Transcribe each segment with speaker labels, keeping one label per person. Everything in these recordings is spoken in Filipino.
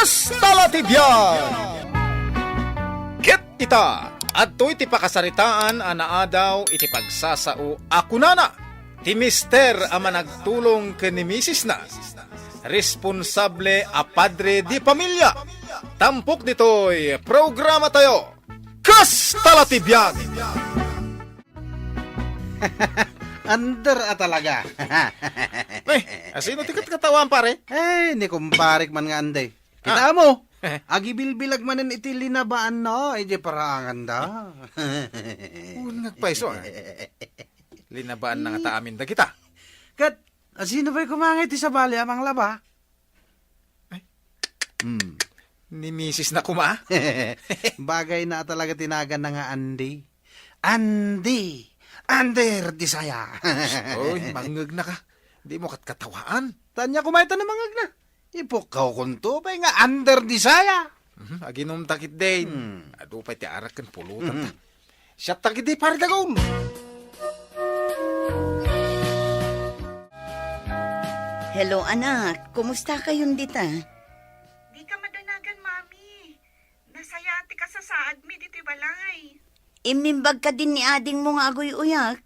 Speaker 1: Kastalatibyan! Ket ita, adto iti pakasaritaan anaadaw iti pagsasao ako nana. Ti mister ama nagtulong ken ni misis na. Responsable a padre di pamilya. Tampok ditoy programa tayo. Kastalatibyan!
Speaker 2: Under talaga.
Speaker 1: Asino tikat katawan pare?
Speaker 2: Ni kumparik man nga anday. Kita mo, agibilbilag manen iti linabaan na, di paraangan da.
Speaker 1: Nagpaiso linabaan na nga ta amin da kita.
Speaker 2: Kat, asino ba'y kumangit sa bali amang laba?
Speaker 1: Ni misis na kuma?
Speaker 2: Bagay na talaga tinagan na nga Andy. Andy! Under di saya.
Speaker 1: Oy, mangag na ka. Di mo katkatawaan.
Speaker 2: Tanya kumaita na mangag na. Ipukaw kunto pa nga under di saya.
Speaker 1: Aginom takit din. Ado pa ti arak kan pulutan ta. Siya takit di pare dagom.
Speaker 3: Hello anak, kumusta kayong dita?
Speaker 4: Di ka madanagan, Mami. Nasayati ka sa saad mi diti balay.
Speaker 3: Imimbag ka din ni ading mo nga agoy uyak.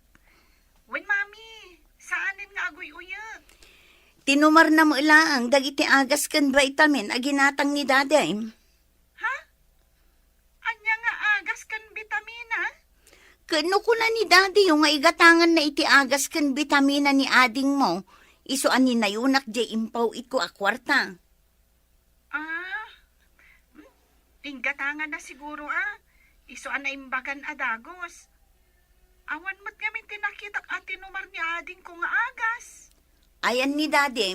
Speaker 4: Wen, Mami, saanin nga agoy uyak?
Speaker 3: Tinumar na mo ilaang dagiti agas kan vitamin aginatang ni daday.
Speaker 4: Ha? Anya nga agas kan bitamina?
Speaker 3: Kano ko na ni daddy yung nga igatangan na iti agas kan vitamina ni ading mo. Iso ani na yunak di impaw iko akwarta.
Speaker 4: Ah, tinggatangan na siguro Iso na imbagan adagos. Awan mo't kami tinakitak at tinumar ni ading ko nga agas.
Speaker 3: Ayan ni daddy.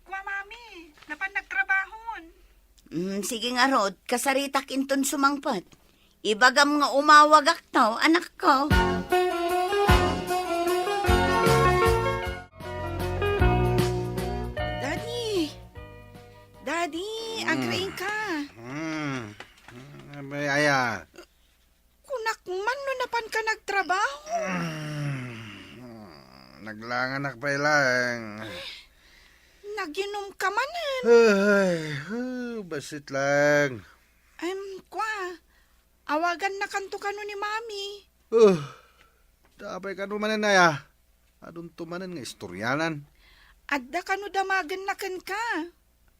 Speaker 4: Kwa, Mami, napan nagtrabahon.
Speaker 3: Sige nga Rod, kasaritak inton sumangpat. Ibagam nga umawagak tao, anak ko.
Speaker 4: Daddy, agrain ka.
Speaker 2: Aya.
Speaker 4: Kunak man no napan ka nagtrabaho.
Speaker 2: Naglanganak pa ilang.
Speaker 4: Naginom ka manan.
Speaker 2: Basit lang.
Speaker 4: Kwa, awagan na kanto kano ni Mami.
Speaker 2: Tapay ka numanan na ya. Adun tumanan nga istoryanan.
Speaker 4: Adda kano damagan na kan ka.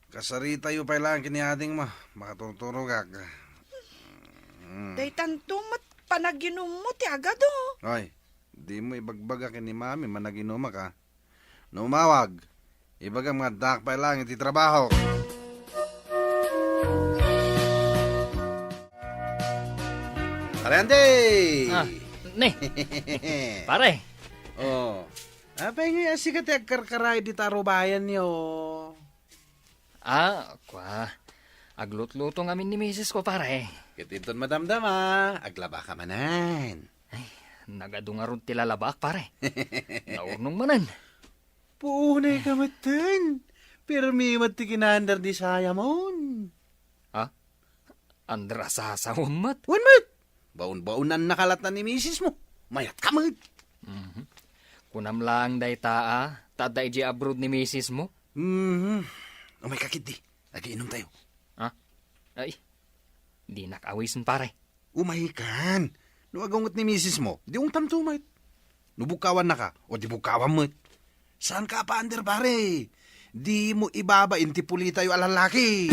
Speaker 2: Kasarita yu pa ilang kiniading mo. Makaturturog ag.
Speaker 4: Day tantumot panaginom mo ti agado.
Speaker 2: Hoy, di mo ibagbaga ni Mami managinuma ka. Numawag. Ibaga mga dak pa ilang iti trabaho. Arende!
Speaker 5: Ne. Pare.
Speaker 2: Apay nga sikat agkarkaray di taro bayan niyo.
Speaker 5: Kwa. Aglut-luto ngamin ni misis ko, pare.
Speaker 2: Kitinton madamdama, aglaba ka manan.
Speaker 5: Nagadungarod tilalabak, pare. Naurnong manan.
Speaker 2: Puunay ka matan. Pero may matikinandar di saya mon.
Speaker 5: Andra sasawamat.
Speaker 2: Wan mat! Baon-baonan nakalatan ni misis mo. Mayat ka mat.
Speaker 5: Kunam lang day taday di abroad ni misis mo.
Speaker 2: May kakit di. Nagiinom tayo.
Speaker 5: Ay, di nakawisan, pare.
Speaker 2: Umahikan. Nuagungot ni misis mo, di ung tamtumait. Nubukawan na ka, o di bukawan mo't. Saan ka pa, Ander, pare? Di mo ibaba, inti puli tayo alalaki.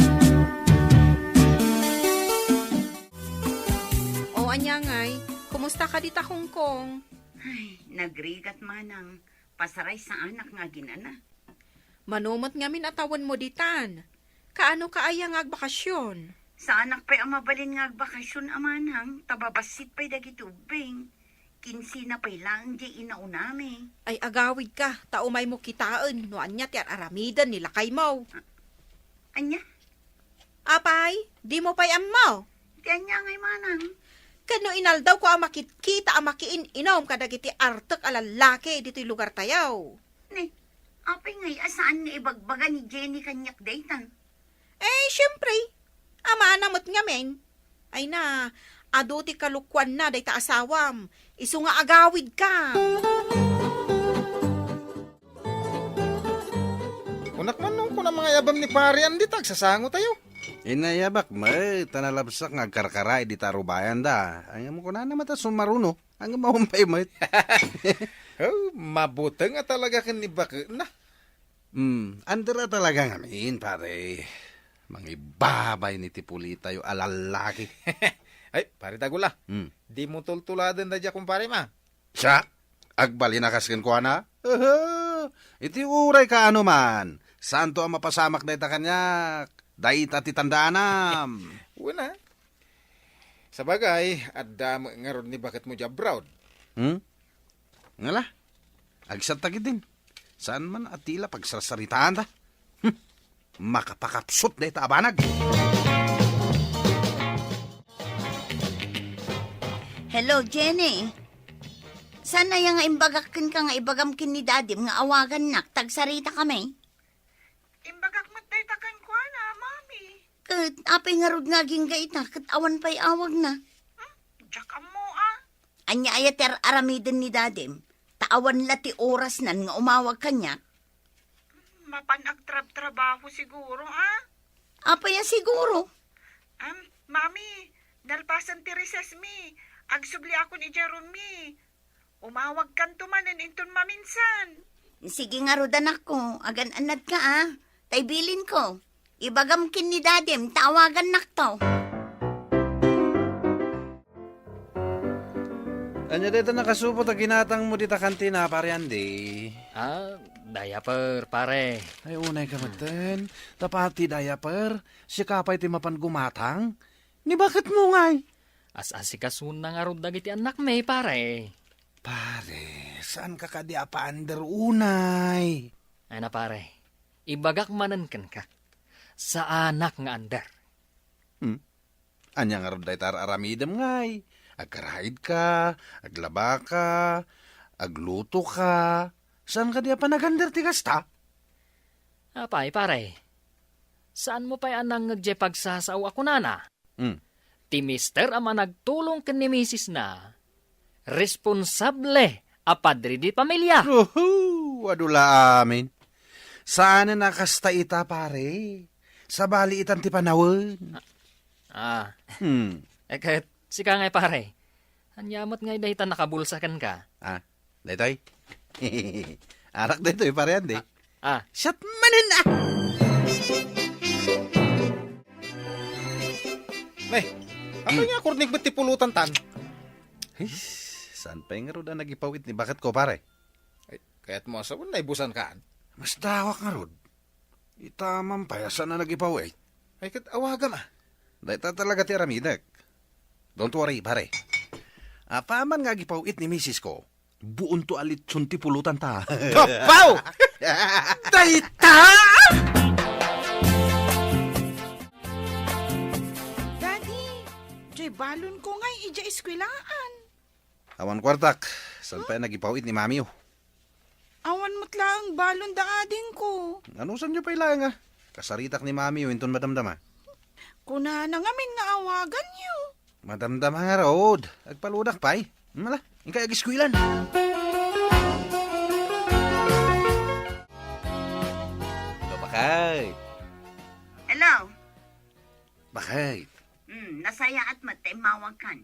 Speaker 4: O anyangay, kumusta ka dita Hong Kong?
Speaker 3: Ay, nagrigat manang pasaray sa anak nga ginana.
Speaker 4: Manumot ngamin atawan mo ditan. Kaano ka ayang agbakasyon?
Speaker 3: Sa anak pa'y amabalin nga agbakasyon amanang, tababasit pa'y dagitubing. Kinsi na pa'y lang di inaunami.
Speaker 4: Ay agawid ka, taumay mo kitaan, no anya ti aramidan nila kay mo.
Speaker 3: Anya?
Speaker 4: Apay, di mo pa'y amaw.
Speaker 3: Di anya ngay manang.
Speaker 4: Kano inaldaw ko amakit-kita amakiin inom kadagiti artek alalaki dito'y lugar tayaw.
Speaker 3: Ni, apay ngay asaan nga ibagbaga ni Jenny kanyak daytan?
Speaker 4: Siyempre, ama namot nga men. Ay na, ado ti kalukwan na day ta asawam. Isu nga agawid ka.
Speaker 1: Unak man nung kuna mga yabam ni parian di tagsasango tayo.
Speaker 2: Inayabak mo, tanalabsak nga karkaray di tarubayan da. Ang mo ko na naman ta sumaruno. Ang mahumpay mo.
Speaker 1: Oh, mabuti nga talaga kan ni Baka na.
Speaker 2: Andera talaga ngamin, pare. Mangibabay ni Tipulita yung alalaki.
Speaker 1: Ay, pare tagula.
Speaker 2: Hmm.
Speaker 1: Di mo tultuladan da dya kumpare ma.
Speaker 2: Siya, agbali na kaskin ko na. Iti uray ka ano man. Santo ang mapasamak na ita kanyak. Dahit at itandaanam.
Speaker 1: Una. Sa bagay, adda nga ron ni Bakat mo dya brown.
Speaker 2: Ngala, agsat tagid din. Saan man atila pagsasaritaan ta? Makapakapsot na ita abanag.
Speaker 3: Hello, Jenny. Sana yung nga imbagakin ka nga ibagamkin ni Dadim nga awagan nak, tagsarita kami.
Speaker 4: Imbagak mo't day takan ko na, mami.
Speaker 3: Kat apay nga rod nga ginggay na, kat awan pa'y awag na.
Speaker 4: Diyak mo ah.
Speaker 3: Anya ayater aramiden ni Dadim, taawan lati oras nan nga umawag kanya.
Speaker 4: Mapanagtrabaho siguro ah.
Speaker 3: Apay ya siguro.
Speaker 4: Mami, nalpasan ti recess mi. Agsubli ako ni Jerome. Umawag kan tumanin inton maminsan.
Speaker 3: Sige nga rodan ako, agan anad ka ah. Taybilin ko. Ibagamkin ni Dadim, tawagan nak to.
Speaker 2: Anya dito nakasupot ang ginatang mo dita kantina, pare Andy.
Speaker 5: Diaper, pare.
Speaker 2: Ay, unay ka maten. Tapati diaper. Si kapay ti mapan gumatang. Ni bakit mo ngay?
Speaker 5: As-asikasun na nga ron dagiti anak may, pare.
Speaker 2: Pare, saan ka kadi apaander unay?
Speaker 5: Ay na, pare. Ibagak manan ka. Sa anak nga ander.
Speaker 2: Anya nga ron day tar aramidem ngay. Agkarahid ka, aglaba ka, agluto ka. Saan ka di apanagander ti kasta?
Speaker 5: Apay, pare. Saan mo pa'y anang nagjepagsasaw ako nana? Ti mister ama nagtulong ken ni misis na. Responsable a padre di pamilya.
Speaker 2: Wadula amin. Saan na nakasta ita, pare? Sa bali itan ti panawon.
Speaker 5: Kahit sika ngay pare. Anyamot ngay dahitan nakabulsakan ka.
Speaker 2: Daytoy? Arak daytoy, pare Andy.
Speaker 3: Shut manin ah!
Speaker 1: May, ano nga kurnig ba't tipulutan tan?
Speaker 2: Saan pa yung rod ang nagipawit ni bakit ko, pare?
Speaker 1: Ay, kaya't mo sa na ibusan kaan.
Speaker 2: Mas dawak nga rod. Itamang payasan na nagipawit.
Speaker 1: Ay, kat awagan ah.
Speaker 2: Dayta talaga ti aramidak. Don't worry, pare. Paman nga gipawit ni misis ko. Buon to alit sunti pulutan ta.
Speaker 1: Kapaw!
Speaker 2: Dayta!
Speaker 4: Daddy, Joy balon ko ngay ija eskwelaan.
Speaker 2: Awan kwartak. Saan pa yung nagipawit ni mami oh?
Speaker 4: Awan mo't lang balon da ading ko.
Speaker 2: Ano saan nyo pa ilang Kasaritak ni mami oh, inton madamdama.
Speaker 4: Kuna na ngamin nga awagan niyo.
Speaker 2: Madamdama nga rod. Agpaludak pa'y. Mala, ingkay agiskwilan. Hello, bakay.
Speaker 3: Hello?
Speaker 2: Bakay.
Speaker 3: Nasaya at matay mawag kan.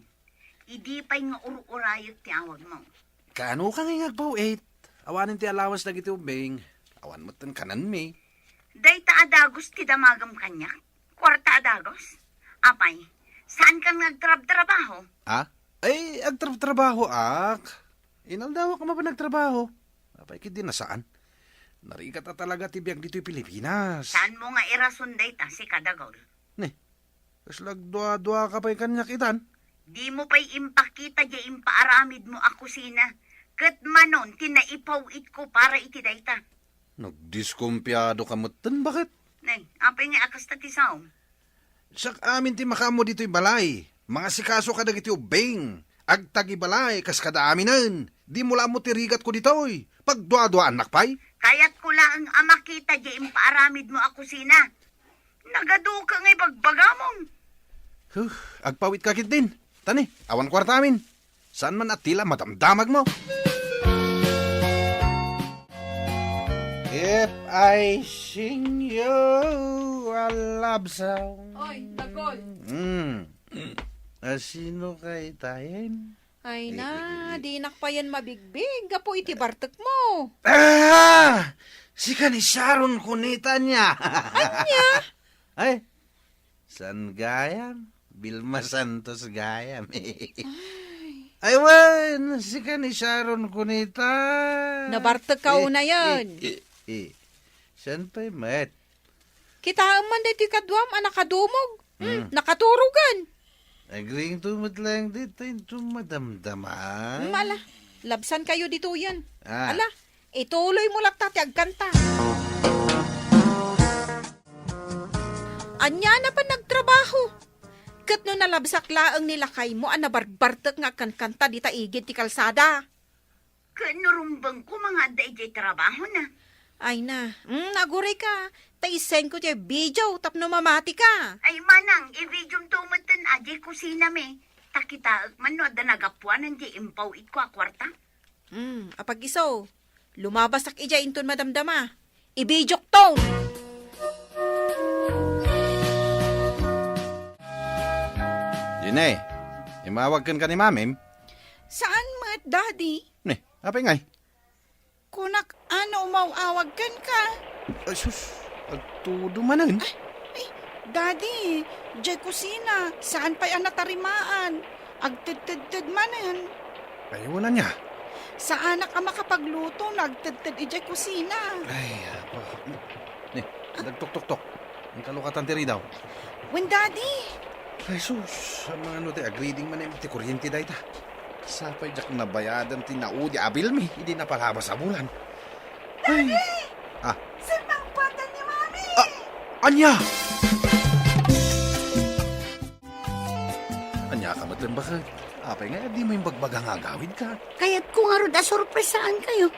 Speaker 3: Idi pa'y nga uru-urayot ti awag mo.
Speaker 2: Kaano ka nga ngagpawit? Awanin ti alawas na giti ubing. Awan mo tan kanan mi.
Speaker 3: Dayta adagos ti damagam kanya. Kwarta adagos. Apay, saan kang nagtrabaho?
Speaker 2: Ay, agtrabaho ak. Inaldawa ka ba nagtrabaho? Apay, kidi na saan? Narikat na talaga tibiyag dito'y Pilipinas.
Speaker 3: Saan mo nga irason dayta si Kadagol?
Speaker 2: Kaslag dua-dua ka pa'y kanyak itan.
Speaker 3: Di mo pa'y impakita di impaaramid mo ako sina. Kat manon, tinaipawit ko para iti dayta.
Speaker 2: Nagdiskumpiyado ka mo tan, bakit?
Speaker 3: Nay, apay nga akas ta ti saom.
Speaker 2: Sak amin ti makamo dito'y balay. Mga sikaso ka dagiti ubing. Agtagi balay, kas kada aminan. Di mula mo tirigat ko dito'y. Pagdua-dua anak pa'y.
Speaker 3: Kaya't ko lang ang makita di impaaramid mo ako sina. Nagadu ka nga'y bagbagamon.
Speaker 2: Agpawit ka kit din. Tani, awan kwarta amin. Saan man at tila madamdamag mo? If I sing you a love song.
Speaker 6: Oy, Dagol.
Speaker 2: Sino kay tayin?
Speaker 6: Ay na, di nakpayan mabigbig. Gapo iti bartek mo.
Speaker 2: Si ka ni Sharon Cunita niya.
Speaker 6: Anya?
Speaker 2: Ay, San Gayam? Vilma Santos Gayam. Ay, wan, si ka ni Sharon Cunita.
Speaker 6: Nabartek ka una yan.
Speaker 2: San pa'y mat?
Speaker 6: Kita man dito kadwam, anak kadumog. Nakaturugan.
Speaker 2: Agring tumot lang dito yung tumadamdaman.
Speaker 6: Ala, labsan kayo dito yan.
Speaker 2: Ah.
Speaker 6: Ala, ituloy mo lang tati agkanta. Anya na pa nagtrabaho. Kat no nalabsak laang nilakay mo, nabarbartek nga kan kanta di taigid ti kalsada.
Speaker 3: Kanurumbang ko mga day trabaho na.
Speaker 6: Ay na, naguray ka. Taisen ko tiya video, tapno mamati ka.
Speaker 3: Ay manang, i-video tumatan aje kusina me. Takita man no, da nagapuanan di impaw it ko a kwarta.
Speaker 6: Apag iso, lumabas ak ija inton madamdama. Ibijok to.
Speaker 2: Yun imawag kan ka ni mamim.
Speaker 6: Saan mat, daddy?
Speaker 2: Apa ngay?
Speaker 6: Kunak, umawawag kan ka.
Speaker 2: Ay, sus, agtudo manan.
Speaker 6: Ay, daddy, jay kusina, saan pa'y natarimaan? Agtid-tid manan.
Speaker 2: Ayaw na niya.
Speaker 6: Saan ka makapagluto, nagtid-tid ijay kusina?
Speaker 2: Ay, nagtok-tok-tok. Ang kalukatan tiri daw.
Speaker 6: When daddy?
Speaker 2: Ay, sus, sa mga ano, agreeding man ti kuryente dahi ta. Sapay jak nabayadan ti naudi abil mi, hindi na palabas sa bulan. Ay.
Speaker 6: Saan patan ni mami?
Speaker 2: Anya! Anya ka matlan bakit? Apay nga, di mo yung bagbagang agawid ka.
Speaker 3: Kaya't ko nga ron sorpresaan kayo.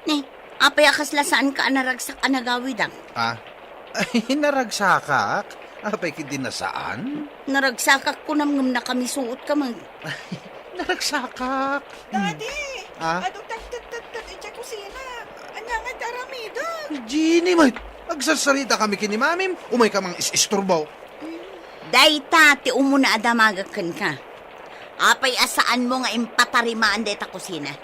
Speaker 3: Ne, apay akas lasaan ka anaragsak anagawid ang.
Speaker 2: Ay, naragsakak. Apay kiti na saan?
Speaker 3: Naragsakak ko namngam na kami suot ka man.
Speaker 2: Naragsakak.
Speaker 6: Daddy!
Speaker 2: Ah?
Speaker 6: Adong tagtagtagtag ijay kusina. Anya nga daramido.
Speaker 2: Gini, mat. Agsasalita kami kini mamim. Umay ka mang isturbaw.
Speaker 3: Dayta, ti umuna adamagakan ka. Apay asaan mo nga impatarimaan dayta kusina.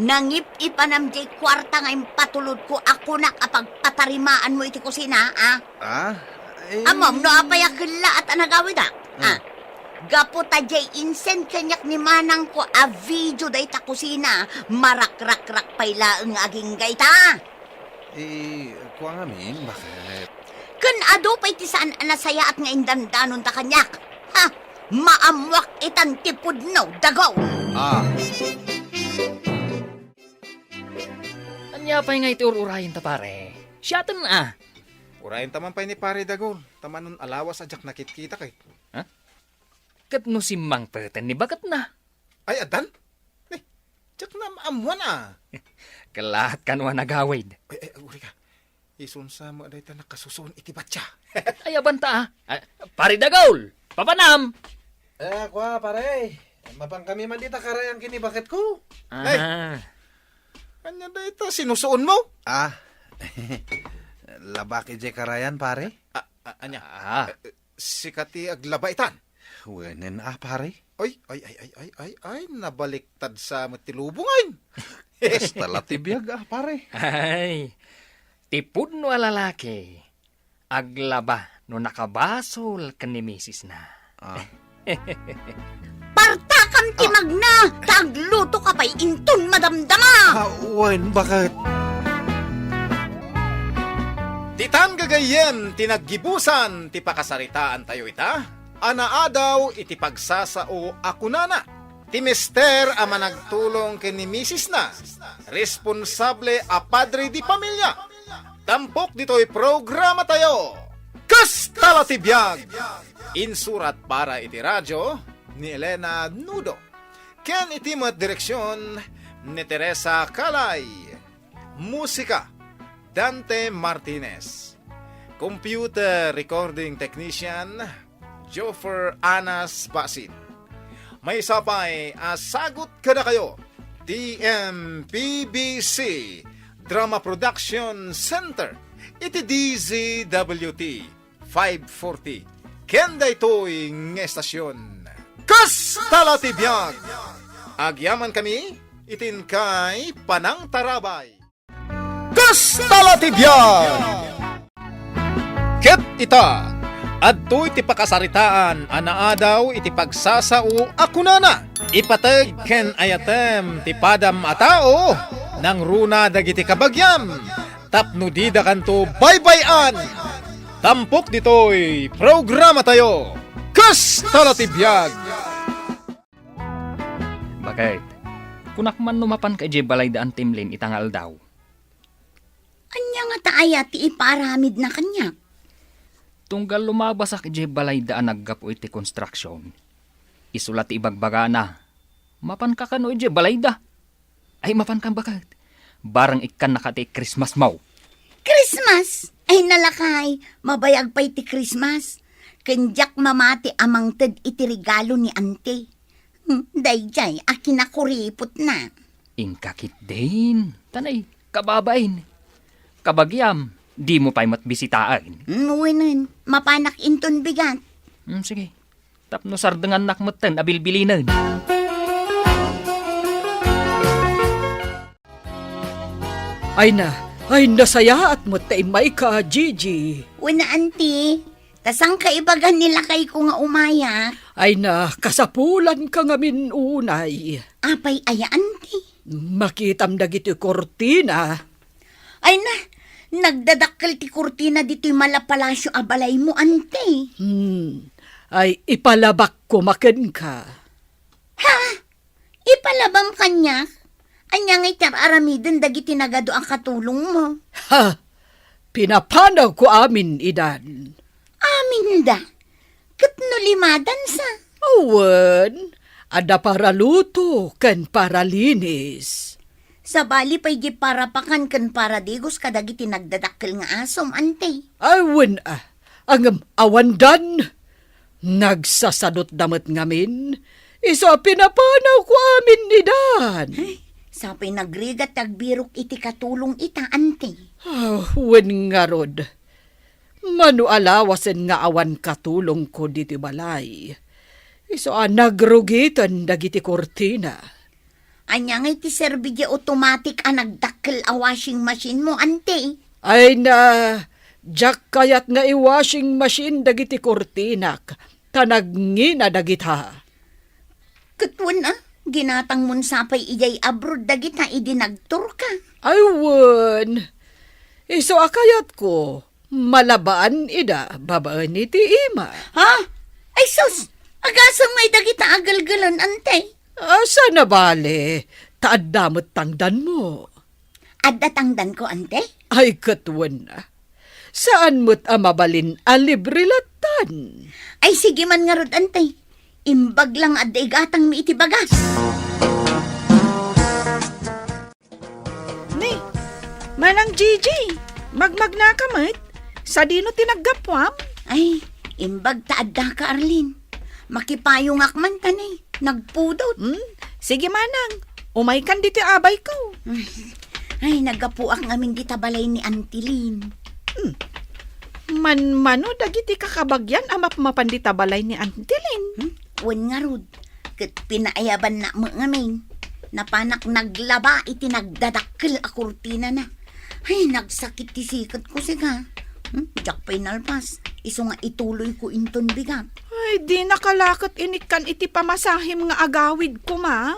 Speaker 3: Nangip-ipanam jay kwarta nga impatulod ko ako na kapag patarimaan mo iti kusina, Amom, no apay akila at anagawid Gaputa jay insen kanyak ni manang ko a video dayta kusina. Marak-rak-rak pay laeng aging gayta.
Speaker 2: Kuha nga min, bakit?
Speaker 3: Kan ado pa'y tisaan anasaya at nga indandanon ta kanyak. Maamwak itan tipod no, dagaw.
Speaker 5: Anya pa'y nga iti ururahin ta pare. Siyatan na.
Speaker 1: Urayin taman pa ni pare Dagol. Tamanon alawas ajak nakit-kita kay.
Speaker 5: Kat no si Mang Peten ni bagat na.
Speaker 1: Ay, adan? Jak na maamuan
Speaker 5: Kalahat kanwa nagawid.
Speaker 1: Uri ka. Isunsa mo dahi ta nakasusun iti batya.
Speaker 5: Ay abanta Pare Dagol, papanam.
Speaker 2: Kuha pare. Mapang kami man dita karayang kini bakit ko?
Speaker 1: Kanya dahi ta sinusuon mo?
Speaker 2: Labaki jay karayan pare?
Speaker 1: Anya? Sikati aglabaitan.
Speaker 2: Wenen pare?
Speaker 1: Ay, nabaliktad sa matilubungan.
Speaker 2: Basta latibiyag pare.
Speaker 5: Ay, tipod no alalaki. Aglaba no nakabasol kan ni misis na.
Speaker 3: Parta kam timag na, tagluto ka pa'y inton madamdama.
Speaker 2: Wen, bakit?
Speaker 1: Titan gagayen, tinaggibusan, ti pakasaritaan tayo ita. Anaadaw iti pagsasao ako nana. Ti mister ama nagtulong kini misis na. Responsable a padre di pamilya. Tampok dito'y programa tayo. Kastala ti biyag. Insurat para iti radyo ni Elena Nudo. Ken iti mat direksyon ni Teresa Calay. Musika Dante Martinez. Computer recording technician Joffer Anas Basin. May sapay, sagot ka na kayo. TMPBC Drama Production Center. Iti DZWT 540. Kenda ito'y ng estasyon. Kastala ti biyag! Agyaman kami, itin kay Panang Tarabay. Kastala ti biyag! Ket ita, adto iti pakasaritaan, anaadaw iti pagsasao akunana. Ipateg ken ayatem ti padam a tao, nang runa dagiti kabagyam. Tapno dida kanto baybayan. Tampok ditoy programa tayo. Kastala ti biyag!
Speaker 5: Bakit? Kunak man numapan ka balay daan timlin itangal daw.
Speaker 3: Anya nga taaya ti iparamid na kanya.
Speaker 5: Tunggal lumabasak balay daan naggapo iti construction. Isulat ti ibagbaga na. Mapan ka kano balay da. Ay mapan kang bakit? Barang ikan nakati Christmas mau.
Speaker 3: Christmas! Ay nalakay, mabayag pa iti Christmas. Kenjak mamati amang ted iti regalo ni ante. Dayjay, akin na kuripot na.
Speaker 5: Ingkakit din. Tanay, kababain. Kabagyam, di mo pa'y matbisitaan.
Speaker 3: Nuwinan, mapanak inton bigat.
Speaker 5: Sige, tapno sardengan nakmatan abilbilinan.
Speaker 7: Ay nasaya at mo taimay ka, Gigi.
Speaker 3: Una auntie, tasang kaibagan nila kay ko nga umaya.
Speaker 7: Ay kasapulan ka ngamin unay.
Speaker 3: Apay aya auntie.
Speaker 7: Makitam dagiti kortina.
Speaker 3: Ay nagdadakkel ti kurtina dito'y malapalasyo abalay mo ante.
Speaker 7: Ay ipalabak ko maken ka.
Speaker 3: Ha? Ipalabam kanya? Anya ngay aramiden dagiti nagado ang katulong mo.
Speaker 7: Ha? Pinapanaw ko amin idan.
Speaker 3: Amin da. Katno limadan sa.
Speaker 7: Awan, ada para luto kan para linis.
Speaker 3: Sa bali pa'y di para pakan kan para digos kadagiti nagdadakkel nga asom ante.
Speaker 7: Awan ang awandan. Nagsasadot damat ngamin. Isa pinapanaw ko amin idan.
Speaker 3: Sapay nagrigat tagbirok iti katulong ita ante.
Speaker 7: Wen nga rod. Manu alawasen nga awan katulong ko diti balay. Iso nagrugitan dagiti kortina.
Speaker 3: Anya nga iti serbidya automatic nagdakkel a washing machine mo ante.
Speaker 7: Ay jak kayat nga i-washing machine dagiti kortinak. Tanagngin na dagita.
Speaker 3: Katwan ginatang mun sapay ijay abroad dagita idinagtur ka.
Speaker 7: Aywan. Iso akayat ko. Malabaan ida babaan iti ima.
Speaker 3: Ha? Ay sus! Agasang may dagita agalgalan ante.
Speaker 7: Asa na bale? Taadamot tangdan mo.
Speaker 3: Adda tangdan ko ante?
Speaker 7: Ay katwan na. Saan mo't amabalin alibrilatan?
Speaker 3: Ay sige man nga rod ante. Imbag lang adda igatang mi iti bagas.
Speaker 6: Ni, manang Gigi, magmag na kamit. Sa dino tinaggapwam?
Speaker 3: Ay, imbag ta adda ka Arlene. Makipayong akman tanay. Nagpudot.
Speaker 6: Sige manang, umay kan dito abay ko.
Speaker 3: Ay, nagapuak ngamin di tabalay ni Antilin.
Speaker 6: Mano dagiti kakabagyan amap mapandita balay ni Antilin.
Speaker 3: Wen nga rod, kat pinaayaban na mo ngamin. Napanak naglaba iti nagdadakkel a kurtina na. Ay, nagsakit ti sikat ko siga. Jak pa'y nalpas. Iso nga ituloy ko inton bigat.
Speaker 6: Ay, di nakalakot inikan iti pamasahim nga agawid ko ma.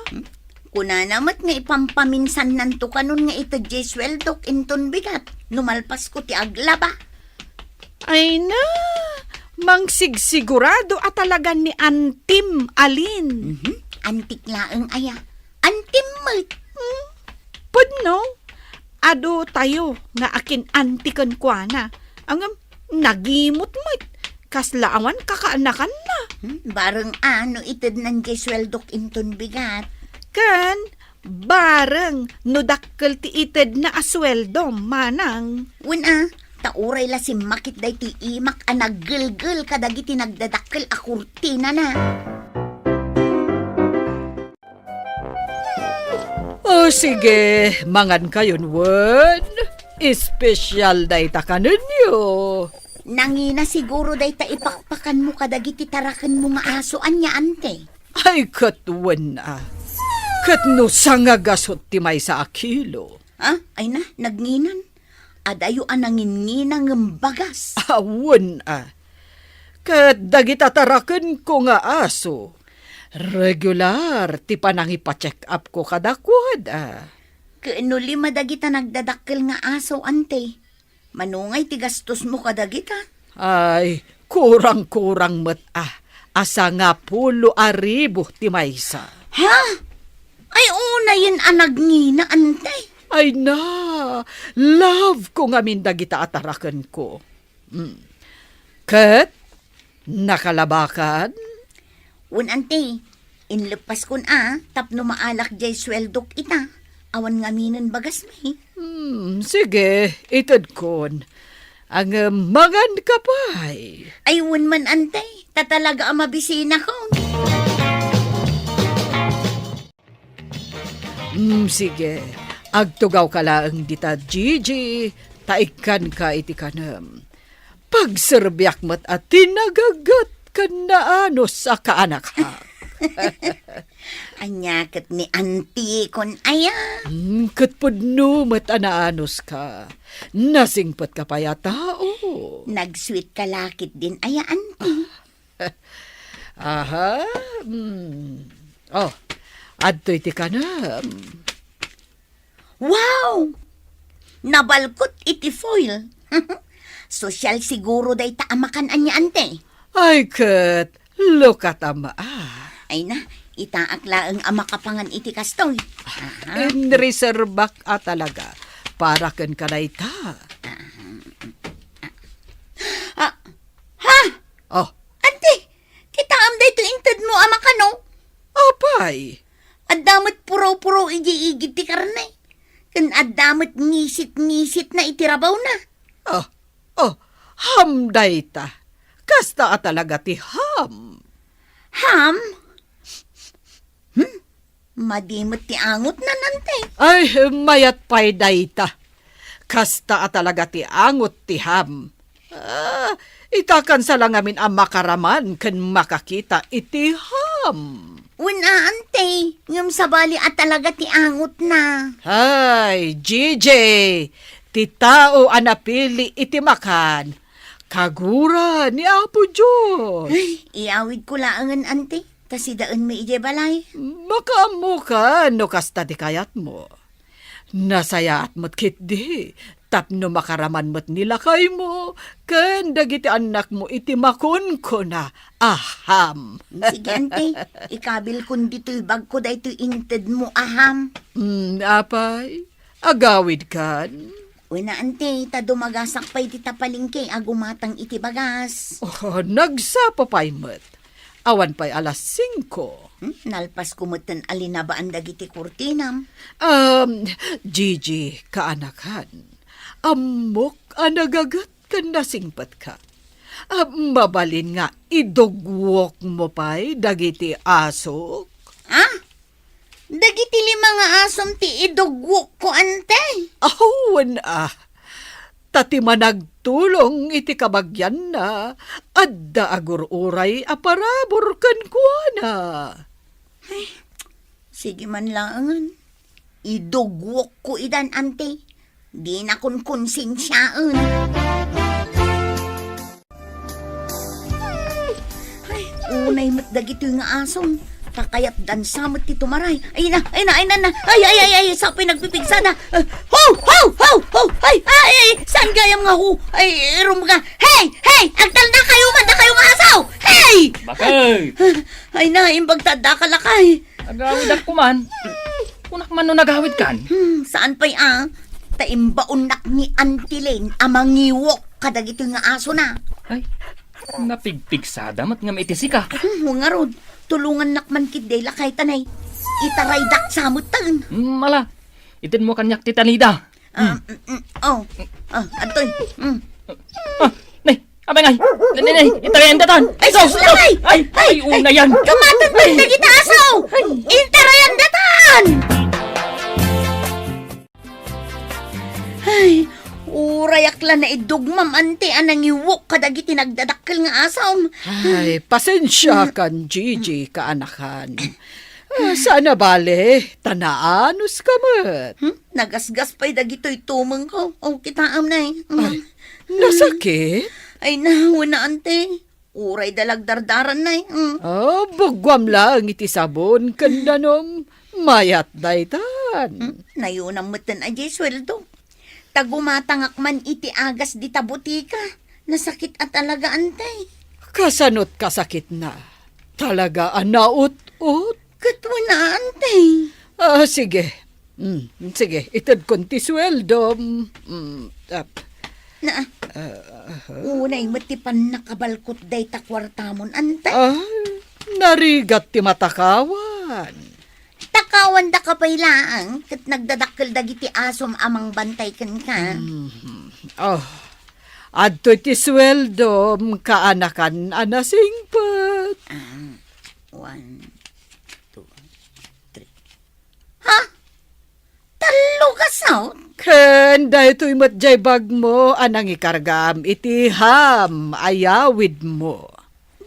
Speaker 3: Kuna namat nga ipampaminsan nanto kanon nga ito jesweldok inton bigat. Numalpas ko ti aglaba.
Speaker 6: Ay na, mangsigsigurado at talaga ni Antim Alin.
Speaker 3: Antik laeng aya. Antim mat.
Speaker 6: Pudno, ado tayo nga akin antikan kwa na. Ang nagimot mo't kaslaawan kakaanakan na.
Speaker 3: Bareng ano itid ng jesweldok inton bigat.
Speaker 6: Kan, bareng nudakkel ti ited na asweldo, manang.
Speaker 3: Una, tauray la si makit day ti imak anaggel-gel kadagiti nagdadakkel a kurtina na.
Speaker 7: O sige, mangan kayon wen. Espesyal dayta ka ninyo.
Speaker 3: Nangina siguro day ta ipakpakan mo kadagiti tarakan mo nga aso anya ante.
Speaker 7: Ay katwen Kat no sangagasot ti may sa akilo.
Speaker 3: Ha? Ay na, nagninan. Adayo ananginginang ng bagas.
Speaker 7: Awan Kat dagitataraken ko nga aso. Regular ti panang ipa-check up ko kadakwad
Speaker 3: Kaano lima dagita nagdadakkel nga aso ante. Manungay ti gastos mo kadagita.
Speaker 7: Ay, kurang-kurang met asa nga 10,000 ti maysa.
Speaker 3: Ha? Ay una yun anagnina ante.
Speaker 7: Ay na, love ko nga mindagita ataraken ko. Kat, nakalabakan?
Speaker 3: Un ante, inlepas kun tapno maalak jay sweldok ita. Awan nga minan bagas may.
Speaker 7: Sige, itad kon. Ang mangan kapay.
Speaker 3: Ay un man ante, tatalaga ang mabisina ko.
Speaker 7: Sige, agtugaw ka lang dita Gigi, taikan ka iti kanam. Pagserbiak mat at tinagagat ka na sa kaanak ha.
Speaker 3: Anyakat ni auntie kon aya.
Speaker 7: Katpudno mat anaanos ka. Nasingpat ka pa yata
Speaker 3: Nag-sweet kalakit din aya auntie.
Speaker 7: Aha. Adto iti kanam.
Speaker 3: Wow! Nabalkot iti foil. Sosyal siguro day taamakan anya ante.
Speaker 7: Ay kat, lokatama
Speaker 3: Ay na, itaakla ang amakapangan iti kastoy.
Speaker 7: Inreserbak talaga. Para ken ka na ita.
Speaker 3: Ha?
Speaker 7: Oh,
Speaker 3: Ante, kita am day to inted mo amakano.
Speaker 7: apay.
Speaker 3: Adamot puro-puro igi-igid ti karnay. Kan adamot ngisit-ngisit na itirabaw na.
Speaker 7: Hamday ta. Kasta talaga ti ham.
Speaker 3: Ham? Madimot ti angot na nante.
Speaker 7: Ay, mayat pay dayta. Kasta talaga ti angot ti ham. Itakan sa lang amin ang makaraman kan makakita iti ham.
Speaker 3: Una ante, ngam sabali at talaga ti angot na.
Speaker 7: Ay, GJ, ti tao anapili iti makan. Kagura ni Apo Diyos.
Speaker 3: Ay, iawid ko laangan ante. Tasidaan may ije balay.
Speaker 7: Makamu ka, no kasta di kayat mo. Nasayaat mo't kit di. Tapno makaraman mo't nilakay mo. Kan dagiti anak mo iti makon ko na. Aham.
Speaker 3: Sige ante, ikabil kun dito'y bag ko da ito inted mo aham.
Speaker 7: Apay, agawid kan.
Speaker 3: Una ante, ta dumagasak pa'y ti tapalingke agumatang iti bagas.
Speaker 7: Nagsapa pa'y mo't. Awan pa'y alas 5.
Speaker 3: Nalpas kumutan alinabaan dagiti kurtinam.
Speaker 7: Gigi, kaanakan. Amok anagagat kan nasingpat ka. Mabalin nga, idogwok mo pa'y dagiti asok.
Speaker 3: Ha? Dagiti lima nga asom ti idugwok ko ante.
Speaker 7: Awan Tati managtulong iti kabagyan na. Adda agururay aparabor kan kuana.
Speaker 3: Sige man langan. Idugwok ko idan ante. Di na kun konsensyaan. Ay, unay mat dagito nga asom. Kakayat dan samot ti tumaray. Ay na. Ay, sapay nagpipigsa na. Ho! Ay, saan gayam nga ho? Ay, irum ka. Hey! Agtal na kayo man na kayong asaw! Hey!
Speaker 5: Bakay!
Speaker 3: Ay na, imbag tada ka lakay.
Speaker 5: Agawid ako man. Kunak man no nagawid kan.
Speaker 3: Saan pa'y taimbaon nak ni Antilen amangiwok kadagito nga aso na.
Speaker 5: Ay, napigpigsada mat nga maitisi ka.
Speaker 3: Nga rod, tulungan nakman kid day lakay tanay. Itaray dak samot tan.
Speaker 5: Mala, itin mo kanyak titanida.
Speaker 3: Antoy.
Speaker 5: Nay, abay ngay. Nay, itarayan datan.
Speaker 3: Ay, sus lakay!
Speaker 5: Ay, una yan.
Speaker 3: Kamatan pa na kita asaw! Intarayan datan! Ay, uray akla na idugmam ante anang iwok kadagiti nagdadakkel nga asom.
Speaker 7: Ay, pasensya kan, Gigi, kaanakan. Sana bale, tanaanos ka mat.
Speaker 3: Nagasgas pa'y dagito'y tumang ko. O, kitaam na eh.
Speaker 7: Nasakit?
Speaker 3: Ay, nahawa na ante. Uray dalagdardaran na eh.
Speaker 7: Bugwam lang iti sabon kandanom. Mayat daytan.
Speaker 3: Nayunang matan ajay sweldo. Tagumatangak man iti agas di tabutika. Nasakit at alaga ante.
Speaker 7: Kasanot kasakit na. Talaga anaut-ut.
Speaker 3: Katwa na ante.
Speaker 7: Sige. Sige, itad konti sweldo.
Speaker 3: Na, unay matipan nakabalkot day takwartamon ante.
Speaker 7: Narigat ti matakawan.
Speaker 3: Takawan da kapay laang kat nagdadakkel dagiti asom amang bantay ken ka.
Speaker 7: Adto ti sweldo kaanakan anasingpat.
Speaker 3: 1, 2, 3. Ha? Talo ka saot?
Speaker 7: Ken daytoy matjay bag mo anang ikargam iti ham ayawid mo.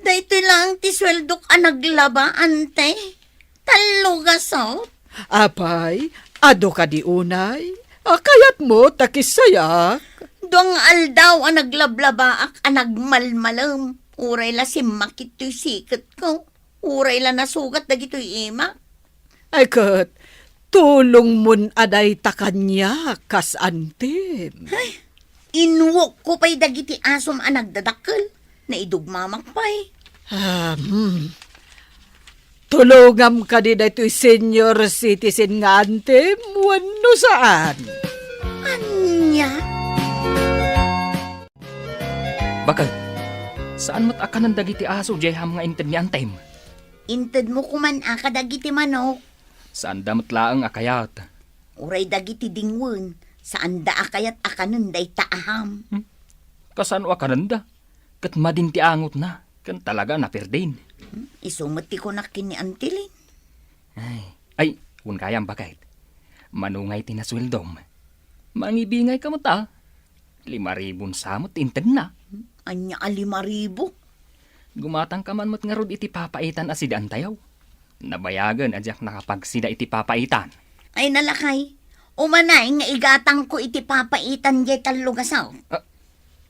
Speaker 3: Dayto lang ti sweldok a naglaba ante. Talo ka saot?
Speaker 7: Apay, ado ka di unay. Kayat mo takisayak.
Speaker 3: Duang aldaw a naglablabaak a nagmalmalam. Uray la simakit to'y sikat ko. Uray la nasugat dagito'y ima.
Speaker 7: Ay kat, tulong mun aday takanya kas antim.
Speaker 3: Inwok ko pa'y dagiti asom a nagdadakkel. Naidugmamak pa'y.
Speaker 7: Tulungam ka din ito'y senior citizen nga antim. Wano saan?
Speaker 3: Anya?
Speaker 5: Bakal, saan mat akanan dagiti aso jay ham nga inted ni Antem?
Speaker 3: Inted mo kuman ka dagiti manok.
Speaker 5: Saan damat laang akayat?
Speaker 3: Uray dagiti dingwen. Saan da akayat akanan day taaham.
Speaker 5: Kasan o akanan da? Kat madinti angot na, kan talaga naperdin.
Speaker 3: Isumati ko na kini Antilin.
Speaker 5: Ay, kung kayang bakit. Manungay tinaswildom. Mangibingay ka mo ta. 5,000 samot inted na.
Speaker 3: Anya 5,000.
Speaker 5: Gumatang ka man mo't nga rod iti papaitan asidaan tayaw. Nabayagan adyak nakapagsida iti papaitan.
Speaker 3: Ay nalakay. Umanay nga igatang ko iti papaitan jay talugasaw.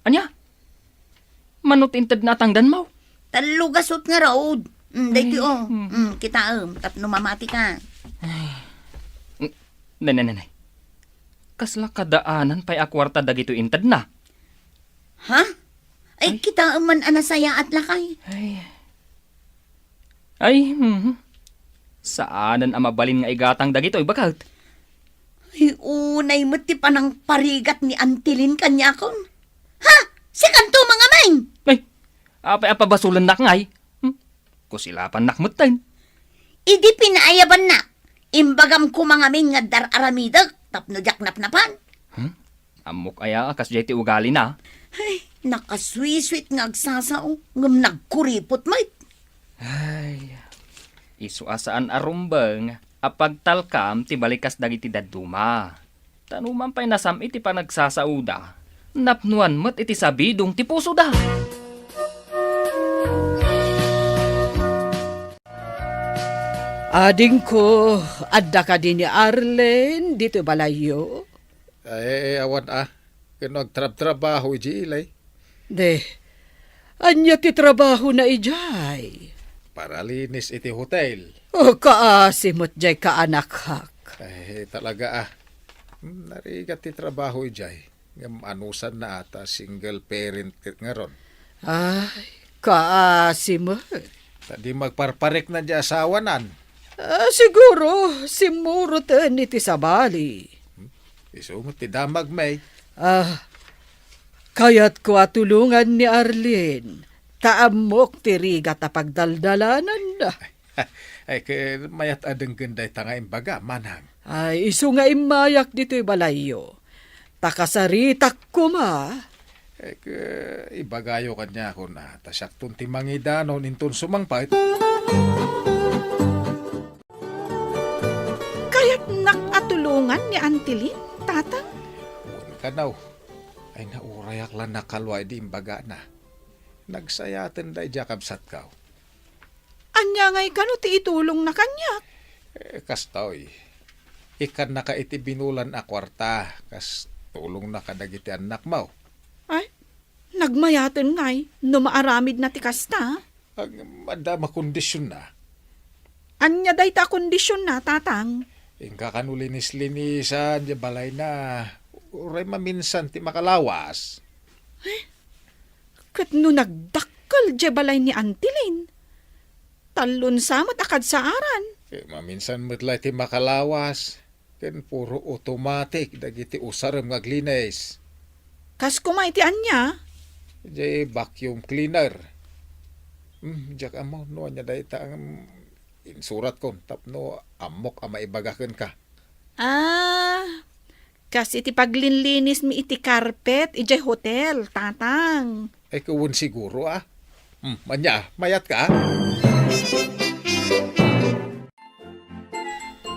Speaker 5: Anya? Manot inted na tangdan mo.
Speaker 3: Talugasot nga road. Dito kita tapno mamati ka.
Speaker 5: Nanay. Kasla kadaanan pa'y akwarta dagito inted na.
Speaker 3: Ha? Ay kita man anasaya at lakay.
Speaker 5: Saanan ang mabalin nga igatang dagito bakal?
Speaker 3: Ay unay mati pa ng parigat ni Antilin kanya kon. Ha? Si kanto mga main.
Speaker 5: Ay, apay apabasulan nak ngay. Kusilapan nakmutin.
Speaker 3: Idi pinaayaban na. Imbagam ko mga main nga dar aramidag. Tapno jak napnapan.
Speaker 5: Amok aya akas jay ti ugali na.
Speaker 3: Ay, nakaswiswit nga agsasao. Ngam nagkuripot mait.
Speaker 5: Ay, isu asaan arumbang. Apagtalkam ti balikas dagiti daduma. Tanuman pa'y nasam iti panagsasauda. Napnuan mo't iti sabidong ti puso da.
Speaker 7: Ading ko, adda ka din ni Arlen, dito balayo.
Speaker 1: Ay, awan Kano agtrab-trabaho ilay.
Speaker 7: De, anya ti trabaho na ijay.
Speaker 1: Para linis iti hotel.
Speaker 7: O kaasimot jay kaanak hak.
Speaker 1: Ay, talaga narigat ti trabaho ijay. Ngam anusan na ata single parent nga ron.
Speaker 7: Ay, kaasimot.
Speaker 1: Tadi magparparek na di asawanan.
Speaker 7: Siguro, simurutan iti sabali.
Speaker 1: Isumot ti damag may.
Speaker 7: Kaya't ko atulungan ni Arlene. Taamok ti rigat a pagdaldalanan na.
Speaker 1: Ay, mayat adeng ganday tanga imbaga, manang.
Speaker 7: Ay, iso nga imayak dito'y balayo. Takasaritak ko ma.
Speaker 1: Ay, ibagayo kanya ako na. Tasyak tun ti mangidanon intun sumangpait.
Speaker 6: Kaya't nakatulungan ni Antilin, tatang?
Speaker 1: kanaw. Ay naurayak lang nakalwa di imbaga na. Nagsayatan da jakabsat ka.
Speaker 7: Anya ngay kano ti itulong na kanya.
Speaker 1: Kastoy. Ikan na ka iti binulan a kwarta. Kas tulong na kadagiti anak mo.
Speaker 7: Ay, nagmayaten ngay, no maaramid na ti kasta.
Speaker 1: Ang madama kondisyon na.
Speaker 7: Anya day ta kondisyon na, tatang.
Speaker 1: Ingka kanulinis-linisan, di balay na. Uray maminsan ti makalawas.
Speaker 7: Kat no nagdakkel di balay ni Antilin. Talon samat akad sa aran.
Speaker 1: Maminsan matlay ti makalawas. Ken puro automatic, dagiti usarem nga glinis.
Speaker 7: Kas kumay ti anya.
Speaker 1: Di vacuum cleaner. Diyak amo, no, anya day ta ang insurat ko. Tapno, amok ang maibagakan ka.
Speaker 7: Kas iti paglinlinis mi iti carpet, iti hotel, tatang.
Speaker 1: Ay kawun siguro Manya, mayat ka?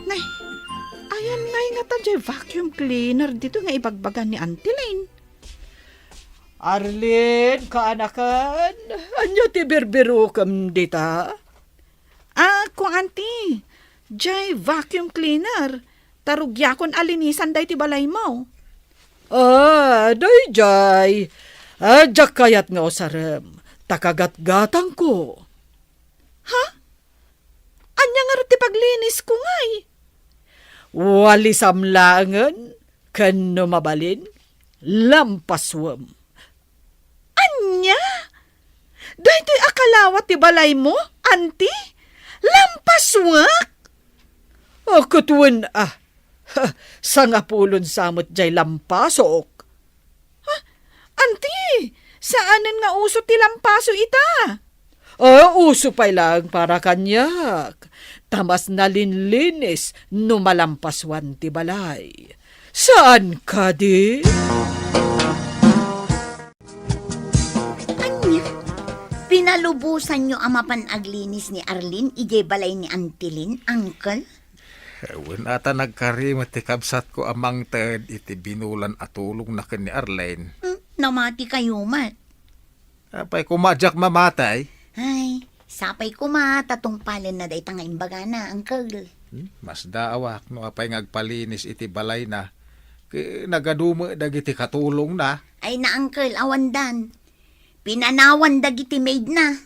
Speaker 7: Nay, ayan ngay nga ta di vacuum cleaner dito nga ibagbagan ni Auntie Lane. Arlene, kaanakan, anyo ti birbiro kam dita? Kung auntie, jay vacuum cleaner, tarugyakon alinisan day ti balay mo. Day jay, adyak kayat nga osarem, takagat-gatang ko. Ha? Anya nga ti paglinis ko ngay? Wali samlangan, kano mabalin, lampaswam. Anya? Dahil akalawat ti balay mo, auntie? Lampaswak? Kutwen sangapulon samot jay lampasok. Auntie, saanan nga uso ti lampaso ita? Uso pa'y lang para kanyak. Tamas na linlinis no malampaswan ti balay. Saan ka di?
Speaker 3: Anya? Pinalubusan nyo ang mapanaglinis ni Arlene, ije balay ni Antilin, uncle?
Speaker 1: Ewan ata nagkarimot ti kabsat ko amang ted iti binulan at tulong na ken ni Arlene.
Speaker 3: Namati kayo mat.
Speaker 1: Apay kumadyak mamatay.
Speaker 3: Ay, sapay ko matatong palin na day tanga imbaga na, uncle.
Speaker 1: Mas daawak no apay ngagpalinis iti balay na. Nagadumo dagiti katulong na.
Speaker 3: Ay na, uncle, awandan. Pinanawan dagiti maid na.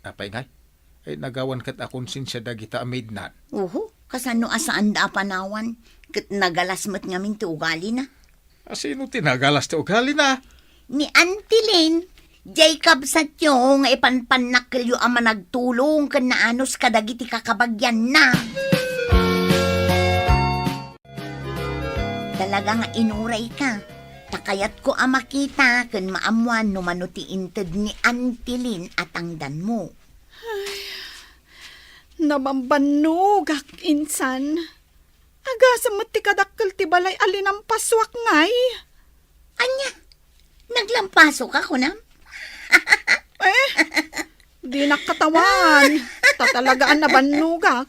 Speaker 1: Apay ngay. Ay nagawan kat akong sinsya dagita amid na.
Speaker 3: Kasano asaan da panawan? Kat nagalasmat ngamin ti ugali na.
Speaker 1: Sino tinagalas ti ugali na?
Speaker 3: Ni Antilin, Jacob Satyo nga ipanpanakilyo ang managtulong kan naanos kadagiti kakabagyan na. Talaga nga inuray ka. Takayat ko ang makita kan maamuan no manuti inted ni Antilin at ang dan mo.
Speaker 7: Namambanugak, insan. Agasa mati kadakkel ti balay alinang paswak ngay.
Speaker 3: Anya, naglampasok ako na?
Speaker 7: Di nakatawan. Tatalagaan na banugak.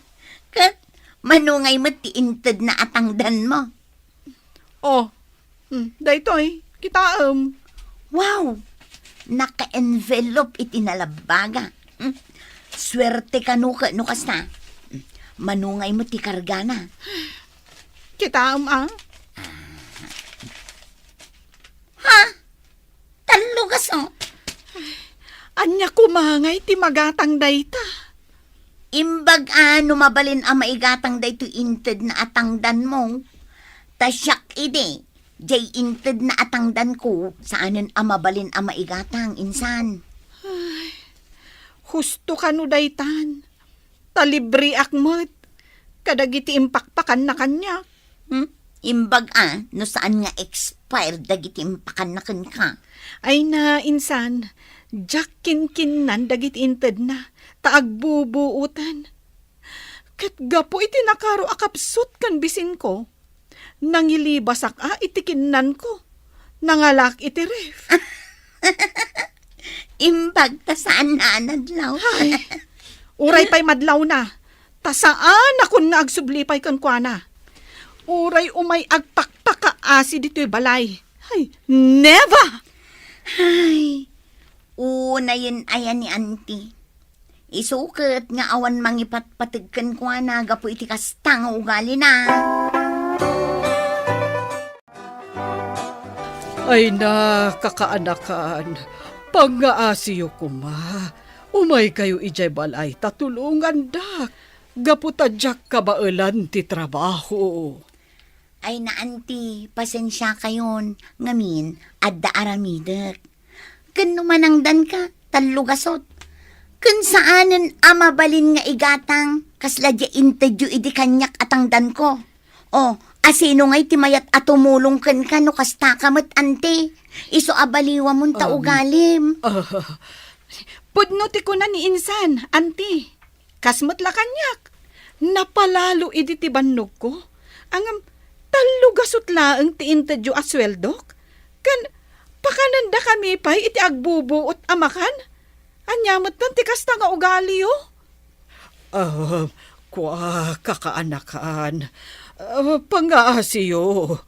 Speaker 3: Kat, manungay mati inted na atang dan mo.
Speaker 7: Daytoy, kita
Speaker 3: Wow! Naka-envelope iti nalabaga. Swerte ka no kasta. Manungay mo ti kargana.
Speaker 7: kita
Speaker 3: Ha? Talo ka so?
Speaker 7: Anya kumangay ti magatang dayta.
Speaker 3: Imbag mabalin ang maigatang dayto inted na atangdan mo. Tasyak ide. Jay inted na atangdan ko saanan ang mabalin ang maigatang insan.
Speaker 7: Husto ka no daytan. Talibri akmat. Kadagiti impakpakan na kanya.
Speaker 3: Imbag no saan nga expired dagiti impakan na ka.
Speaker 7: Ay na, insan. Jack kinkinan dagiti inted na. Taagbubuutan. Kat gapo iti nakaro akapsut kan bisin ko. Nangilibasak itikinan ko. Nangalak iti ref.
Speaker 3: Imbag ta saan na anadlaw.
Speaker 7: Ay, uray pa'y madlaw na. Ta saan akon nga agsublipay kan kwa na. uray umay agpakpakaasi dito'y balay. Ay, never!
Speaker 3: Ay, una yun ayan ni auntie. Isukat nga awan mangipatpatigkan ko na gapo iti kasta nga ugali na.
Speaker 7: Ay na, kakaanakan. Pangaasiyo ko ma. Umay kayo ijay balay, tatulungan da. Gaputadyak kabailan ti trabaho.
Speaker 3: Ay na auntie, pasensya kayon. Ngamin, adda aramidek. Kano manangdan ka, talugasot. Kun saanen amabalin nga igatang, kasla di interview idi kanyak atangdan ko. O, asino nga'y timayat at tumulong kan ka no kasta kamat ante. Iso abaliwa mong taugalim.
Speaker 6: Pudnuti ko na ni Insan, auntie. Kasmat la kanyak. Napalalo idi ti bannog ko. Ang talugasot laang ti interview asweldok. Kan, pakananda kami pa'y iti agbubuot amakan. Anyamot nan ti kasta nga ugali yo.
Speaker 7: Kwa kakaanakan. Pangaasiyo.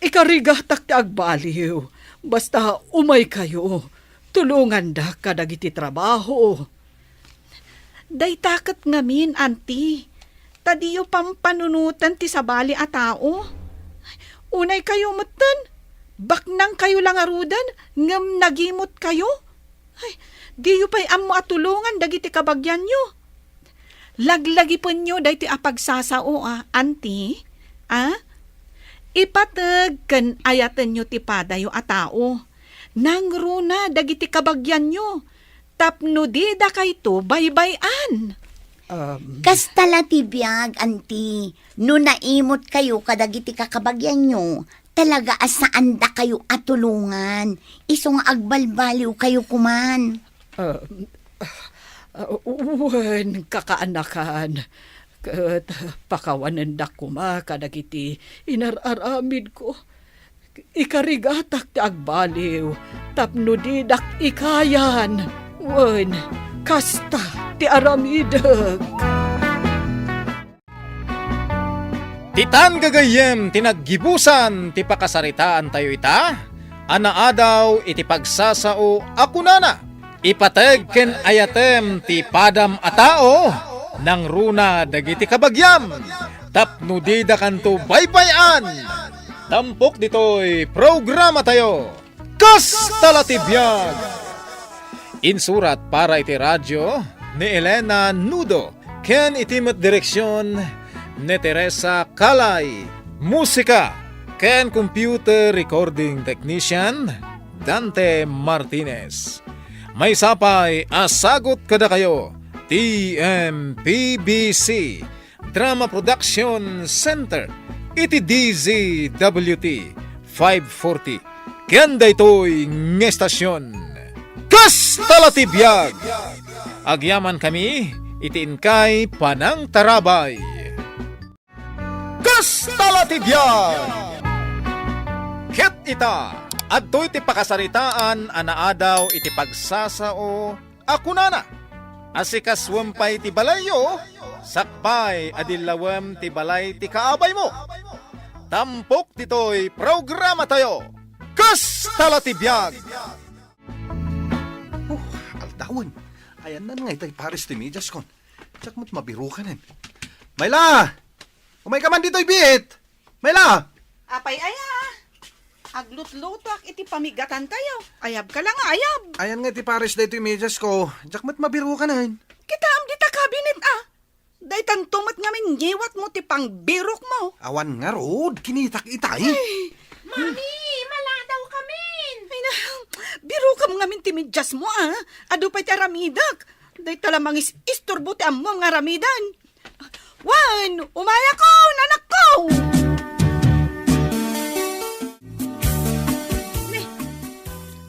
Speaker 7: Ikarigatak ti agbaliw. Basta umay kayo. Tulungan da kadagiti trabaho.
Speaker 6: Daytakat ngamin, auntie. Tadiyo pampanunutan ti sabali a tao. Unay kayo matan. Baknang kayo lang arudan, ngam nagimot kayo. Ay, di yu pa'y amo atulungan dagiti kabagyan nyo. Laglagi po nyo dahi ti apagsasao, auntie. Ipatag kan ayatan nyo ti padayo a tao. Nangruna dagiti kabagyan nyo. Tapno di da kayto baybayan.
Speaker 3: Kasta la ti biyag, auntie. No naimot kayo kadagiti kakabagyan nyo, talaga asaan da kayo atulungan. Iso nga agbalbaliw kayo kuman.
Speaker 7: Uwan, kakaanakan. Kat pakawanan da kuma kadagiti inararamid ko. Ikarigatak ti agbaliw, tapno di dak ikayan. Uwan, kasta ti aramidag.
Speaker 1: Titan gagayem tinaggibusan ti pakasaritaan tayo ita. Anaadaw iti pagsasao ako nana. Ipateg ken ayatem ti padam a tao. Nang runa dagiti kabagyam. Tapno di da kanto baybayan. Tampok ditoy programa tayo. Kasta latibiyag. Insurat para iti radyo ni Elena Nudo. Ken itimat direksyon ni Teresa Kalay. Musika ken computer recording technician Dante Martinez. May sapay asagot kada kayo TMPBC Drama Production Center iti DZWT 540 ken daytoy nga estasyon Kasta latibiyag. Agyaman kami iti inkay panang tarabay. Kasta latibiyag. Ket ita adtoy ti pakasaritaan anaadaw iti pagsasao ako nana. Asikaswem pay ti balayo, sakpay adilawem ti balay ti kaabay mo. Tampok ditoy programa tayo. Kasta latibiyag.
Speaker 2: Altawan. Ayan na nga itay pares ti medyas kon. Tsak mo't mabiro ka nin. Mayla! Umay ka man dito'y bit! Mayla!
Speaker 6: Apay aya. Aglut-lutak iti pamigatan tayo. Ayab ka lang, ayab.
Speaker 2: Ayan nga ti pares dito'y medyas ko. Tsak mo't mabiro ka nin.
Speaker 6: Kita am dita kabinet Day tantumat nga min nyiwat mo ti pangbirok mo.
Speaker 2: Awan nga rod, kinitak itay.
Speaker 4: Mami, maladaw kamin.
Speaker 6: Ay na, biro ka mo nga min ti medyas mo Ado pa'y ti aramidak. Day talamang isturbo ti ammo nga ramidan. Wan, umaya ko, nanak ko.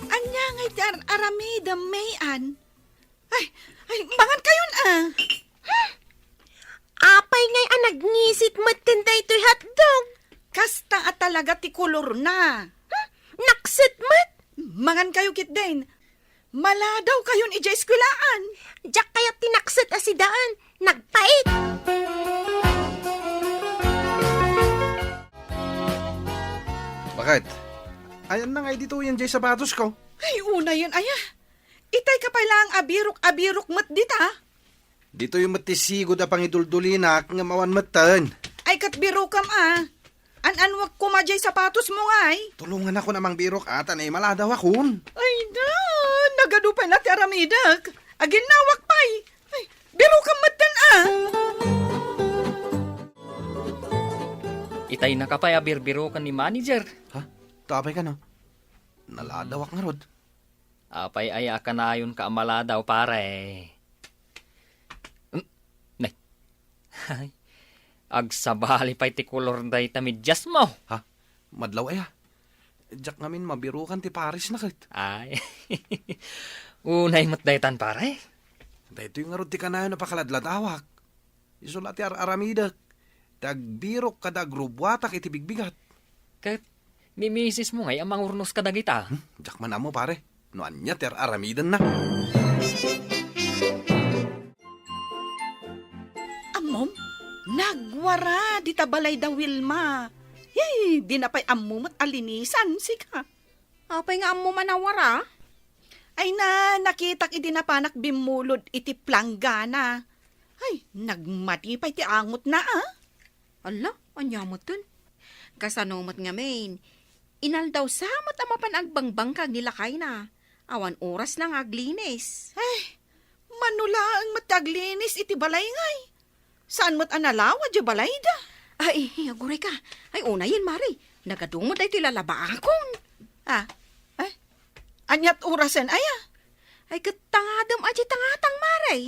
Speaker 6: Anya nga ti aramida mayan. Ay, mangan kayon
Speaker 8: Apay ngay nagnisit matinda ito'y hotdog.
Speaker 6: Kasta at talaga ti kolor na.
Speaker 8: Naksit mat.
Speaker 6: Mangan kayo kit din. Maladaw kayon ija eskwelaan.
Speaker 8: Diyak kaya tinaksit asidaan. Nagpait.
Speaker 2: Bakit? Ayan na nga dito yung jay sapatos ko.
Speaker 6: Ay, una yun, aya. Itay ka pa lang abirok mat dita.
Speaker 2: Dito yung matisigod apang iduldulinak nga mawan matan.
Speaker 6: Ay, kat biro kam An-anwag ko majay sapatos mo ay.
Speaker 2: Tulungan ako namang birok atan ay maladaw akon.
Speaker 6: Ay na, nagadupay na ti aramidak. Agin nawak pay. Ay, biro kam matan
Speaker 5: Itay na kapay abir-biro kan ni manager.
Speaker 2: Ha? Tapay ka no? Naladawak nga rod.
Speaker 5: Apay aya ka na yun kaamala daw pare. Nay. Ay. Agsabali pa'y ti kulor day tamidjas mo.
Speaker 2: Ha? Madlaw aya. Diyak ngamin mabirukan ti Paris na kit.
Speaker 5: Ay. Unay matdaytan pare.
Speaker 2: Dahito yung nga rod ti kanayon na pakaladladawak. Isulat ti aramidak. Tagbirok kada grubwatak iti bigbigat.
Speaker 5: Kat, ni misis mo ngay amang urnos ka dagita.
Speaker 2: Diyak man amo pare. Noan niya ti aramidan na.
Speaker 6: Amom, nagwara di tabalay da Wilma. Yay, di na pa'y amumot alinisan, sika.
Speaker 8: Apay nga mo manawara?
Speaker 6: Ay na, nakitak iti napanak bimulod iti planggana. Ay, nagmatipay ti angot na
Speaker 8: Ala, anya mo dun. Kasanomot nga main. Inal daw samot amapan agbangbang kag nilakay na. Awan oras lang aglinis.
Speaker 6: Ay, manula ang mataglinis iti balay ngay. Saan mo't analawa di balay da?
Speaker 8: Ay, aguray ka. Ay, una yun, Mari. Nagadumot ay tilalaba akon.
Speaker 6: Ay, anyat orasan aya.
Speaker 8: Ay, katangadam aji tangatang, Mari.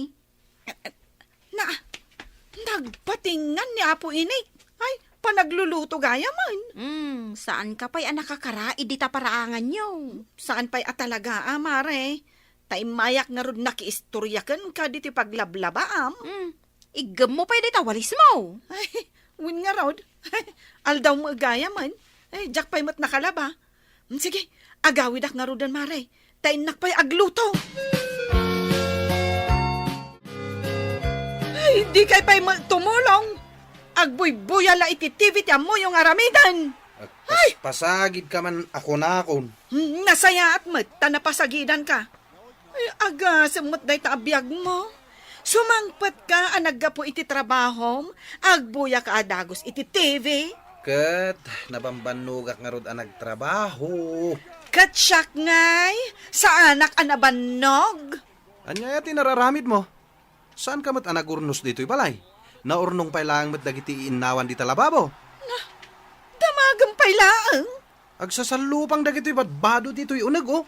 Speaker 6: Nagpatingan ni Apo Inik. Ay, panagluluto gaya man.
Speaker 8: Saan ka pa'y anakakarai di ta paraangan nyo?
Speaker 6: Saan pa'y atalaga, mare? Tay mayak nga rod nakiistoryakan ka di ti paglablabaam.
Speaker 8: Igam mo pa'y di ta walis mo.
Speaker 6: Ay, win nga rod. Aldaw mo gaya man. Ay, jak pa'y mat nakalaba. Sige, agawidak nga rodan, mare. Tay nak pa'y agluto. Ay, di kay pa'y tumulong. Agbuy-buya la iti TV ti amo yung aramidan.
Speaker 2: Pasagid ka man ako na akon.
Speaker 6: Nasaya at mat, tanapasagidan ka. Ay, aga, samot day taabiyag mo. Sumangpat ka, anagga po iti trabahom, agbuya ka adagos iti TV.
Speaker 2: Kat, nabambanugak nga rod ang nagtrabaho.
Speaker 6: Katsyak ngay, sa anak anabannog.
Speaker 2: Anya yati nararamid mo? Saan ka mat anagurnos dito'y balay? Naurnong pa lang mat dagiti inawan di talababo.
Speaker 6: Damagang pailaang.
Speaker 2: Agsasalupang dagito'y badbado dito'y unag oh.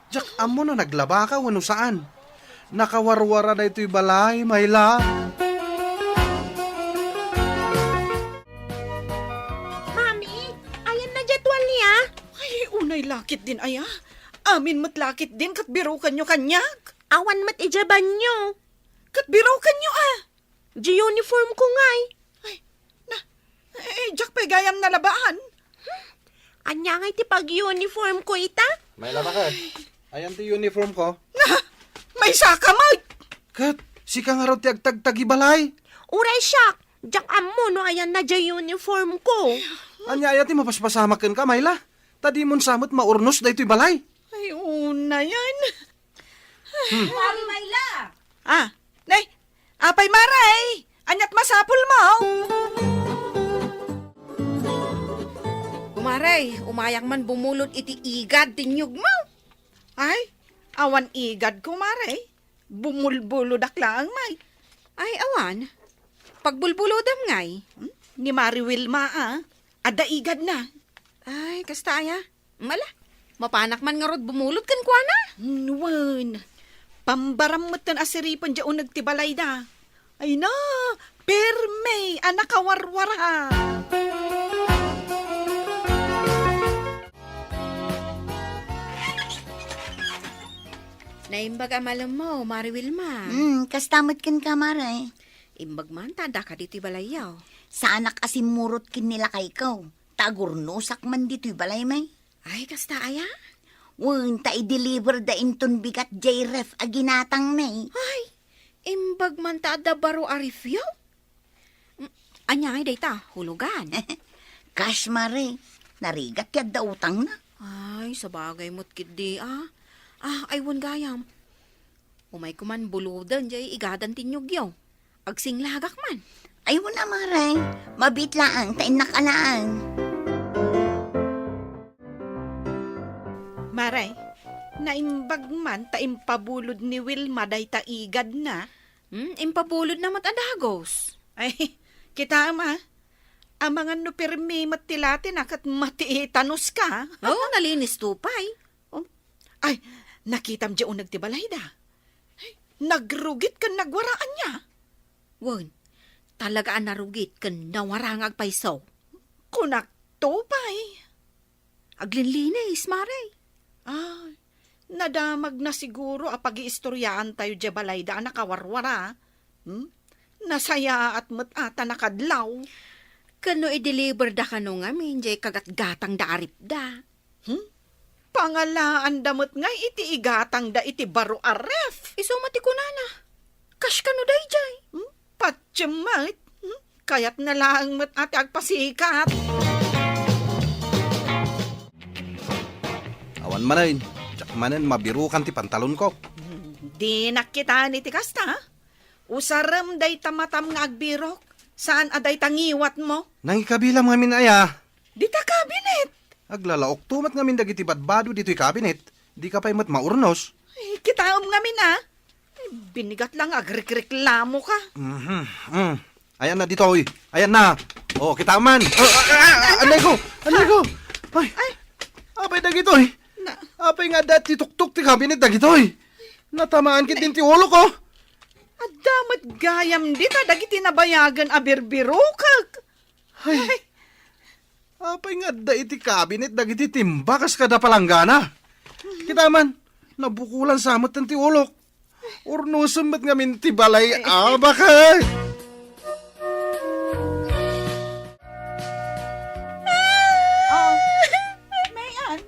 Speaker 2: Diyak amo no naglaba ka wano saan. Nakawarwara na ito'y balay, mayla.
Speaker 8: Mami, ayan na jadwal niya.
Speaker 6: Ay, unay lakit din aya. Amin mat lakit din, katbirukan nyo kanyak.
Speaker 8: Awan mat ijaban nyo.
Speaker 6: Katbirukan nyo
Speaker 8: G-uniform ko ngay.
Speaker 6: jak pa'y gayam na labaan.
Speaker 8: Anya ngay ti pag-uniform ko ita.
Speaker 2: Mayla bakit? Ayan ti uniform ko.
Speaker 6: May saka mat.
Speaker 2: Kat, si ka nga raw ti agtagtagi balay.
Speaker 8: Uray siyak. Jak amo no ayan na G-uniform ko.
Speaker 2: Anya ayati mapaspasamakan ka, Mayla. Tadi mon samot maurnos da ito'y balay.
Speaker 6: Ay, una yan.
Speaker 8: Mami Mayla.
Speaker 6: Nay, apay maray. Anyat masapul mo.
Speaker 8: Umaray, umayang man bumulot iti igad tinyog mo.
Speaker 6: Ay, awan igad ko maray. Bumulbulodak lang may.
Speaker 8: Ay, awan. Pagbulbulodam ngay.
Speaker 6: Ni Mari Wilma Ada igad na.
Speaker 8: Ay, kasta aya. Mala, mapanak man nga rod bumulot kan kwa na.
Speaker 6: Nuwan. Pambaram mo tan asiripan dyan nagtibalay da. Ay na, perme, anak kawarwara.
Speaker 8: Naimbag amalam mo, Mari Wilma.
Speaker 3: Kastamot kin ka, maray.
Speaker 8: Imbag man, tanda ka dito'y balayaw.
Speaker 3: Sa anak asimurot kin nila kay ikaw. Tagurnusak man dito'y balay may.
Speaker 8: Ay, kasta aya?
Speaker 3: Wen, ta i-deliver da inton bigat J-Ref aginatang may.
Speaker 8: Ay, imbag man tada baro arifyaw? Anya ay dayta, hulugan.
Speaker 3: Cash, mare. Narigat yad da utang na.
Speaker 8: Ay, sabagay mo't kidi aywan gayam. Umay ko man buludan, jay igadan tinyog yaw. Agsing lagak man.
Speaker 3: Ay mo na, Maray. Mabitlaang, tain nakalaang.
Speaker 6: Maray, naimbag man taimpabulod ni Wilma day taigad na.
Speaker 8: Impabulod na matadagos.
Speaker 6: Ay, kita ama. Ang mga nupirmi matilatin akat matiitanos ka.
Speaker 8: Oh, nalinis tupay.
Speaker 6: Ay, nakitam di unag ti balayda. Ay, nagrugit ka nagwaraan niya.
Speaker 8: Wan, talaga ang narugit kan nawarangag paisaw.
Speaker 6: Kunak tupay.
Speaker 8: Aglinlinis, Maray.
Speaker 6: Ay, nadamag na siguro apag-iistoryaan tayo di balayda nakawarwara. Nasaya at matata nakadlaw.
Speaker 8: Kano i-deliver da kano ngamin, jay kagat-gatang da arip da.
Speaker 6: Pangalaan damot nga iti igatang da iti baro aref.
Speaker 8: Isumati ko na. Kash kano day, jay.
Speaker 6: Patyamat. Kaya't na lang mat ati agpasikat.
Speaker 2: Awan manin. Tsak manin mabirukan ti pantalon ko.
Speaker 6: Di nakita ni ti kasta. Usaram day tamatam nga agbirok. Saan aday tangiwat mo?
Speaker 2: Nangikabilam ngamin aya.
Speaker 6: Di ta kabinet.
Speaker 2: Aglalaok tumat ngamin dagiti badbado dito'y kabinet. Di ka pa'y mat maurnos.
Speaker 6: Ay, kitaom ngamin na. Binigat lang agrekreklamo ka.
Speaker 2: Ayan na dito, oy. Ayan na. Oh, kita man. Anay ko. Ay. Apay dagito, oy. Apay nga dati tuktok ti kabinet dagito, oy. Natamaan kit din ti ulo ko.
Speaker 6: At damat gayam dita dagiti nabayagan a birbirokag.
Speaker 2: Ay. Apay nga da iti kabinet dagiti timbakas kada palanggana. Kita man, nabukulan samot ng ti ulok. Urnusom ba't ngamin ti balay abakay.
Speaker 6: Mayan,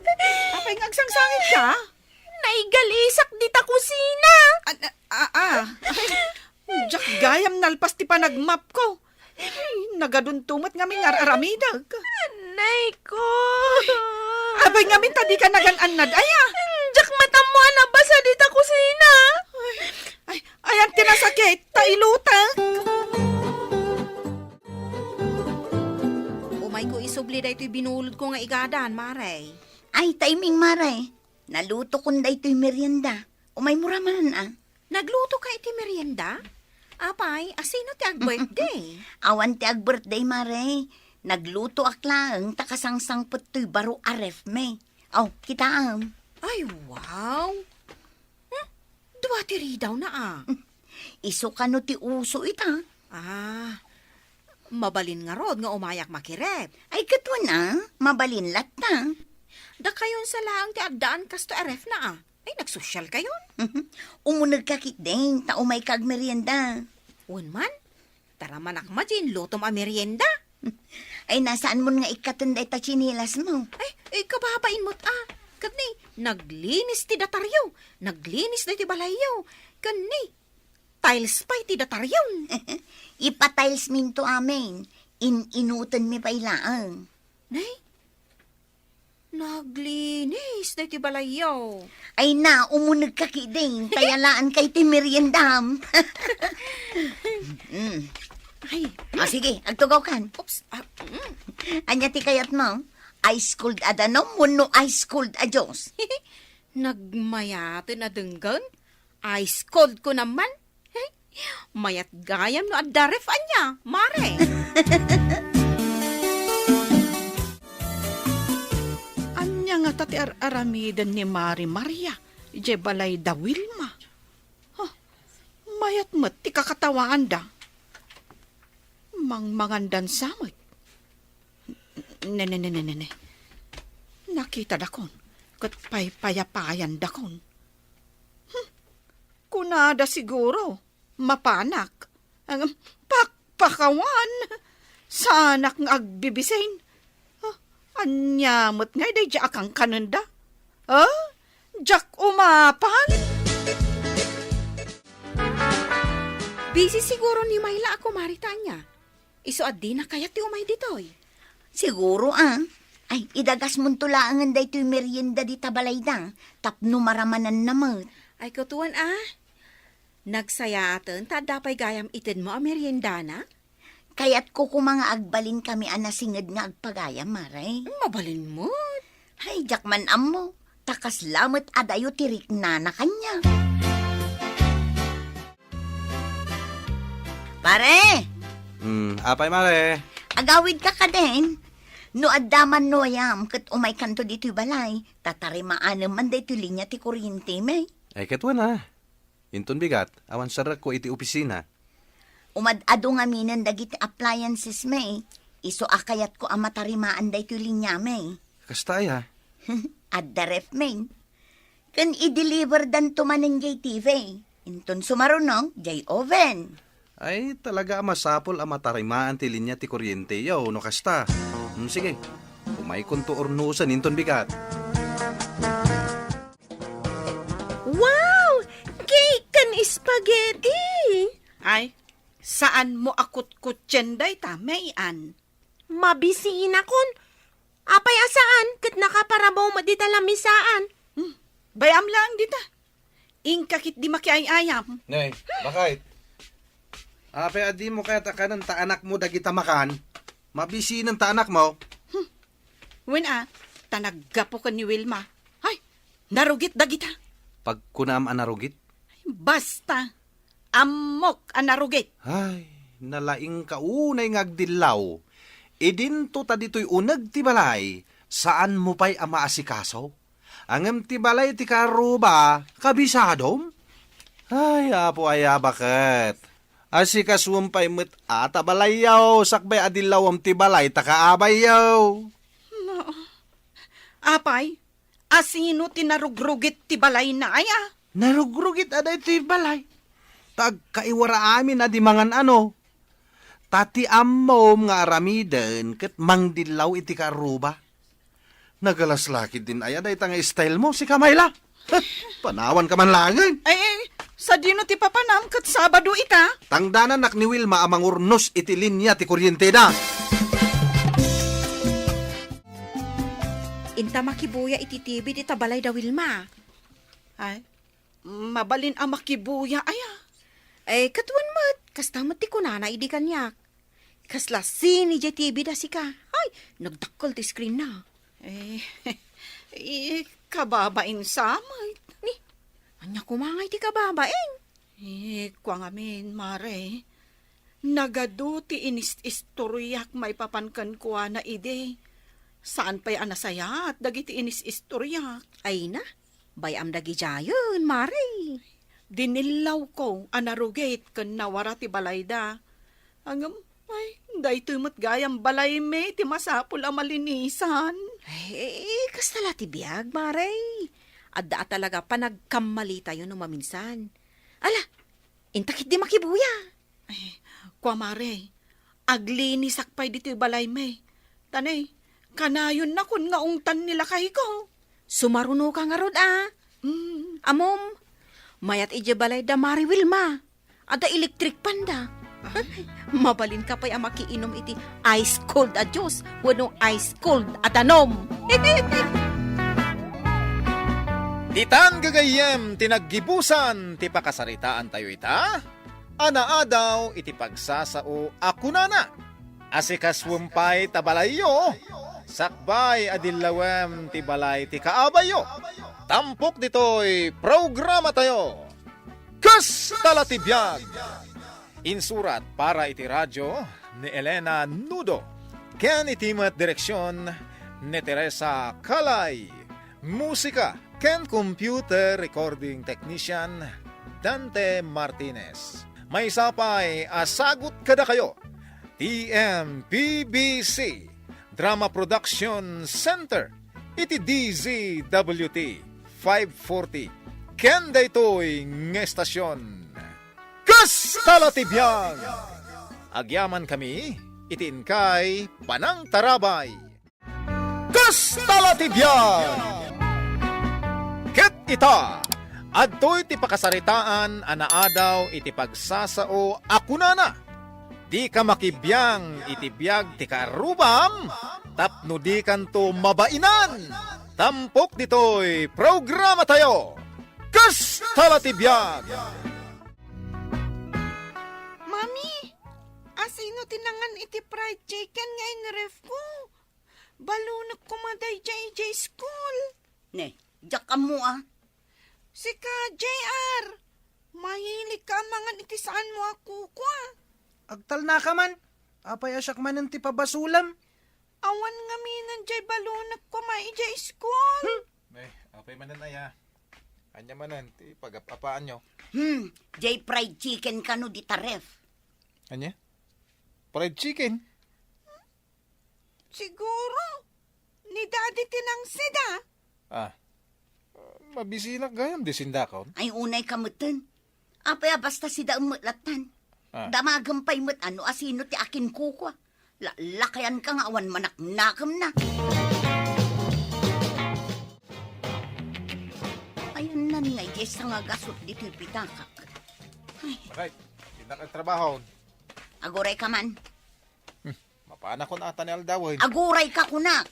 Speaker 6: apay nga agsangsangit ka?
Speaker 8: Naigalisak di ta kusina.
Speaker 6: Jak gayam nalpas ti panagmap ko. Ay, nagaduntumat ngamin aramidag.
Speaker 8: Anay ko.
Speaker 6: Abay ngamin tadi ka nagan-anad aya.
Speaker 8: Jak matamo na basa di ta kusina.
Speaker 6: Ayan tinasakit, tailutang.
Speaker 8: Umay ko isubli da ito'y binulod ko nga igadan, Maray.
Speaker 3: Ay, timing, Maray. Naluto kong da ito'y merienda. Umay muraman,
Speaker 8: Nagluto ka iti merienda? Apay, asino ti ag-birthday?
Speaker 3: Awan ti ag-birthday, Maray. Nagluto aklang takasangsangpot to'y baro aref me. Aw, kitaam.
Speaker 8: Ay, wow. Dua ti ridaw na
Speaker 3: Iso ka no ti uso ita.
Speaker 8: Mabalin nga rod nga umayak makirep.
Speaker 3: Ay, katwa na. Mabalin latta.
Speaker 8: Da kayon sa laang ti agdaan kasto aref na Ay, nagsosyal kayon.
Speaker 3: Umunag ka kit din, ta umay kag merienda.
Speaker 8: Man, tara manak majin, lutom a merienda.
Speaker 3: Ay, nasaan mo nga ikatunday ta chinilas mo?
Speaker 8: Ay, kababain mo't Kani, naglinis ti dataryaw. Naglinis na ti balayaw. Kani, tiles pa ti dataryaw.
Speaker 3: Ipatiles minto amin. Inutan mi pailaang.
Speaker 8: Nay, naglinis na ti balayaw.
Speaker 3: Ay na, umunag ka kiding. Tayalaan kay ti meriendam.
Speaker 8: Ay,
Speaker 3: Sige, agtugaw kan.
Speaker 8: oops.
Speaker 3: Anya ti kayat mo? Ice cold adano, muno ice cold adyos.
Speaker 8: Nagmayate na denggan. Ice cold ko naman. Hey, mayat gayam no adaref anya, Mare.
Speaker 6: Anya nga tati aramidan ni Mari Maria. Ije balay da Wilma. Mayat mat ti kakatawaan da. Mangandan samot. Ne. Nakita dakon. Kat payapayan dakon. Kunada siguro. Mapanak. Ang pakpakawan. Sanak ng agbibisain. Anyamot nga day jak ang kananda. Jak umapan.
Speaker 8: Busy siguro ni Mayla ako maritanya. Iso at di na kaya ti umay ditoy.
Speaker 3: Siguro Ay, idagas mong tulaangan da ito'y merienda di tabalaydang. Tapno maramanan naman.
Speaker 8: Ay, kutuan Nagsaya atin, tadapay gayam itin mo, meriendana?
Speaker 3: Kaya't ko mga agbalin kami anasingad nga agpagaya, maray.
Speaker 8: Mabalin mo.
Speaker 3: Ay, jakman amo. Takas lamat adayo tirik na kanya. Pare,
Speaker 2: Apay mare.
Speaker 3: agawid ka din. No addaman no ayam kat umay kanto dito'y balay. Tatarimaan naman dito linya ti kuryente, may.
Speaker 2: Ay katwa na. Inton bigat, awan sarak ko iti opisina.
Speaker 3: Umadado nga minan dagiti appliances, may. Iso akayat ko ang matarimaan dito linya, may.
Speaker 2: Kastaya.
Speaker 3: At the ref, may. Kan i-deliver dan tumanang jay TV. Inton sumarunong, jay oven.
Speaker 2: Ay talaga masapol ang matarimaan ti linya ti kuryente yaw no kasta. Sige, umay kunto ornusan inton bigat.
Speaker 8: Wow! Cake kan spaghetti!
Speaker 6: Ay, saan mo akot kutsenday ta, mayan?
Speaker 8: Mabisiin akon. Apay asaan, kat nakaparabaw maditalammisaan.
Speaker 6: Bayam lang dita. Ingkakit di makiayayam.
Speaker 2: Nay, bakit? Apay adi mo kaya takanan ta anak mo dagita makan. Mabisi ng ta anak mo.
Speaker 6: When tanaggapo ka ni Wilma. Ay, narugit dagita.
Speaker 2: Pag kunam anarugit.
Speaker 6: Basta, amok ang narugit.
Speaker 2: Ay, nalaing kaunay ngagdilaw. Idinto ta dito'y unag ti balay. Saan mo pa'y amaasikaso? Angem ti balay ti karuba, kabisadom? Ay, apo ay bakit? Asikaswam pa'y met ata balayaw, sakbay adilawam ti balay, takaabayaw.
Speaker 6: Apay, asino tinarugrugit ti balay na aya?
Speaker 2: Narugrugit aday ti balay. Tagkaiwara amin adi mangan ano. Tati ammom nga aramiden ket mangdilaw iti karuba. Nagalaslakid din ay aday tanga style mo si Kamayla. Panawan ka man langin.
Speaker 6: Ay, sa dino ti papanam kat Sabado ita?
Speaker 2: Tangdanan nak ni Wilma amang urnos iti linya ti kuryente na.
Speaker 8: Inta makibuya iti TV di tabalay da Wilma.
Speaker 6: Ay, mabalin ang makibuya aya.
Speaker 8: Ay, katuan mat, kastamot ti kunana idi kanyak. Kasla sini di TV da sika. Ay, nagdakkal ti screen na.
Speaker 6: Kababain samay.
Speaker 8: Ni, anya kumangay ti kababaeng.
Speaker 6: Kwa ngamin, mare. Nagado ti inis-istoryak may papankan ko na ide. Saan pa'y anasaya at dagiti inis-istoryak?
Speaker 8: Ay na, bayam dagi jayon, mare.
Speaker 6: Dinilaw ko anarugate kan nawara ti balayda. Angam, ay, daytoy mo't gayam balay me, ti masapul ang malinisan.
Speaker 8: Ay, kastala ti biyag, mare. Adda talaga panagkamali tayo no maminsan. Ala, intakit di makibuya.
Speaker 6: Ay, kwa mare, aglinis akpay dito'y balay me. Tanay, kanayon na kun nga ungtan nila kay ko.
Speaker 8: Sumaruno ka nga rod, Amom, mayat ije balay da Mari Wilma. Ada electric panda. Mabalin ka pa'y makiinom iti ice cold a Diyos. Wano ice cold at anom.
Speaker 1: Ditan gagayem tinaggibusan ti pakasaritaan tayo ita. Anaadaw iti pagsasao akunana. Asikaswumpay tabalayo. Sakbay adilawem ti balay ti kaabayo. Tampok ditoy programa tayo. Kas talatibiyag. Insurat para iti radyo ni Elena Nudo. Ken itimat direksyon ni Teresa Kalay. Musika ken computer recording technician Dante Martinez. May sapay asagot kada kayo. TMPBC Drama Production Center. Iti DZWT 540. Ken daytoy nga estasyon. Kas talatibiyag! Agyaman kami, itin kay Panang Tarabay. Kas talatibiyag! Ket ita, adtoy ti pakasaritaan anaadaw iti pagsasao akunana. Di ka makibiyang iti biyag ti karubam, tapno di kanto mabainan. Tampok ditoy programa tayo. Kastala ti biyag.
Speaker 4: Mami, asino tinangan iti fried chicken nga in ref ko? Balunok kumaday JJ school.
Speaker 3: Ne, jak mo ah.
Speaker 4: Sika, JR. Mahilig ka mangan iti saan mo ako kwa.
Speaker 2: Agtal na ka man. Apay asyak man ang tipabasulam.
Speaker 4: Awan nga minan jay balunok kumay jay school.
Speaker 1: Apay manan aya. Anya manan, ti pagapapaan nyo.
Speaker 3: Jay fried chicken ka no di taref.
Speaker 1: Anya? Fried chicken?
Speaker 4: Siguro. Ni daddy tinang sida.
Speaker 1: Mabisinak gayam di sindakon.
Speaker 3: Ay unay kamutan. Apay basta si daumutlatan. Damagampay mo't ano asino ti akin kukwa. Lakayan ka nga awan manak-nakam na. Ayun nan nga yes nga gasot dito pitakak.
Speaker 1: Right, hindi ka trabaho.
Speaker 3: Aguray ka man.
Speaker 1: Mapana ko na ata ni Aldawin.
Speaker 3: Aguray ka kunak.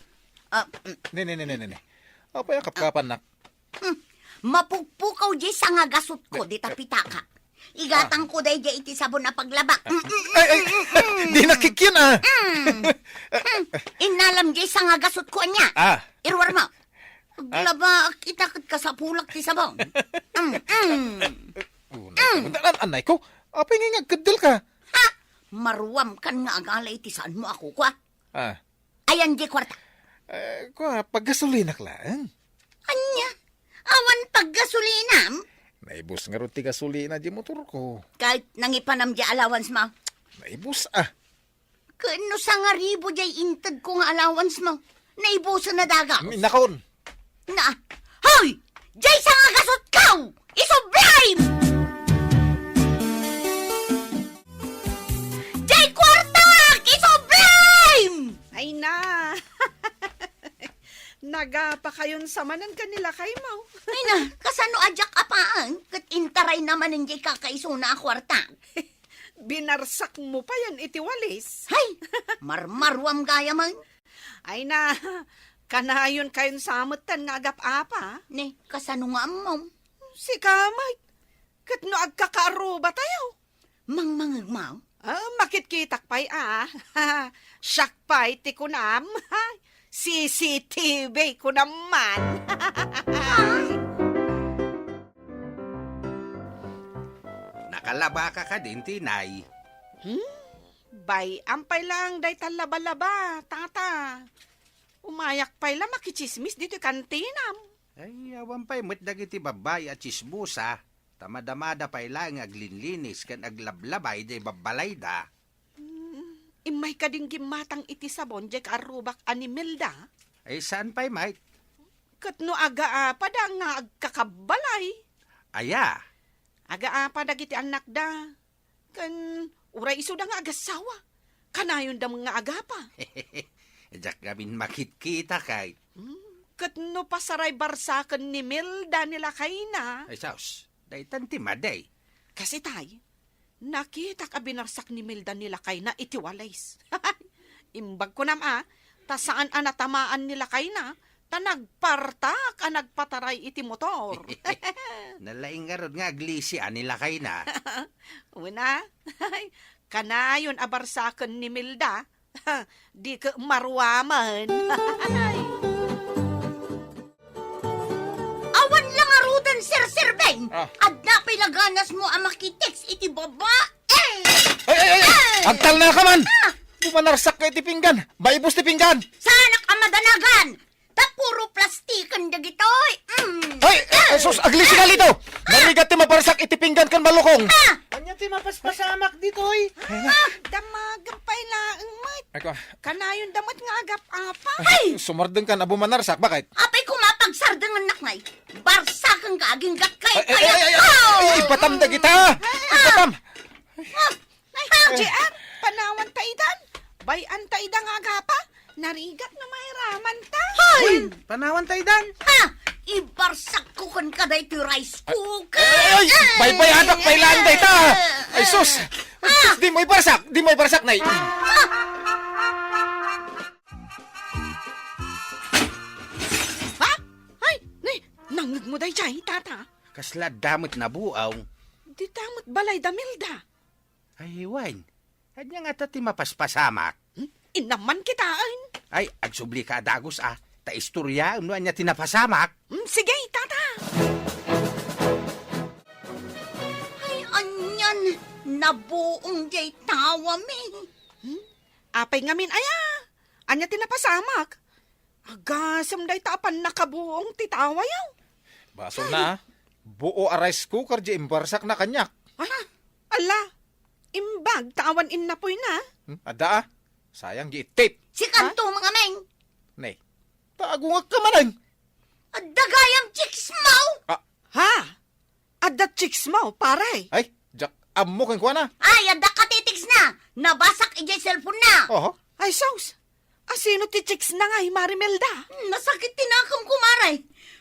Speaker 1: Ne. Apay kapkapan nak.
Speaker 3: Mapugpukaw di sa nga gasot ko dita pitaka. Igatang ko day di iti sabon na paglaba.
Speaker 1: Ay, di nakikyan
Speaker 3: Inalam di sa nga gasot ko niya. Irwar mo. Paglaba kita ka sa pulak ti sabon.
Speaker 1: Anay ko, apay nga ngagkadal ka.
Speaker 3: Ha? Maruwam kan nga agalay ti saan mo ako kwa. Ayan di kwarta.
Speaker 1: Paggasolina lang.
Speaker 3: Anya? Awan paggasolinam?
Speaker 1: Naibus nga ron ti gasolina di motor ko.
Speaker 3: Kahit nangipanam di allowance mo.
Speaker 1: Naibus
Speaker 3: Kano sa nga ribo di intad ko nga allowance mo? Naibusan na daga.
Speaker 1: Minakon.
Speaker 3: Na, hoy! Jay sa nga gasot kaw! Isublime! Jay kwartawak! Isublime!
Speaker 6: Ay na! Nagapa kayon samanan kanila kay Mau.
Speaker 3: Ay na, kasano ajak apaan? Kat intaray naman ng jay kakaiso na kwarta.
Speaker 6: Binarsak mo pa yan iti walis.
Speaker 3: Hay! Marmarwam gaya man.
Speaker 6: Ay na, kanayon kayon samutan nga agap-apa.
Speaker 3: Ne, kasano nga mo?
Speaker 6: Si Kamay, kat no agkakaaruba tayo.
Speaker 3: Mangmangagmaw?
Speaker 6: Makitkitak pa'y Siyak pa'y ti kunam. CCTV ko naman.
Speaker 2: Nakalaba ka din, tinay.
Speaker 6: Bay, ampay lang day talaba-laba, tata. Umayak pa'y lang makichismis dito kantinam.
Speaker 2: Ay, awan pa'y dagiti babay at chisbusa. Tamadamada pa'y lang aglinlinis kan aglablabay day babalay da.
Speaker 6: Imay ka ding gimatang iti sabon, jek arubak animilda.
Speaker 2: Ay, saan pa'y, Mike?
Speaker 6: Kat no aga-apa da nga agkakabalay.
Speaker 2: Aya.
Speaker 6: Aga-apa da giti anak da. Kan uray iso da nga agasawa. Kanayon da mga agapa.
Speaker 2: Diyak gamin makitkita kay.
Speaker 6: Kat no pasaray barsakan ni Milda nila kay na.
Speaker 2: Ay, saus. Daytan ti maday.
Speaker 6: Kasi tay, nakita ka binarsak ni Milda nila kay na itiwalays. Imbag ko ta saan anatamaan nila kay na, ta nagpartak ka nagpataray iti motor.
Speaker 2: Nalaing nga ron nga aglisi nila kay na.
Speaker 6: Una, kanayon abarsakan ni Milda, di ka marwaman.
Speaker 3: Awan lang arudan, Sir Beng. At napay laganas mo ang makitex iti baba.
Speaker 1: Ay! Agtal na ka man! Pumanarsak ka iti pinggan! Baibos ti pinggan!
Speaker 3: Sana ka madanagan! Ta puro plastikan dagitoy.
Speaker 1: Ay! Sus! Aglisi ka lito! Narigat ti maparsak iti pinggan kan malukong!
Speaker 2: Anya ti mapaspasamak ditoy?
Speaker 6: Damagang pay laang mat.
Speaker 1: Ako,
Speaker 6: Kanayon damat nga agap-apa.
Speaker 1: sumardeng ka na bumanarsak. Bakit?
Speaker 3: Apay kumapagsardang anak ngay. Barsakan ka aging gatkay.
Speaker 1: Ay! Ipatam da kita! Ipatam!
Speaker 6: JR, panawan taidan. Bayan taidang agapa. Narigat na may raman ta.
Speaker 3: Hoy!
Speaker 2: Panawan tayo dan.
Speaker 3: Ha! Ibarsak ko kan ka da iti rice cooker.
Speaker 1: Ay! Bay anak! Bailaan da ita! Ay sus! Di mo ibarsak! Di mo ibarsak, nay!
Speaker 8: Nangag mo day jay, tata.
Speaker 2: Kasla damot na buaw.
Speaker 8: Di tamot balay da Milda.
Speaker 2: Ay, Wan. Hadya nga tati mapaspasamak.
Speaker 8: Inaman kitaan.
Speaker 2: Ay, agsubli ka dagos Ta istorya, ano niya tinapasamak.
Speaker 8: Sige, tata.
Speaker 3: Ay, anyan. Nabuong jay tawa mi.
Speaker 8: Apay ngamin, aya. Anya tinapasamak. Agasam day tapan nakabuong titawa yaw.
Speaker 1: Baso na, buo a rice cooker di imbarsak na kanyak.
Speaker 8: Ay, ala. Imbag, tawan in na po'y na.
Speaker 1: Ada sayang di tape.
Speaker 3: Si kanto mga meng.
Speaker 1: Nay, taagungag ka manang.
Speaker 3: Dagayang chicks mo.
Speaker 8: Ha? Adda chicks mo, paray.
Speaker 1: Ay, jak ammo kang kuha na.
Speaker 3: Ay, ada katitiks na. Nabasak ijay cellphone na.
Speaker 1: Oho.
Speaker 8: Ay, saus. Asino ti chicks na nga, Marimelda?
Speaker 3: Nasakit tinakang kumaray.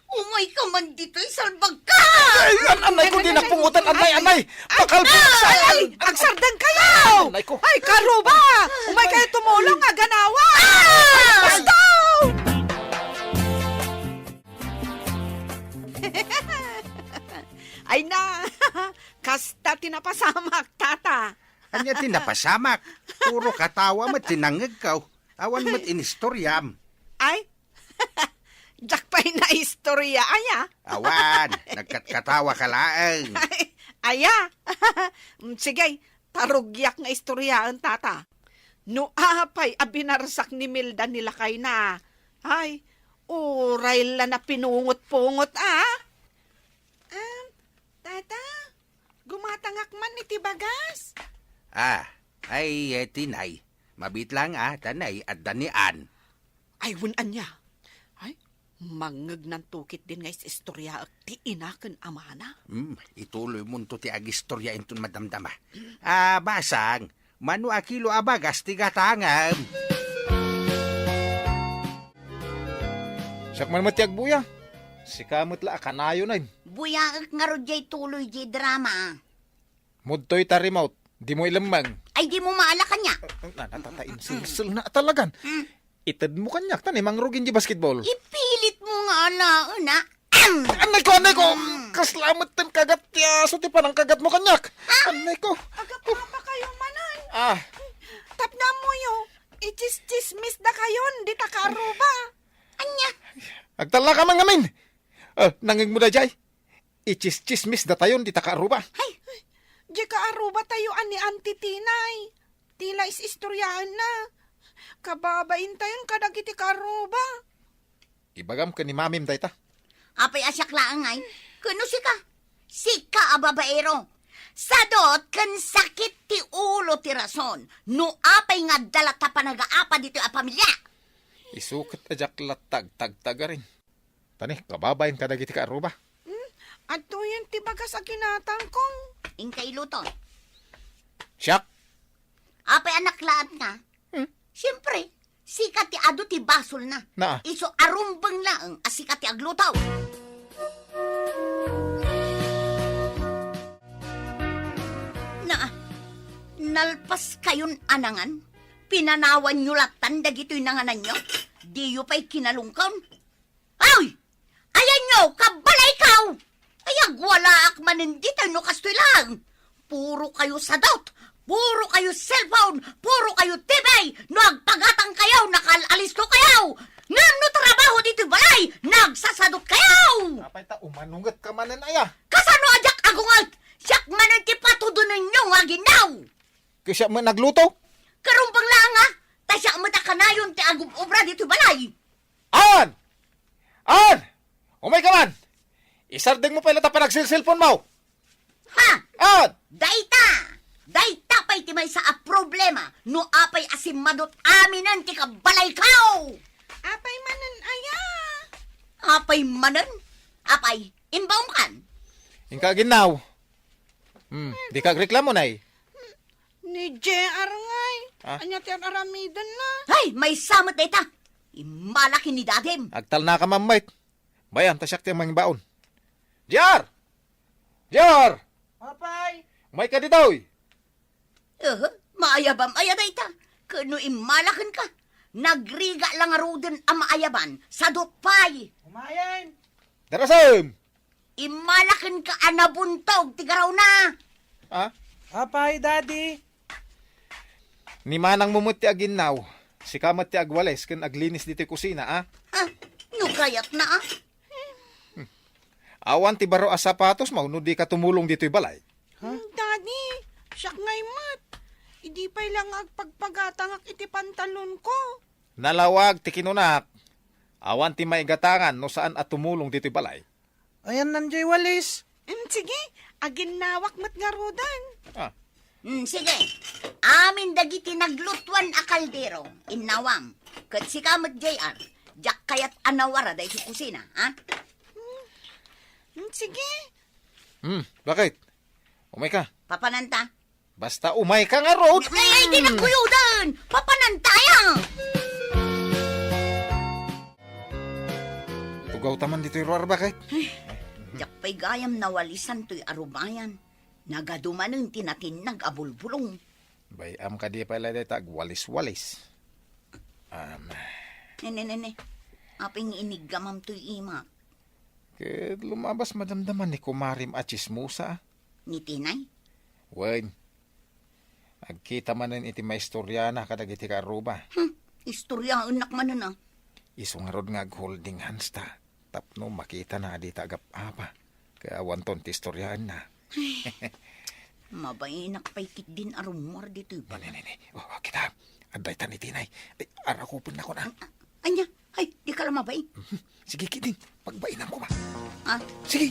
Speaker 3: Umay ka man dito'y salbag ka.
Speaker 1: Ay, anay ko din napungutan, anay. Pakalbuksan.
Speaker 8: Ay, agsardang kayo!
Speaker 1: Anay ko.
Speaker 8: Ay, karuba! Umay kayo tumulong nga ganawa! Basta! Ay na, kasta tinapasamak, tata.
Speaker 2: Anya tinapasamak. Puro katawa mo, tinangag ka. Awan mo't inistoryam.
Speaker 8: Ay, jak pa'y na istorya, aya.
Speaker 2: Awan, nagkatkatawa ka laang.
Speaker 8: Ay, aya. Sige, tarugyak nga istoryaan, tata. No apay, abinarsak ni Milda nila kay na. Ay, uray la na pinungot-pungot, tata, gumatangak man ni Tibagas.
Speaker 2: Ay, tinay. Mabit lang tanay at danian.
Speaker 8: Ay, wunan niya. Ay, mangag ng tukit din nga istorya at ti inakan amana.
Speaker 2: Ituloy mo to ti agistorya intun madamdama. Basang, manu akilo abagas tigatangam.
Speaker 1: Siyak man matiag buya. Si kamot la akanayo na.
Speaker 3: Buyaak nga ro jay tuloy jay drama.
Speaker 1: Mudtoy ta remote. Di mo ilamang.
Speaker 3: Ay, di mo maala kanya.
Speaker 1: Natatain silsil na talagan. Itad mo kanyak tan mangrugin di basketball.
Speaker 3: Ipilit mo nga alaan, na.
Speaker 1: Anay ko. Kaslamat tan kagat ya. Suti pa ng kagat mo kanyak. Anay ko.
Speaker 8: Aga pa kayo manan.
Speaker 3: Tapna mo yo.
Speaker 8: Itis-tismis na kayon, di takaruba.
Speaker 3: Anya.
Speaker 1: Agtala ka man ngamin. Nangig mo da jay. Ichis-chismis da tayon di takaruba.
Speaker 3: Ay,
Speaker 8: Di kaaruba tayo ani Auntie Tinay. Tila is istoryaan na. Kababain tayon kadagiti karuba.
Speaker 1: Ibagam ka ni mamim dayta.
Speaker 3: apay asyak laang ay. Kuno sika ababaero. Sadot kan sakit ti ulo ti rason. No apay nga dalata pa nag-aapa dito a pamilya.
Speaker 1: Isukat ajak latag tagtaga rin. Tani, kababayin ka dagiti ka aruba.
Speaker 8: At tuyan ti bagas a kinatang kong.
Speaker 3: Ingkay luton.
Speaker 1: Siyak.
Speaker 3: Apay anak laat nga. Siyempre, sikat ti ado ti basol na.
Speaker 1: Na.
Speaker 3: Iso arumbang laang asikat ti aglutaw. Nalpas kayon anangan? Pinanawan nyo latan dagito'y nanganan nyo? Di yu pa'y kinalungkon? Ay! Ayan nyo! Kabalay kaw! Ay, wala ak manindita no kastoy lang! Puro kayo sadot! Puro kayo cellphone! Puro kayo TV! No agpagatang kayo! Nakalalis ko kayo! Ngam no trabaho dito balay! Nagsasadot kayo!
Speaker 1: Apay ta, umanungat ka manan aya.
Speaker 3: Kasano ajak agungal? Siyak manan ti patudunan nyo nga ginaw!
Speaker 1: Kasi mo nagluto?
Speaker 3: Karumpang lang nga! Tasya mo ta kanayon ti agub-obra dito balay!
Speaker 1: An! Umay ka man! Isardeng mo pala ta pa nagsil-cellphone mo!
Speaker 3: Ha!
Speaker 1: An!
Speaker 3: Dayta pa'y ti may sa a problema no apay asim madot aminan ti kabalay kao!
Speaker 8: Apay manan aya.
Speaker 3: Apay manan? Apay, imbaong kan?
Speaker 1: Ingka ginaw. Di ka reklamo na eh.
Speaker 8: Ni JR ngay.
Speaker 1: Ah?
Speaker 8: Anya ti aramidan na.
Speaker 3: Ay, may samot dayta! Imalaki ni dadem!
Speaker 1: Agtal na ka mamait. Bayan, tasyak ti mga baon. Jar!
Speaker 2: Apay!
Speaker 1: Umay ka dito eh.
Speaker 3: Maayabam aya dayta! Kano imalakan ka? Nagriga lang aruden ang maayaban sa dotpay!
Speaker 2: Umayan!
Speaker 1: Darasam!
Speaker 3: Imalakin ka anabuntog, tigaraw na.
Speaker 1: Ha?
Speaker 2: Apay, Daddy.
Speaker 1: Ni manang mumut ti aginaw. Si kamat ti agwales ken aglinis dito kusina, ha?
Speaker 3: Ha? Nukayat na ah.
Speaker 1: Awan ti baro a sapatos mo, no di ka tumulong dito'y balay.
Speaker 6: Daddy, siyak ngay mat. Hindi pa lang agpagpagatangak iti pantalon ko.
Speaker 1: Nalawag ti kinunak. Awan ti maigatangan no saan at tumulong dito'y balay.
Speaker 2: Ayan nandiyo walis.
Speaker 6: Sige, aginawak mat nga rodan.
Speaker 1: Ah,
Speaker 3: Sige, amin dagiti naglutuan a kaldero, inawam. Kat si kamat JR, jak kayat anawara da iti kusina, ha?
Speaker 6: Sige.
Speaker 1: bakit? Umay ka.
Speaker 3: Papananta.
Speaker 1: Basta umay ka nga road.
Speaker 3: Ay, di nagkuyudan! Papanantaya!
Speaker 1: Tugaw taman dito'y roar, bakit?
Speaker 3: Jak pa'y gayam nawalisan to'y arubayan. Nagadumanin tinatin nag-abulbulong.
Speaker 1: Bayam ka di pala dito agwalis-walis.
Speaker 3: Nene, aping inigamam to'y ima.
Speaker 1: Kaya lumabas madamdaman ni kumarim at chismusa.
Speaker 3: Ni Tinay?
Speaker 1: Wen, agkita manin iti maistorya na kadagiti karuba.
Speaker 3: Istorya anak manan ah.
Speaker 1: Isungarod nga holding hands ta. Tapno makita na di tagap apa. Kaya wanton ti istoryaan na.
Speaker 3: Mabainak pa'y kit din arumor dito.
Speaker 1: Nene, kita. Aday ta ni Tinay. Ay, arakupin na ko na.
Speaker 3: Anya, ay, di ka lang mabay.
Speaker 1: Sige, kitin. Pagbainan ko ba?
Speaker 3: Ah,
Speaker 1: Sige.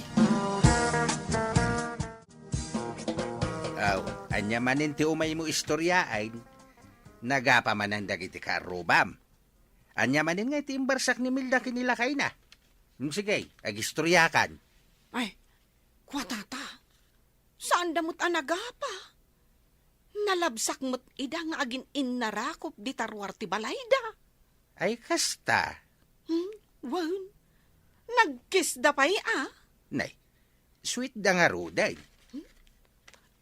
Speaker 2: Anya manin ti umay mo istoryain. Nagapa man ang dagiti karubam. Anya manin nga iti imbarsak ni Milda kinilakay na. Sige, agistoryakan.
Speaker 6: Ay, kwatata. Saan damot anagapa? Nalabsak mo't ida nga agin innarakop di tarwar ti balayda.
Speaker 2: Ay kasta.
Speaker 6: Wan, nagkiss da pa'y ah.
Speaker 2: Nay, sweet da nga ruday.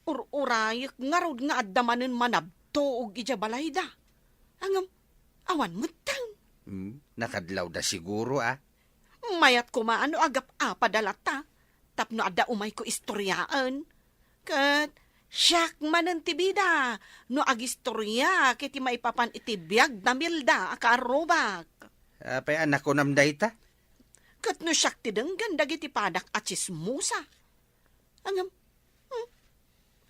Speaker 6: Urayek nga rod nga addamanin manabto og ija balayda. Angam, awan mo't tan.
Speaker 2: Nakadlaw da siguro
Speaker 6: Mayat ko maano agap padalata. Tapno adda umay ko istoryaan. Kat, siyak manan tibida. No agistorya kiti maipapan iti biyag na milda akaarobak.
Speaker 2: Apay anak ko namday ta.
Speaker 6: Kat no siyak tidenggan dagiti padak at chismusa. Angam,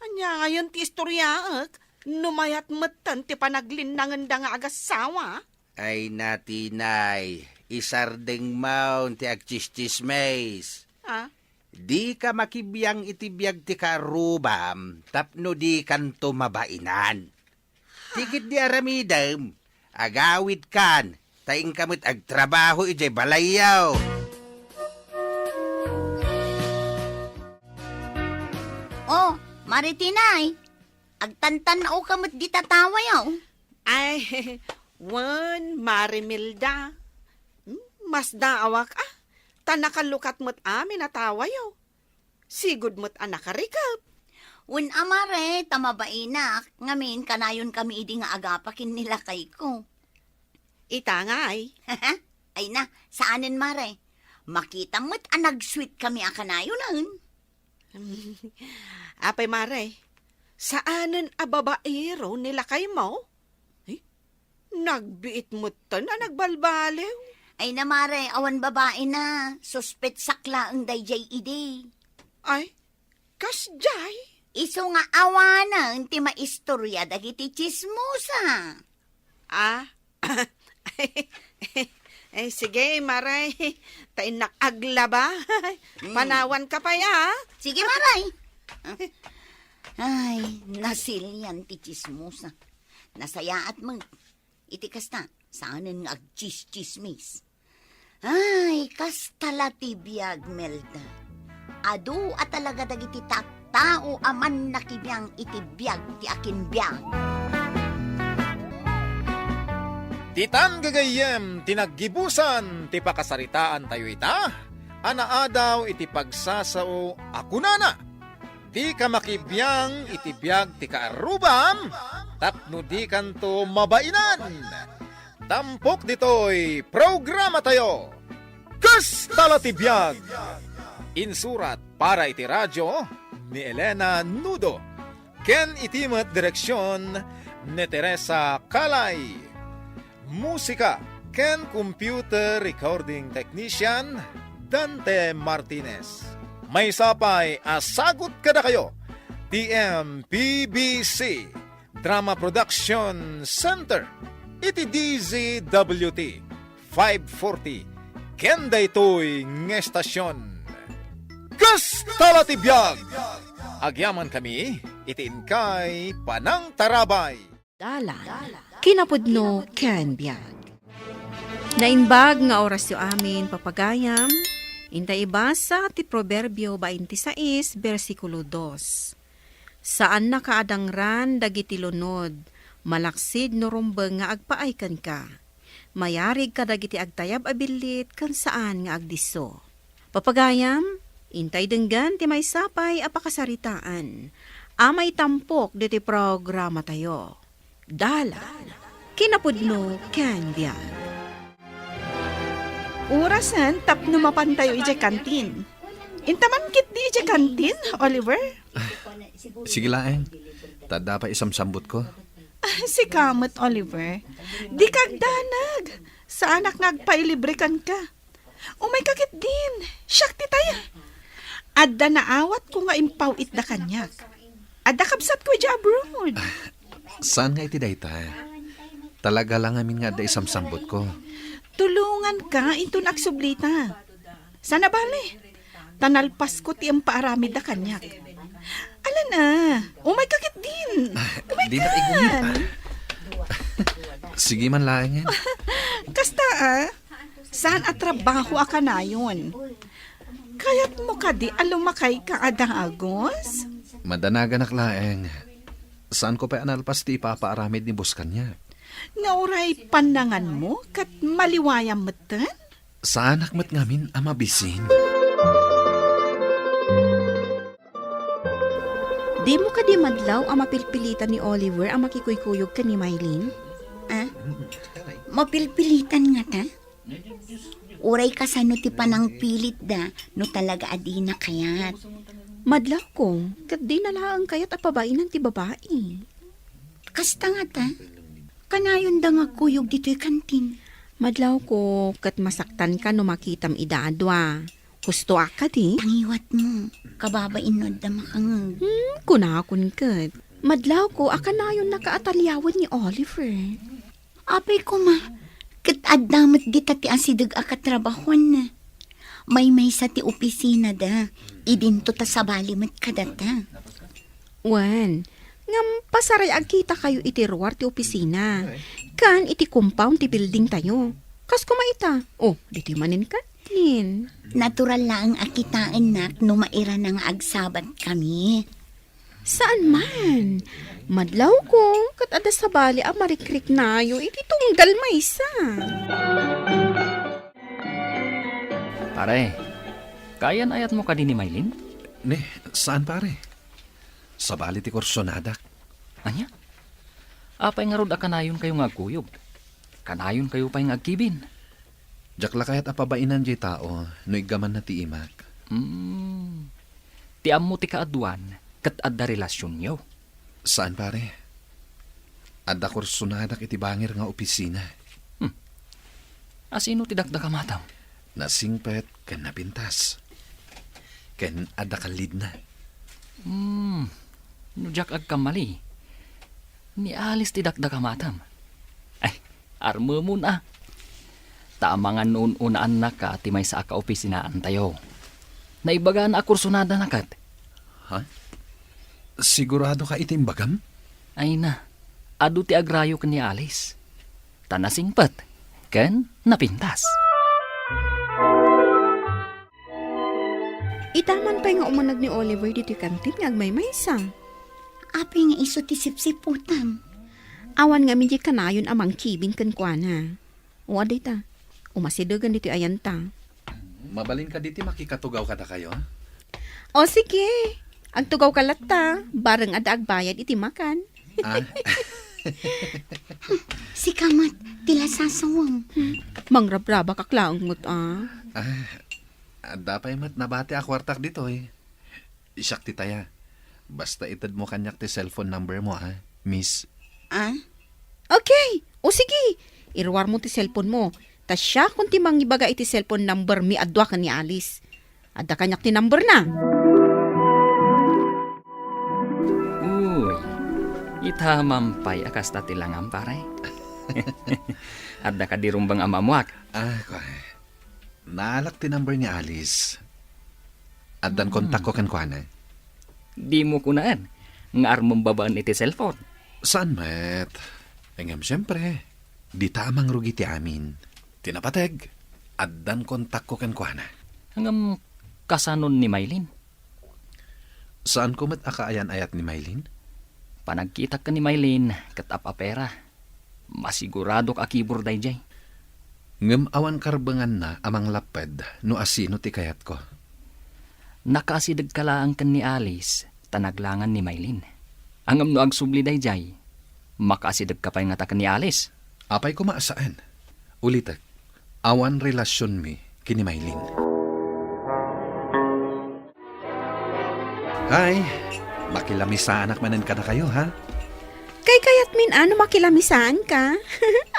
Speaker 6: anya ngayon ti istoryaak. Numayat matan ti panaglinangan da nga agasawa.
Speaker 2: Ay natinay, isardeng maun ti agchis-chismays.
Speaker 6: Ah?
Speaker 2: Di ka makibiyang itibiyag ti karubam, tapno di kanto mabainan. Tikit di aramidam, agawid kan, taing kamot agtrabaho ijay balayaw.
Speaker 3: oh, Maritinay. Agtantan ako kamot di tatawa yaw.
Speaker 6: Ay, wan, Marimilda. Mas daawak tanakalukat mo't amin atawayo. Sigud mo't anakarikap.
Speaker 3: Un amare, tamabainak. Ngamin, kanayon kami idi nga agapakin nila kay ko.
Speaker 6: Itangay.
Speaker 3: Ay na, saanin mare? Makita mo't anag-sweet kami akanayon.
Speaker 6: Apay mare, saanan a babaero nila kay mo? Nagbiit mo't tan nagbalbalew.
Speaker 3: Ay na mare, awan babae na. Suspet sakla ang dayjay idi.
Speaker 6: Ay, kasjay.
Speaker 3: Iso nga awanan ti maistorya dagiti chismosa.
Speaker 6: Ay, sige, maray. Tain nakaglaba. Panawan ka pa ya.
Speaker 3: Sige maray. Ay, nasilyan ti chismosa. Nasayaat mo. Iti kasta, saanin nga agchis-chismis. Ay, kastala ti biyag, Melda. Adu at talaga dagiti tao aman nakibiyang iti biyag ti akin biyag.
Speaker 1: Titan gagayem, tinaggibusan, ti pakasaritaan tayo ita. Anaadaw iti pagsasao, ako na. Di ka makibiyang iti biyag ti kaarubam, tapno di kanto mabainan. Tampok ditoy, programa tayo. Kas talatibiyag! Insurat para iti radyo ni Elena Nudo. Ken itimat direksyon ni Teresa Calay. Musika ken computer recording technician Dante Martinez. May sapay asagot kada kayo. TMPBC Drama Production Center. Iti DZWT 540 ken daytoy nga estasyon. Kas talatibiyag! Agyaman kami, itiin kay Panang Tarabay.
Speaker 8: Dalan. Kinapudno ken biag. Nainbag nga oras yo amin papagayam. Inta ibasa ti Proverbio 26, versikulo 2. Saan nakaadangran dagiti lunod, malaksid no rumbeng nga agpaaykan ka. Mayarig ka dagiti agtayab abilit kan saan nga agdiso. Papagayam, intay denggan ti may sapay apakasaritaan. Amay tampok diti programa tayo. Dala, kinapudno ken biag.
Speaker 6: Urasan tapno mapantayo ije kantin. Intaman kit di ije kantin, Oliver?
Speaker 2: Sige laeng. Tada pa isamsambot ko.
Speaker 6: Si kamot, Oliver. Di kagdanag. Sa anak ngagpailibre kan ka. Umay kakit din. Syakti tayo. Adda naawat ko nga impaw itda kanyak. Adda kapsat ko ija abroad.
Speaker 2: Saan nga iti dayta? Talaga lang amin nga da isamsambot ko.
Speaker 6: Tulungan ka ito nagsublita. Sana bale. Tanalpas ko ti ang paaramid da kanyak. Ala na, umay kakit din. Umay
Speaker 2: Di na igumit. Sige man laeng yan.
Speaker 6: Kasta saan at trabaho ka na yun? Kaya't mo ka di alumakay ka adang agos?
Speaker 2: Madanagan laeng. Saan ko pa analpas ti ipapaaramid ni Buskan niya?
Speaker 6: Nga oray pandangan mo kat maliwayang matan?
Speaker 2: Sa anak mat ngamin amabisin.
Speaker 8: Di mo ka di madlaw ang mapilpilitan ni Oliver ang makikuykuyog ka ni Mylene?
Speaker 3: Mapilpilitan nga ta? Uray ka sa no ti panang pilit da, no talaga adi na kayat.
Speaker 8: Madlaw ko, kat di nalaang kayat apabainan ti babae.
Speaker 3: Kasta nga ta? Kanayon da nga kuyog dito'y kantin.
Speaker 8: Madlaw ko, kat masaktan ka no makitam idaadwa. Gusto ka di?
Speaker 3: Tangiwat mo, kababainod da makangag.
Speaker 8: Kunakon kat. Madlaw ko, akanayon nakaatalyawan ni Oliver.
Speaker 3: Apay ko ma, kat adamot di tati asidag akatrabahon na. May sa ti opisina da, idinto ta sa balimat kadata.
Speaker 8: Wan, ngam pasaray agkita kayo iti ruwar ti opisina. Kan iti compound ti building tayo. Kas kumaita. Oh, diti manin ka din.
Speaker 3: Natural lang akitaan nak no maira nang agsabat kami.
Speaker 8: Saan man? Madlaw ko, kat ada sa bali ang marikrik nayo, iti tunggal maysa.
Speaker 5: Pare, kayan ayat mo ka din ni Mylene?
Speaker 2: Ne, saan pare? Sa bali ti kursonadak.
Speaker 5: Anya? Apay nga rod akanayon kayo nga agkuyog. Kanayon kayo pa'y nga agkibin.
Speaker 2: Jakla kayat apabainan jay tao, no igaman na ti imak.
Speaker 5: Ti ammo ti kaadwan, kat adda relasyon nyo.
Speaker 2: Saan pare? Adda kursonadak iti bangir nga opisina.
Speaker 5: Asino ti dakdakamatam?
Speaker 2: Nasingpet ken napintas. Ken adda kalid na.
Speaker 5: Nujak agkamali. Ni alis ti dakdakamatam. Ay, armo mo na. Tamangan noon unaan na ka ti may sa ka-opisinaan tayo. Naibaga na akursonada na kat.
Speaker 2: Ha? Sigurado ka itimbagam?
Speaker 5: Ay na, adu ti agrayo ka ni Alice. Tanasingpat, ken napintas.
Speaker 8: Itaman pa nga umanag ni Oliver dito kantin nga agmay-maysa.
Speaker 3: Apay nga iso ti sipsiputan.
Speaker 8: Awan nga medyo kanayon amang kibin kan kwa na. O aday ta, umasidagan dito ayan ta.
Speaker 2: Mabalin ka diti makikatugaw ka na kayo, ha?
Speaker 8: O sige, agtugaw ka latta, bareng ada agbayad iti makan.
Speaker 2: Ah?
Speaker 3: Si Kamat, tila sasawang.
Speaker 8: Mangrabraba ka klaang ngut
Speaker 2: Dapay mat nabati a kwartak dito eh. Isak ti taya. Basta itad mo kanyak ti cellphone number mo ha, miss.
Speaker 3: Ah?
Speaker 8: Okay, o sige. Irwar mo ti cellphone mo. Ta siya kung ti mangibaga iti cellphone number mi adwa ka ni Alice. Adda kanyak ti number na.
Speaker 5: Uy, itamampay akas ta tilangam pare. Adda ka di rumbang amamuak.
Speaker 2: Naalak ti number ni Alice. At dan kontak ko kan kuana.
Speaker 5: Di mo kunaan. Nga armong babaan iti cellphone.
Speaker 2: Saan met? Engem siyempre. Di tamang rugi ti amin. Tinapateg. At dan kontak ko kan kuana.
Speaker 5: Hanggang kasanon ni Maylin.
Speaker 2: Saan ko met akaayan ayat ni Maylin?
Speaker 5: Panagkita ka ni Maylin, katapapera. Masigurado ka kibur dayjay.
Speaker 2: Ngem awan karbangan na amang lapad no asino ti kayat ko.
Speaker 5: Nakasidag kalaang kan ni Alice, tanaglangan ni Maylin. Angam no agsubli dayjay, makasidag ka pa nga ta kan ni Alice.
Speaker 2: Apay ko maasaan. Ulitek, awan relasyon mi kini Maylin. Hay, makilamisaan manen ka na kayo ha?
Speaker 8: Kay kayat min ano makilamisaan ka?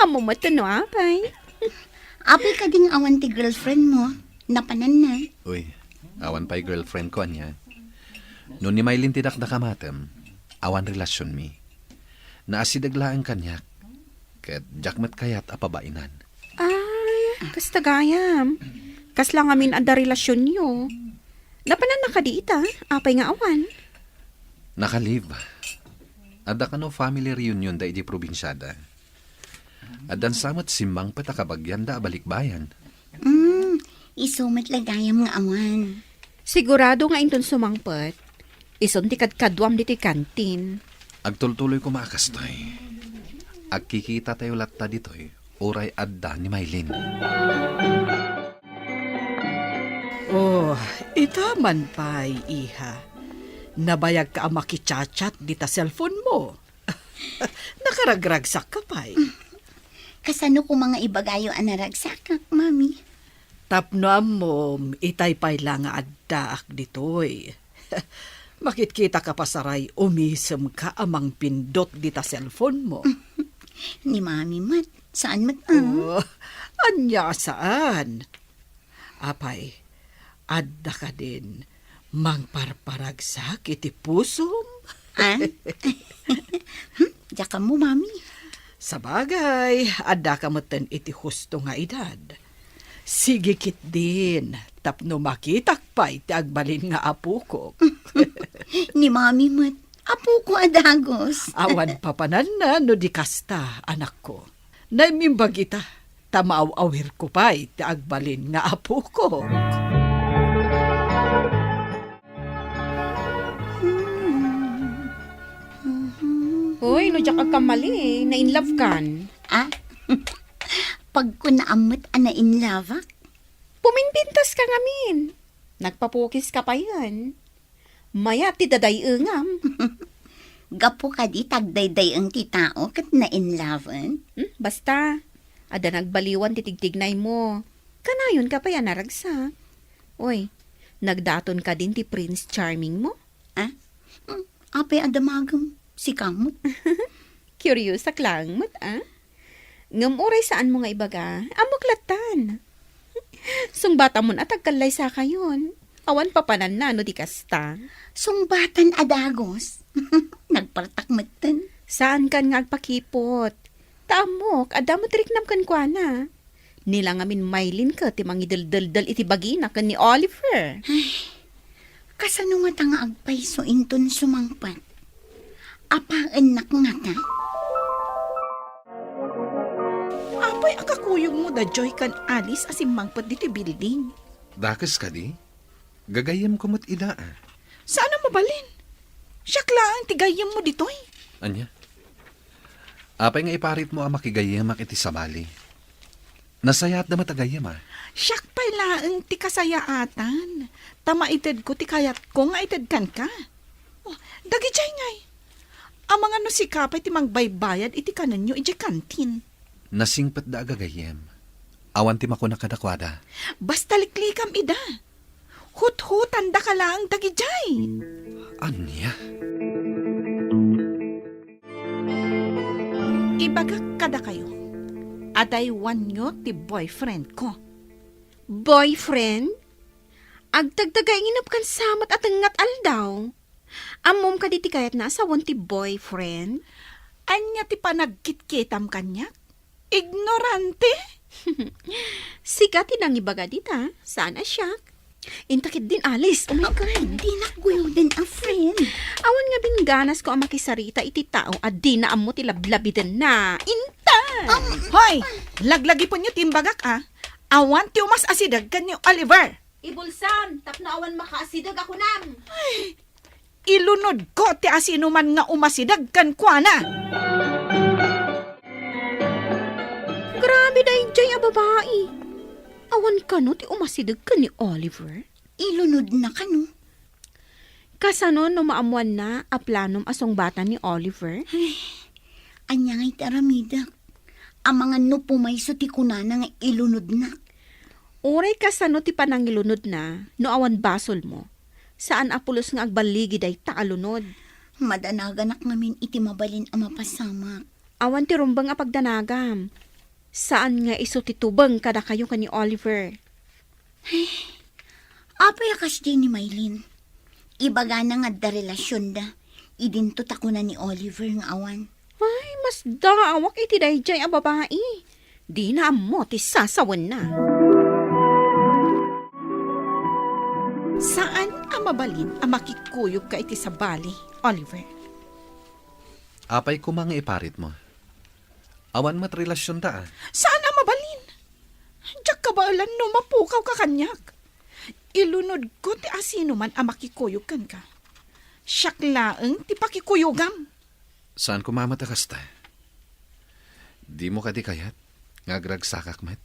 Speaker 8: Amo mo to no, apay.
Speaker 3: Apay ka ding awan ti girlfriend mo. Napanan na.
Speaker 2: Uy, awan pa'y girlfriend ko niya. Noon ni Maylin tidak nakamatem, awan relasyon mi. Naasidaglaan kanyak, ket jakmat kayat apabainan.
Speaker 8: Ay, kasta gayam. Kas lang amin ada relasyon nyo. Napanan na ka diita, apay nga awan.
Speaker 2: Nakalive. Ada ka no family reunion da iti probinsyada. Adan samat simbang patakabagyan da balikbayan.
Speaker 3: Isumat lagayam nga awan.
Speaker 8: Sigurado nga inton sumangpet. Ison ti kadkadwam diti kantin.
Speaker 2: Agtultuloy ko maakastoy. Agkikita tayo latta ditoy, oray adda ni Maylin.
Speaker 7: Oh, itaman pa'y, iha. Nabayag ka ang makichat-chat dita cellphone mo. Nakaragragsak ka pa'y.
Speaker 3: Kasano ko mga ibagayo anaragsakak, mami?
Speaker 7: Tapno mo, itay pa'y lang nga addaak ditoy. Makitkita ka pa saray, umisem ka amang pindot dita cellphone mo.
Speaker 3: Ni mami mat. Saan mat?
Speaker 7: Oh, anya saan? Apay, adda ka din, mangparparagsak iti pusom.
Speaker 3: Ah? Diyan ka mo, mami.
Speaker 7: Sabagay, adda ka matan iti husto nga edad. Sige kit din, tapno makitak pa iti agbalin nga apo ko.
Speaker 3: Ni mami mat. Apo ko adagos.
Speaker 7: Awan papanan na no di kasta, anak ko. Naimimbag ita, tamaaw-awir ko pa iti agbalin nga apo ko.
Speaker 8: Hoy, no diyak agkamali, na in love kan.
Speaker 3: Ah? Pag ko naamot ana in love,
Speaker 8: Puminpintas ka ngamin. Nagpapukis ka pa yan. Maya ti dadayengam.
Speaker 3: gapo ka di tagdayday ang titao kat na in love.
Speaker 8: Basta, ada nagbaliwan titigtignay mo. Kanayon ka pa yan naragsa. Oy, nagdaton ka din ti Prince Charming mo?
Speaker 3: Ah? Apay adamagam, si kamot.
Speaker 8: Curious ak lang mo't, ah? Ngam oray saan mo nga ibaga, amuklatan. Sungbata mo na tagkalay sa kayon. Awan papanan na, no di kasta.
Speaker 3: Sungbatan adagos. Nagpartakmatan.
Speaker 8: Saan kan nga agpakipot? Taamok, adamo triknam kan kwa na. Nilangamin Maylin ka, ti mangidaldaldal iti bagina kan ni Oliver.
Speaker 3: Kasano nga tanga agpay so inton sumangpat? Apaan nakngata?
Speaker 6: Apay akakuyong mo da Joy kan Alice asim mangpat dito building.
Speaker 2: Dakas ka di? Gagayam ko mo't ida ah.
Speaker 6: Saan ang mabalin? Siyak lang, tigayam mo ditoy.
Speaker 2: Anya? Apay nga iparit mo ang makigayamak iti sabali. Nasayat na matagayam ah.
Speaker 6: Siyak pa'y laang ti kasayaatan. Tama ited ko ti kayat ko nga ited kan ka. Oh, dagi jay ngay. Ang mga no si kapay ti mangbaybayad iti kanan nyo iti kantin.
Speaker 2: Nasingpat da agagayam. Awan ti mako nakadakwada.
Speaker 6: Basta liklikam ida. Hut-hutan da ka lang dagijay.
Speaker 2: Anya?
Speaker 6: Ibagak kada kayo. Aday wanyo ti boyfriend ko.
Speaker 8: Boyfriend? Agtagtaga inap kan samat at ngat aldaw. Amom ka diti kayat na asawan ti boyfriend?
Speaker 6: Anya ti panagkitkitam kanyak? Ignorante?
Speaker 8: Sikat tinang ibaga dita. Sana siya. Intakit din alis. Oh my God.
Speaker 3: Di nakguyo din ang friend.
Speaker 8: Awan nga binganas ko ang makisarita iti tao at di na amo ti lablabitan na. Inta!
Speaker 6: Hoy! Laglagi po niyo timbagak Awan ti umas asidag kan ni Oliver.
Speaker 8: Ibulsan, tapno awan makaasidag ako nam.
Speaker 6: Ilunod ko ti asino man nga umasidag kan kuana.
Speaker 8: Grabe dahi dyan ang babae. Awan ka no, ti umasidag ka ni Oliver.
Speaker 3: Ilunod na ka no.
Speaker 8: Kasano no maamuan na a planom asong bata ni Oliver?
Speaker 3: Anya nga'y taramidak. Ang mga nupumay ti kunana nga ilunod na.
Speaker 8: Oray kasano ti panangilunod na, no awan basol mo. Saan apulos nga agbaligi day taalunod?
Speaker 3: Madanaganak namin iti mabalin ang mapasamak.
Speaker 8: Awan ti rumbang a pagdanagam. Saan nga iso titubang kada kayo ka ni Oliver?
Speaker 3: Apay akas din ni Maylin. Ibaga na nga da relasyon da. Idintot ako na ni Oliver nga awan.
Speaker 8: Ay, mas daawak iti day jay ang babae. Di na amo ti sasawan na.
Speaker 6: Saan ang mabalin ang makikuyog ka iti sa bali, Oliver?
Speaker 2: Apay ko mga iparit mo. Awan mat relasyon ta.
Speaker 6: Saan ang mabalin? Diyak kabalan no mapukaw ka kanyak. Ilunod ko ti asino man ang makikuyog kan ka. Siyak laeng ti pakikuyogam.
Speaker 2: Saan ko mamatakas ta? Di mo ka di kayat? Ngagragsakak met?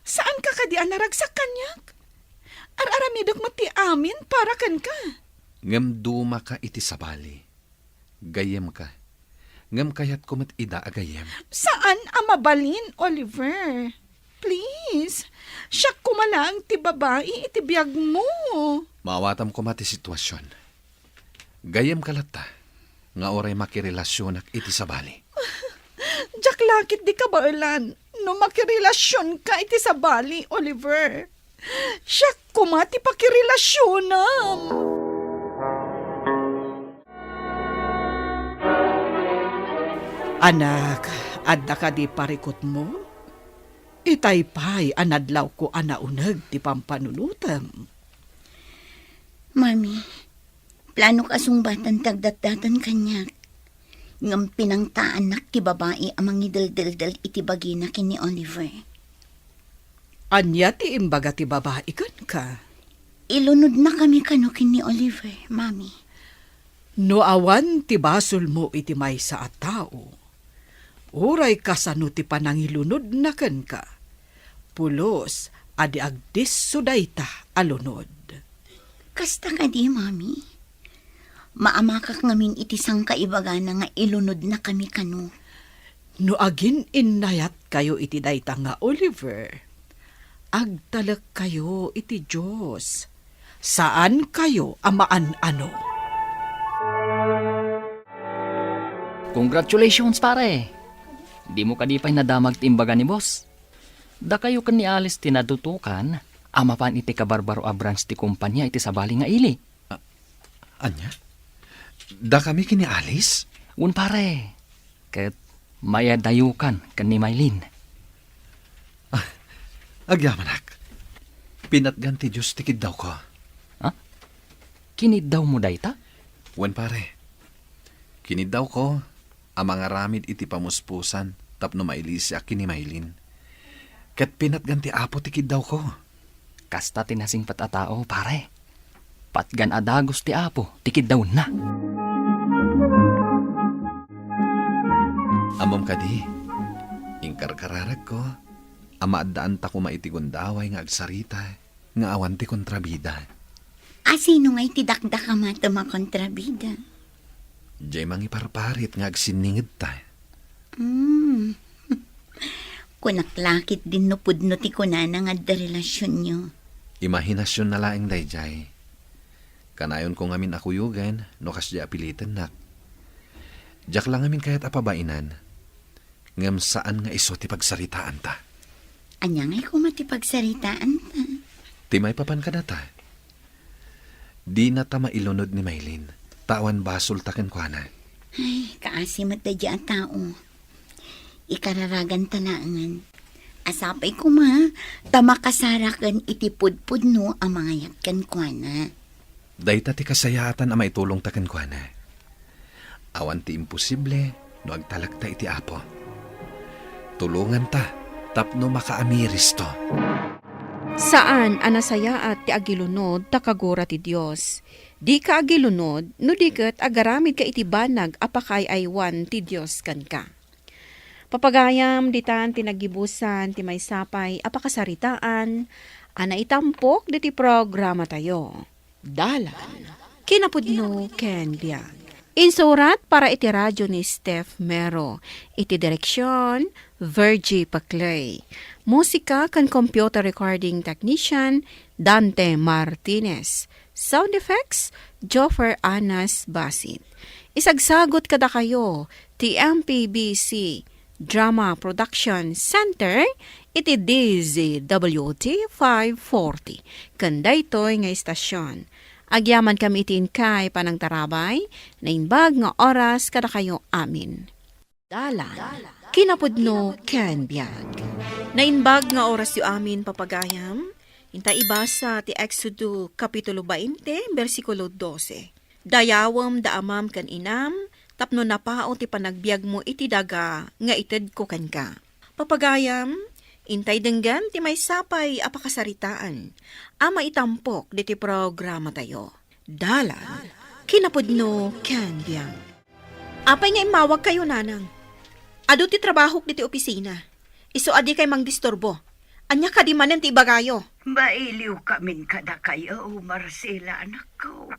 Speaker 6: Saan ka kadi ang naragsak kanyak? Ar-aramidok mo ti amin para kan ka.
Speaker 2: Ngam duma ka iti sabali. Gayem ka. Ngam kayat ko met ida agayem.
Speaker 6: Saan ang mabalin, Oliver? Please, siya kumalang ti babae iti biyag mo.
Speaker 2: Maawatam ko mati sitwasyon. Gayem kalata. Nga oray makirelasyonak iti sabali.
Speaker 6: Diyak lakit di ka bailan. No makirelasyon ka iti sa bali, Oliver. Siya kumati pakirelasyonan. Anak, adda ka di parikot mo? Itaypay anadlaw ko anaunag ti pampanunutam.
Speaker 3: Mami, plano kasong batan tagdatdatan kanyak. Ngam pinangtaan nak ti babae amang idaldaldal iti bagina kini Oliver.
Speaker 6: Anya ti imbaga ti babae kan ka?
Speaker 3: Ilunod na kami kano kini Oliver, Mami.
Speaker 6: No awan ti basol mo iti maysa a tao. Uray kasano ti panangilunod na kan ka. Pulos adi agdis sudayta alunod.
Speaker 3: Kasta ka di, Mami. Maamakak ngamin iti sang kaibaga na nga ilunod na kami kano.
Speaker 6: No agin innayat kayo iti dayta nga Oliver. Agtalak kayo iti Diyos. Saan kayo amaan ano?
Speaker 5: Congratulations, pare. Di mo kadipay nadamag timbaga ni boss. Da kayo kan ni Alice tinadutukan, amapan iti kabarbaro a branch ti kumpanya iti sabali nga ili.
Speaker 2: Anya? Da kami kini Alice?
Speaker 5: Un pare, ket mayadayukan kan ni Maylin.
Speaker 2: Agyamanak. Pinatganti Diyos tikid daw ko.
Speaker 5: Kinid daw mo dayta?
Speaker 2: Wan pare. Kinid daw ko, ang mga ramid iti pamuspusan, tapno mailisi ak kini Maylin. Kat pinatganti apo tikid daw ko.
Speaker 5: Kasta tinasing patatao, pare. Patgan adagos ti apo, tikid daw na.
Speaker 2: Amom kadi, ingkarkararag ko, amaadaan ta ko maitigundaway nga agsarita, nga awan ti kontrabida.
Speaker 3: Asino nga'y tidakdak ka matama kontrabida?
Speaker 2: Diyay mangiparparit nga agsiningid ta.
Speaker 3: Kunaklakit din no pudno ti kunana nga da relasyon nyo.
Speaker 2: Imahinasyon na laing dayjay. Kanayon ko ngamin akuyugan, no kasya apilitan nak. Diyak lang ngamin kaya't apabainan. Ngam saan nga iso ti pagsaritaan ta.
Speaker 3: Anya ngay kumatipagsaritaan ta.
Speaker 2: Timay papan ka na ta. Di na ta mailunod ni Maylin. Tawan basol taken kwa na.
Speaker 3: Ay, kaasimat da di ang tao. Ikararagan tanaangan. Asapay ko ma, tamakasarakan itipudpud no ang mga yatkan kwa na.
Speaker 2: Dayta ti kasayatan ang maitulong taken kwa na. Awan ti imposible no agtalagta iti apo. Tulungan ta, tapno makaamiris to.
Speaker 8: Saan anasaya at ti agilunod takagura ti Dios. Di ka agilunod no diket agaramid ka iti banag apakay aywan ti Dios kan ka. Papagayam ditan tinagibusan ti maysapay apakasaritaan ana itampok diti programa tayo. Dalan kinapudno ken biag. Insurat para iti radyo ni Steph Mero. Iti direksyon, Virgie Paclay. Musika kan computer recording technician, Dante Martinez. Sound effects, Joffer Anas Basit. Isagsagot kada kayo, ti MPBC Drama Production Center, iti DZWT 540. Kanday to'y nga istasyon. Agyaman kami itin kay panang tarabay, na inbag nga oras kada kayo amin. Dalan, kinapudno ken biag. Na inbag nga oras yu amin papagayam, inta ibasa ti Exodo Kapitulo 20, versikulo 12. Dayawam da amam kan inam, tapno napao ti panagbiag mo iti daga nga ited ko kan ka. Papagayam, intay denggan ti may sapay apakasaritaan. Ama itampok diti programa tayo. Dalan, kinapudno ken biag. Apay nga imawag kayo nanang. Ado ti trabahok diti opisina. Iso adi kay mang disturbo. Anya ka di manen ti ibagayo.
Speaker 4: Mailiw kamin kada kayo, Marcela, anak ko.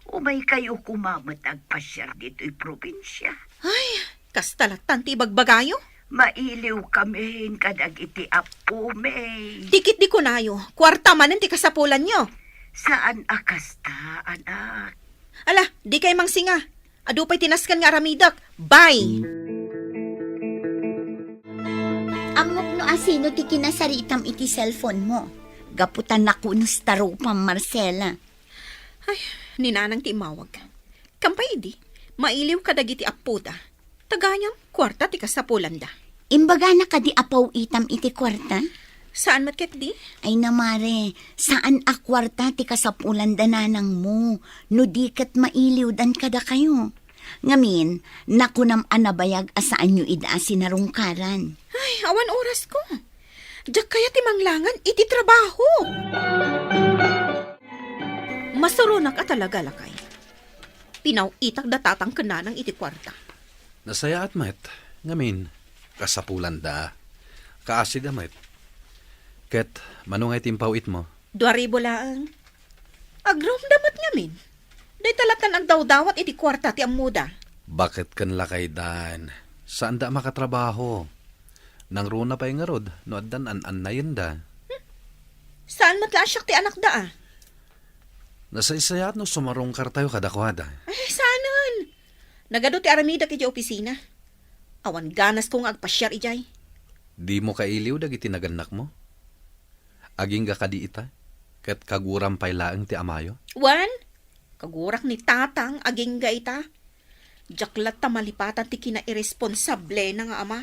Speaker 4: Umay kayo kumamot agpasyar dito'y probinsya.
Speaker 8: Ay, kastalatan ti ibagbagayo.
Speaker 4: Mailiw kamin kadag iti apo, May.
Speaker 8: Dikit di ko nayo. Kwarta manen ti kasapulan nyo.
Speaker 4: Saan akasta, anak?
Speaker 8: Ala, di kay mang singa. Ado pa'y tinaskan nga aramidak. Bye!
Speaker 3: Amok no asino ti kinasaritam iti cellphone mo. Gaputan na kuno staro pang Marcela.
Speaker 8: Ay, ninanang ti imawag. Kampay di, mailiw kadag iti apuda. Taganyam, kwarta ti kasapulan da.
Speaker 3: Imbaga na kadi apaw itam iti kwarta?
Speaker 8: Saan matket di?
Speaker 3: Ay namare, saan a kwarta ti kasapulan dananang mo? No di kat mailiw dan kada kayo. Ngamin, nakunam anabayag asaan nyo ida sinarungkaran.
Speaker 8: Ay, awan oras ko. Diyak kaya ti manglangan iti trabaho. Masurunak at talaga lakay. Pinaw-itak datatang kananang iti kwarta.
Speaker 2: Nasaya at met, ngamin, kasapulan da. Kaasig met. Ket, manungay timpawit mo.
Speaker 8: 2,000 laang. Agrom damat ngamin. Day talatan ang daw-dawat iti kwarta ti amuda.
Speaker 2: Bakit kan lakay dan? Saan da makatrabaho? Nang runa pa yung rod, no addan an na yun da.
Speaker 8: Saan matlasyak ti anak da ah?
Speaker 2: Nasa isayat no sumarungkar tayo kadakwada.
Speaker 8: Ay, saanan? Nagado ti aramida kiti opisina. Awan ganas kong agpasyar ijay.
Speaker 2: Di mo kailiw dagiti naganak mo? Aging ga kadi ita? Ket kaguram pay laeng ti amayo?
Speaker 8: Wan, kagurak ni tatang aging ga ita. Jaklat ta malipatan ti kina-irresponsable na nga ama.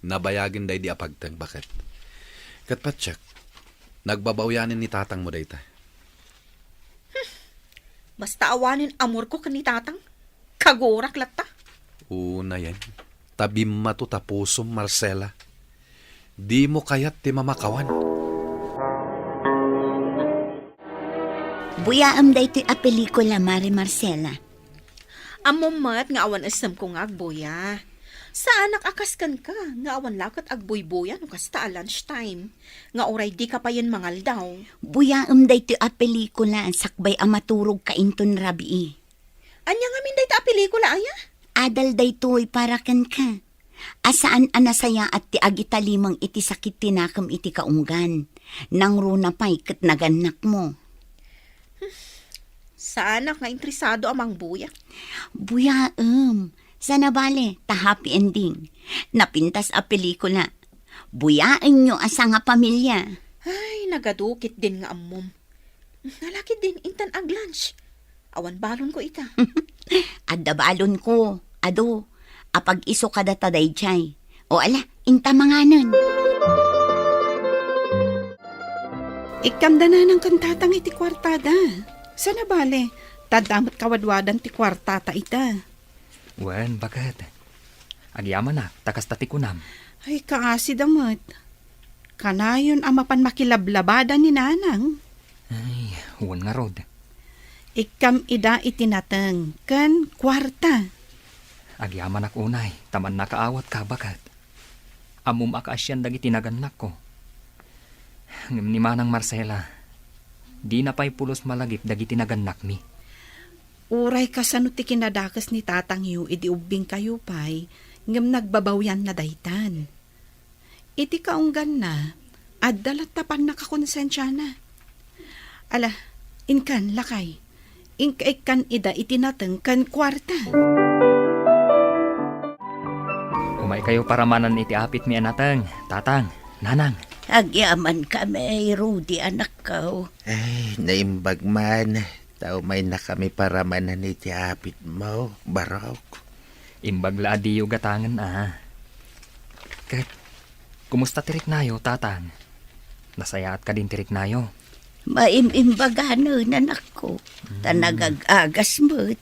Speaker 2: Nabayagin day di apagtang bakit? Ket patsak, nagbabawyanin ni tatang mo day ta.
Speaker 8: Basta awanin amor ko kan ni tatang. Kagurak latta.
Speaker 2: Una yan. Tabim matutapusom, Marcela. Di mo kayat ti mamakawan.
Speaker 3: Buyaam da ito'y a pelikula, Mari Marcela.
Speaker 8: Amomat nga awan asam ko nga agboya. Sa anak akaskan ka, nga awan lakat agboy-boya no kasta a lunchtime. Nga oray di ka pa yan mangal daw.
Speaker 3: Buyaam da ito'y a pelikula, sakbay a maturog kainton rabi.
Speaker 8: Anya nga min day ta pelikula aya?
Speaker 3: Adal da ito'y para kan ka. Asaan anasaya at ti agitalimang iti sakit tinakam iti kaunggan. Nang runa pa'y kat naganak mo.
Speaker 8: Sa anak nga interesado amang buya.
Speaker 3: Buyaem. Sana bale, ta happy ending. Napintas a pelikula. Buyaen nyo asa nga pamilya.
Speaker 8: Ay, nagadukit din nga amom. Nalakit din intan ag lunch. Awan balon ko ita.
Speaker 3: Adda balon ko. Ado, apag iso kada taday chay. O ala, inta manganan.
Speaker 6: Ikamda na ng kantatang iti kwartada. Sana bale, tadamot kawadwadan ti kwartata ita.
Speaker 5: Wen, bakit? Agyaman na, takas tatikunam.
Speaker 6: Ay, kaasi damot. Kanayon ang mapan makilablabada ni nanang.
Speaker 5: Ay, huwan nga rod.
Speaker 6: Ikam ida itinateng, kan kwarta.
Speaker 5: Agyaman ak unay, taman nakaawat ka, bakit? Amum akaasyan dagiti naganak ko. Ngam ni Manang Marcela, di na pa'y pulos malagip dagiti naganak mi.
Speaker 6: Uray ka sa ti kinadakas ni tatang yu, iti ubing kayo pa'y, ngam nagbabawyan na daytan. Iti kaunggan na, at dalat tapan nakakonsensya na. Ala, inkan lakay, ikan ida itinateng kan kwarta.
Speaker 5: Umay kayo paramanan iti apit mi anatang, tatang, nanang.
Speaker 3: Agyaman kami, Rudy, anak ko.
Speaker 2: Ay, naimbag man. Tao may na kami para manan iti apit mo, barok.
Speaker 5: Imbagla adiyo gatangan Kat, kumusta tirik nayo, tatang? Nasayaat ka din tirik nayo.
Speaker 3: Maimbaganan, anak ko. Tanagag-agas mo't.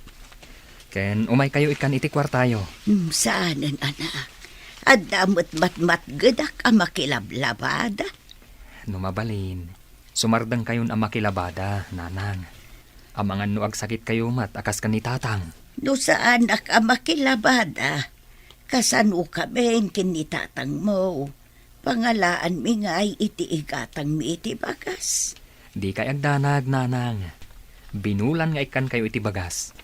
Speaker 5: Ken, umay kayo ikan iti kwartayo.
Speaker 3: Saanan, anak? At damot matmat gadak ang makilablabada.
Speaker 5: Numabalin, sumardang kayon ang makilabada, nanang. Amangan no agsakit kayo mat, akas ka ni tatang.
Speaker 3: No sa anak ang makilabada, kasano kami kinitatang mo. Pangalaan mi nga'y iti igatang mi iti bagas.
Speaker 5: Di kay agdanag, nanang. Binulan nga ikan kayo iti bagas.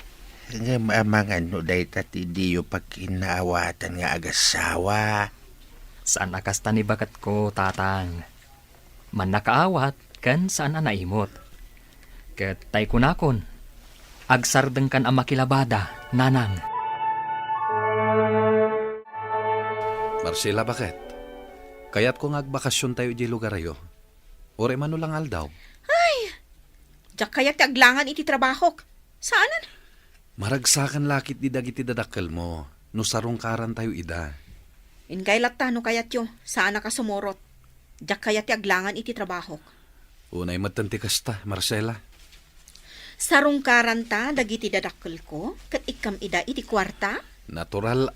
Speaker 2: Ngam amangan no day tati diyo pagkinaawatan nga agasawa.
Speaker 5: Saan akas ni bagat ko, tatang? Man nakaawat, kan saan naimot. Ket tay kunakon, agsardeng kan ang makilabada, nanang.
Speaker 9: Marcela, bakit? Kaya't kung agbakasyon tayo di lugar ayo, ore man lang aldaw.
Speaker 8: Diyak kaya ti aglangan iti trabahok. Saanan?
Speaker 9: Maragsakan lakit di dagiti dadakkel mo, no sarungkaran tayo ida.
Speaker 8: Ingay latta no kayat yo, saan ka sumurot. Diyak kaya ti aglangan iti trabahok.
Speaker 9: Unay matanti kasta, Marcela.
Speaker 8: Sarungkaran ta, dagiti dadakkel ko, kat ikam ida iti kwarta.
Speaker 9: Natural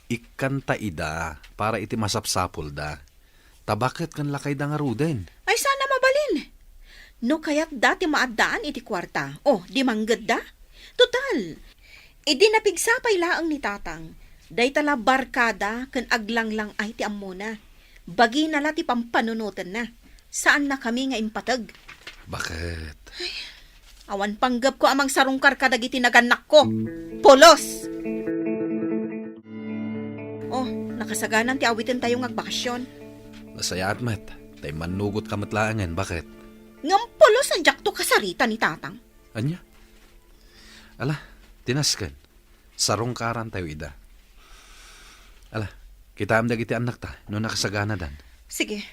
Speaker 9: ikan ta ida, para iti masapsapol da. Tabakit kan lakay da nga ruden.
Speaker 8: Ay sana mabalin. No kayat dati maadaan iti kwarta. Oh, di manggad da? Total, idi napigsapay laang ni tatang. Day tala barkada kan aglanglang ay ti ammuna. Bagi na ti pampanunutan na. Saan na kami nga impatag?
Speaker 9: Bakit?
Speaker 8: Awan panggap ko amang sarungkar ka dagiti naganak ko. Polos! Oh, nakasaganan ti awitin tayong agbakasyon.
Speaker 9: Nasayaat mat, tay manugot ka matlaangan, bakit?
Speaker 8: Ngam polos ang jakto kasarita ni tatang.
Speaker 9: Anya? Ala, tinaskan. Sarungkaran tayo ida. Ala, kita am dagiti anak ta, no nakasagana dan.
Speaker 8: Sige.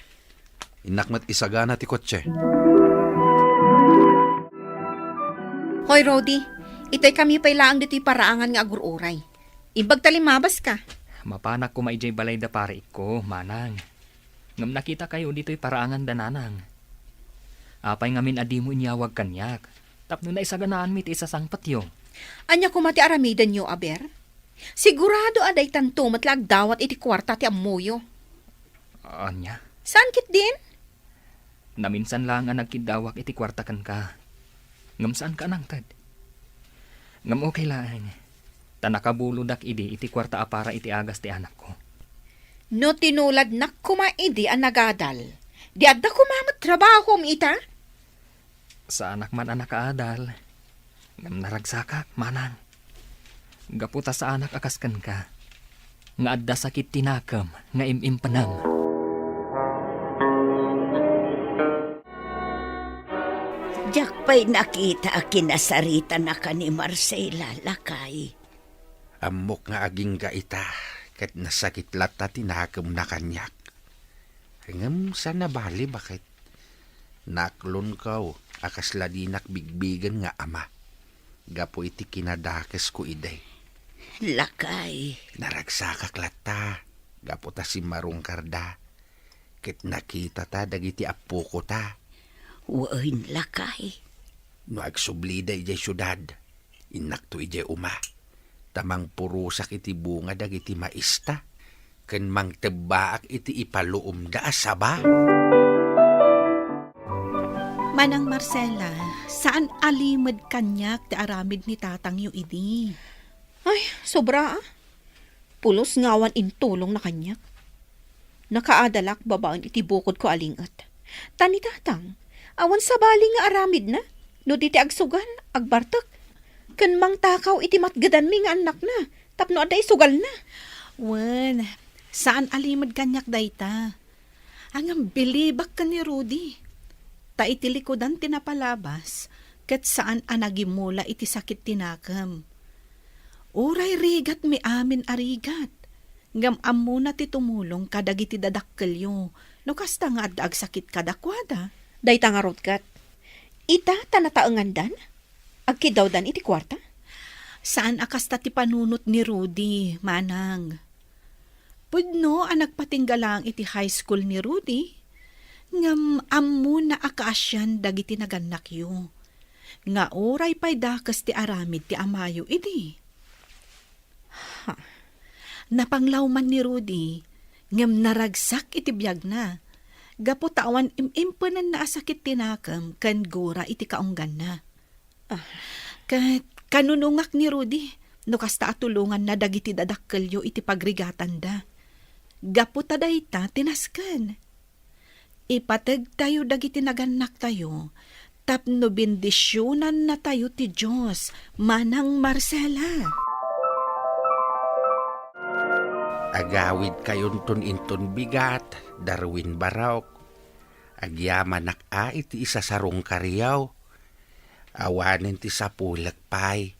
Speaker 9: Inakmat isagana ti kotse.
Speaker 8: Hoy, Rodi, itay kami pay laang dito'y paraangan nga agururay. Ibag talimabas ka.
Speaker 5: Mapanak ko maijay balay da pare ko, manang. Ngam nakita kayo dito'y paraangan da, nanang. Apay ngamin adi mo inyawag kanyak. Tapno na isaganaan mit isa sang patyo.
Speaker 8: Anya ko mati aramidan nyo, aber? Sigurado aday tanto matlag dawat iti kwarta ti amuyo.
Speaker 5: Anya?
Speaker 8: Saan kit din?
Speaker 5: Naminsan lang ang nagkidawak iti kwarta kan ka. Ngam saan ka nang tad? Ngam okay lang. Tanakabuludak idi iti kwarta apara iti agas ti anak ko.
Speaker 8: No tinulad nak kumaidi ang nagadal. Di adda kumamat trabaho ita?
Speaker 5: Sa anak man anak kaadal. Ngam naragsakak, manang. Gaputa sa anak akaskan ka. nga adda sakit tinakam nga imimpanam.
Speaker 3: Diyak pa'y nakita kinasarita na ka ni Marcela, lakay.
Speaker 2: Amok nga aging gaita, kat nasakit lata tinakam na kanyak. Hanggang sa nabali bakit? Naklon kaw, akas ladinak bigbigan nga ama. Gapo iti kinadakas ko iday.
Speaker 3: Lakay.
Speaker 2: Naragsakak lata, gapo ta si Marong Karda. Ket nakita ta dagiti apo ko ta.
Speaker 3: Wain lakay.
Speaker 2: No agsublida ijay syudad, inak to ijay uma. Tamang purusak iti bunga dagiti maista. Ken mang tebaak iti ipaluom da asaba.
Speaker 6: Manang Marcela, saan alimad kanyak ti aramid ni tatang yu idi?
Speaker 8: Ay, sobra ah. Pulos ngawan intulong na kanyak. Nakaadalak babaan iti bukod ko alingat. Tani tatang, awan sa bali nga aramid na. No diti agsugal, agbartak. Kan mang takaw iti matgadan mi nga anak na. Tapno aday sugal na.
Speaker 6: Wen, saan alimad kanyak dayta? Ang bilibak ka ni Rudy. Ta iti likodan tinapalabas, ket saan anagimula iti sakit tinakam. Uray rigat mi amin arigat. Ngam amuna ti tumulong kadagiti dadakkelyo. No kasta nga adda agsakit kadakwada.
Speaker 8: Dayta nga rotkat. Ita tanataengan dan? Agkidaw dan iti kwarta?
Speaker 6: Saan akasta ti panunot ni Rudy, manang? Pudno ang nagpatinggalang iti high school ni Rudy. Ngam ammo na akasyan dagiti naganak yu. Nga oray pa'y dakas ti aramid ti amayo idi. Ha. Napanglawman ni Rudy, ngam naragsak iti biyag na. Gapo tawan imimpunan na asakit tinakam kan gura iti kaunggan na. Kanunungak ni Rudy, no kasta atulungan na dagiti dadakkelyo iti pagrigatan da. Gapo taday ta tinaskan. Ipatag tayo dagiti naganak tayo, tapno bendisyonan na tayo ti Diyos, manang Marcela.
Speaker 2: Agawid kayon inton bigat, Darwin Barok. Agyaman iti isa sarong karyaw. Awanin ti sapulak pay,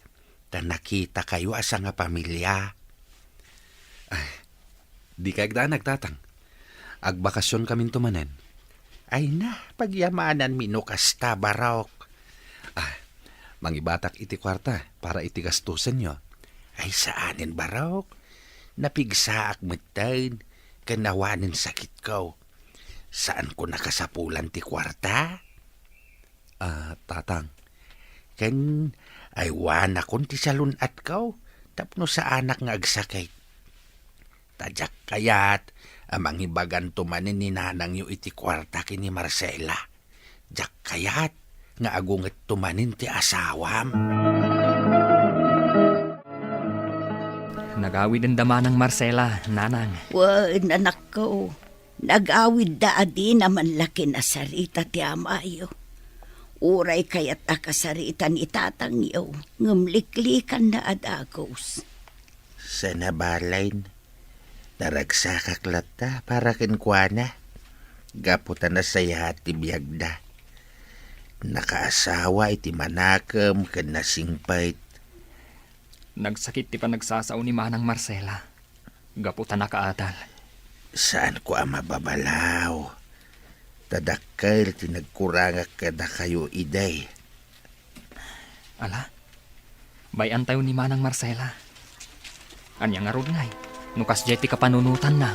Speaker 2: ta nakita kayo asa nga pamilya.
Speaker 9: Di ka agdaan nagtatang. Agbakasyon kami tumanen.
Speaker 2: Ay na, pagyamanan minukasta Barok.
Speaker 9: Mangibatak iti kwarta para iti gastusan nyo.
Speaker 2: Ay saanin Barok? Napigsaak metain, kanawanin sakit ko. Saan ko nakasapulan ti kwarta?
Speaker 9: Tatang.
Speaker 2: Ken ay wana kon ti salunat ko, tapno sa anak nga agsakit. Tadyak kayat, amang ibagan tumanin ni nanang yu iti kwarta kini Marcela. Jak kayat, nga agunget tumanin ti asawam.
Speaker 5: Nagawid ang dama ng Marcela, nanang.
Speaker 3: Wen, anak ko. Nag-awid da adi naman laki na sarita ti amayo. Uray kayat akasarita ni tatang yo. Ngamliklikan na adagos.
Speaker 2: Sa nabalain, naragsakak lata para kinkwana. Gaputan na saya ti biyagda. Nakaasawa iti manakam ken nasingpait.
Speaker 5: Nagsakit ti panagsasaw ni manang Marcela. Gaputan na kaatal.
Speaker 2: Saan ko ang mababalaw? Tadakkel ti nagkurangak kada kayo iday.
Speaker 5: Ala, bayan tayo ni manang Marcela. Anya nga rod ngay, nukas jeti kapanunutan na.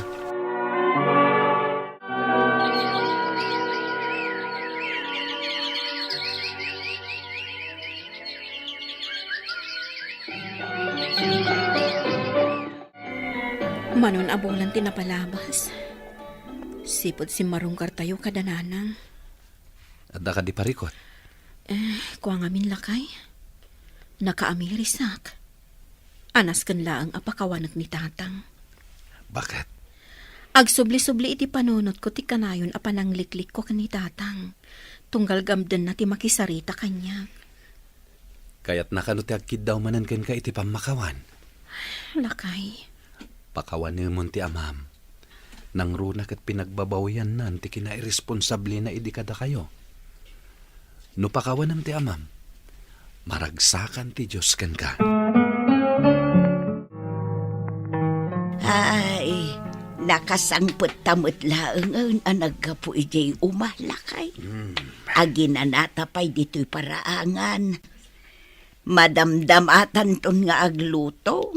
Speaker 8: Manon abulan tinapalabas. Sipod si Marungkar tayo kadananang.
Speaker 9: Adda ka di parikot.
Speaker 8: Kuang amin lakay. Nakaamirisak. Anas kan laang apakawanak ni tatang.
Speaker 9: Bakit?
Speaker 8: Agsubli-subli iti panunot ko ti kanayon apanangliklik ko kani tatang. Tunggal gamden na ti makisarita kanya.
Speaker 9: Kaya't nakano ti agkid daw manan ken ka iti pamakawan.
Speaker 8: Lakay.
Speaker 9: Pakawanimon ti amam. Nang runak at pinagbabawian nan ti kinairesponsable na idi kada kayo. No pakawanam ti amam, maragsakan ti Diyos ken ka.
Speaker 3: Ay, nakasangpot tamot laeng ang naggapu ijay umalakay. Aginanata pa'y dito'y paraangan. Madamdamatan ton nga agluto.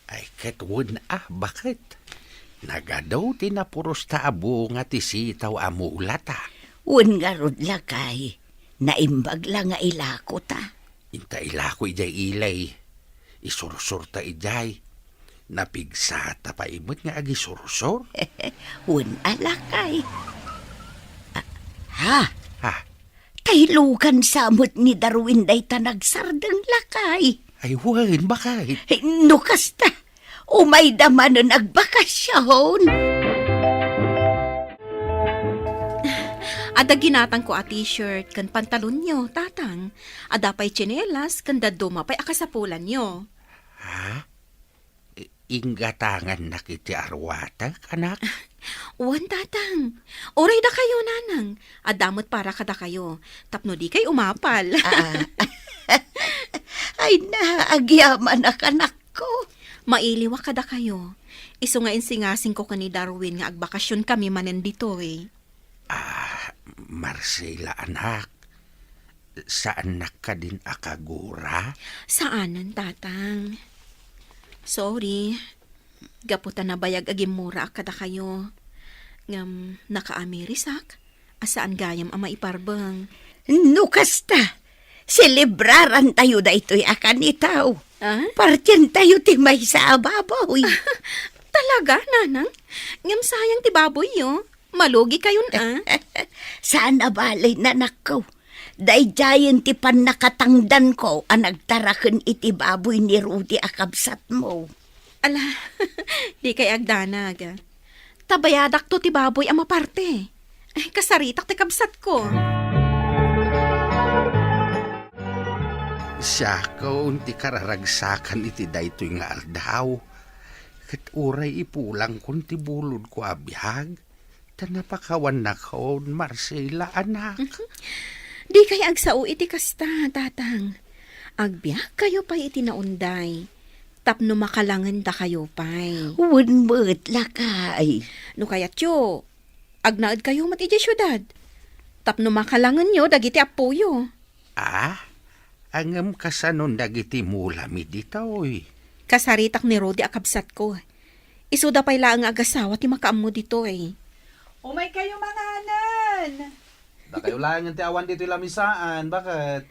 Speaker 10: Ay, katwon bakit? Nagadaw tinapuros ta abo nga ti sitaw amulat
Speaker 3: Un nga rod lakay, naimbag lang nga ilako ta.
Speaker 10: Inta ilako ijay ilay. Isursur ta ijay. Napigsa ta pa imot nga agisursur.
Speaker 3: Un alakay. Ha?
Speaker 10: Ha?
Speaker 3: Taylugan samot ni Darwin day tanagsardeng lakay.
Speaker 10: Ay, wan, bakit?
Speaker 3: No kasta, umay daman na nagbakasyon.
Speaker 8: Ada ginatang ko a t-shirt kan pantalon nyo, tatang. Ada pa'y tsinelas kan daduma pa'y akasapulan nyo.
Speaker 10: Ha? Inggatangan na kiti arwata, anak?
Speaker 8: Uwan, tatang. Oray da kayo, nanang. Adamot para kada kayo. Tapno di kay umapal.
Speaker 3: Ay naagyaman na kanak ko.
Speaker 8: Mailiwa kada kayo. Iso nga insingasing ko kani Darwin nga agbakasyon kami manen dito eh.
Speaker 10: Marcela, anak. Saan na ka din akagura?
Speaker 8: Saanan, tatang? Sorry. Gaputan na bayag agimura kada kayo. Ngam nakaamirisak. Asaan gayam ama iparbang.
Speaker 3: No kasta, selebraran tayo da ito'y akanitaw. Partyan tayo ti may sa ababoy.
Speaker 8: Talaga, nanang? Ngam sayang ti baboy yo. Malugi kayon
Speaker 3: Saan abalay na nakaw? Dayjayan ti pan nakatangdan ko ang nagtarakan iti baboy ni Rudy akabsat mo.
Speaker 8: Ala, di kay agdanag. Tabayadak to ti baboy ang maparte. Kasaritak ti kabsat ko.
Speaker 10: Siya ko unti kararagsakan iti daytoy nga aldaw. Kat uray ipulang kun ti bulod ko abihag. Tanapakawan na ko, Marcela, anak.
Speaker 8: Di kay agsao iti kasta, tatang. Agbiyak kayo pa iti naunday. Tapno makalangan da kayo pa'y.
Speaker 3: Unmut lakay.
Speaker 8: No kayat yo, agnaad kayo mat iti syudad. Tapno makalangan nyo, dagiti apuyo.
Speaker 10: Angam kasanon dagiti mulami ditoy.
Speaker 8: Kasaritak ni Rodi akabsat ko. Isuda pa'y laang agasawa ti makaam mo dito eh.
Speaker 6: Umay kayo mga anan.
Speaker 9: Da kayo lang yung tiawan dito lamisaan. Bakit?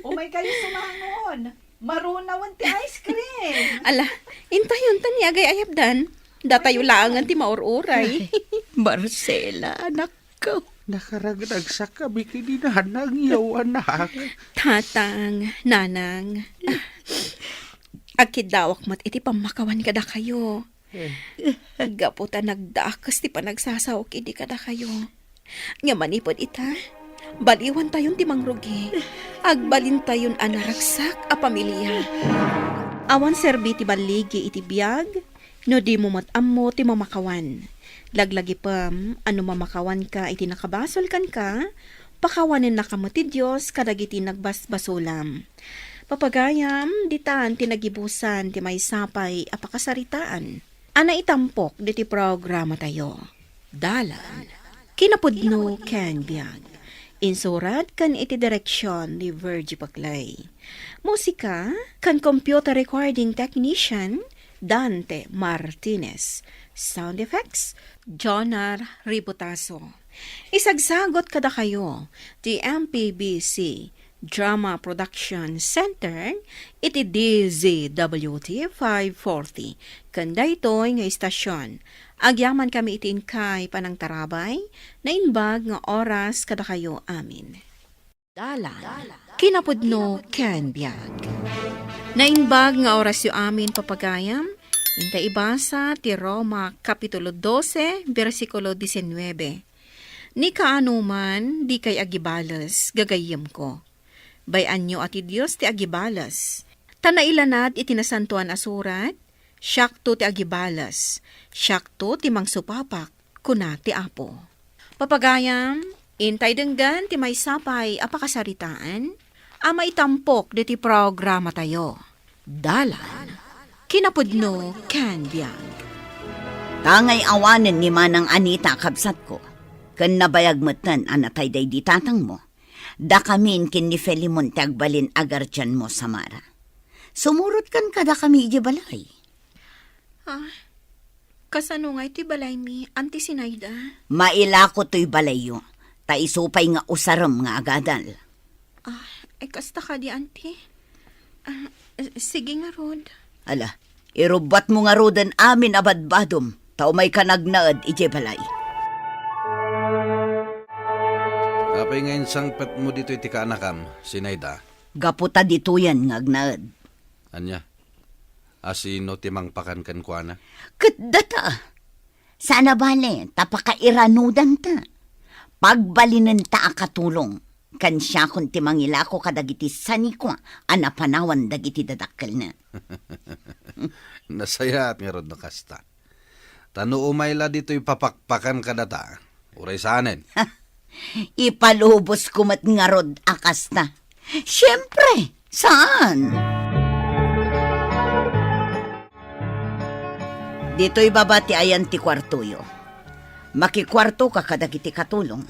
Speaker 6: Umay kayo sumangon. Marunawan ti ice cream.
Speaker 8: Ala, intayon tan ni agay ayabdan. Datayo laangan ti maururay.
Speaker 3: Marcela, anak ko.
Speaker 10: Nakaragdag sa kami kininanang yaw, anak.
Speaker 8: Tatang, nanang. Agkidawak mat iti pamakawan kada kayo. Gaputa nagdakas ti panagsasawak idi kada kayo. Nga manipod ita, baliwan tayon ti mangrugi. Agbalin tayon anaragsak a pamilya. Awan serbi ti baligi iti biyag, no di mo matammo ti mamakawan. Laglagi pam, ano mamakawan ka iti nakabasol kan ka, pakawanin na kamo ti Diyos kadagiti nagbasbasulam. Papagayam, ditaan tinagibusan ti may sapay apakasaritaan. Ana itampok diti programa tayo. Dalan, kinapudno ken biyag. Insurat kan iti direksyon ni Virgie Paclay. Musika kan computer recording technician Dante Martinez. Sound effects Jonar Ributaso. Isagsagot kada kayo ti MPBC Drama Production Center iti DZWT 540. Kanda ito'y nga istasyon. Agyaman kami itin kay panang tarabay na inbag nga oras kada kayo amin. Dalan, kinapudno ken biyag. Na inbag nga oras yu amin papagayam, inta ibasa ti Roma Kapitulo 12, versikulo 19. Ni kaanuman, di kay agibalas, gagayim ko. Bayan nyo ati Diyos ti agibalas. Tanailanad itinasantuan asurat, Syakto ti agibalas, syakto ti mangsupapak, kuna ti apo. Papagayam, intay denggan ti may sapay apakasaritaan, ama itampok di ti programa tayo. Dalan, kinapudno can biyag.
Speaker 3: Tangay awanen ni Manang Anita kabsat ko. Kan nabayag matan anatay day di tatang mo. Da kamin kin ni Felimon ti agbalin agar dyan mo Samara. Sumurot kan kada kami iji balay.
Speaker 8: Kasano nga iti balay mi, Auntie Sinayda?
Speaker 3: Maila ko to'y balayo. Ta isupay nga usaram nga agadal.
Speaker 8: Ay kasta ka di, Auntie. Sige nga, Rod.
Speaker 3: Ala, irubat mo nga rodan amin abadbadom. Tao may kanagnaad iji balay.
Speaker 9: Apay ngayon sangpet mo dito iti kaanakam, Sinayda.
Speaker 3: Gaputa dito yan nga agnaad.
Speaker 9: Anya? Asino timang pakan kan kuana?
Speaker 3: Katdata. Sana bale, tapakairanudan ta. Pagbalinan ta akatulong. Kan siya kung timangila ko kadagiti sanikwa, anapanawan dagiti dadakkel na.
Speaker 9: Nasaya at nga rod no kasta. Tano umayla dito'y papakpakan kadata. Uray saanen.
Speaker 3: Ipalubos kumat nga rod akasta. Siyempre, saan? Dito'y babati ayan ti kwartuyo. Makikwarto ka kadagiti katulong.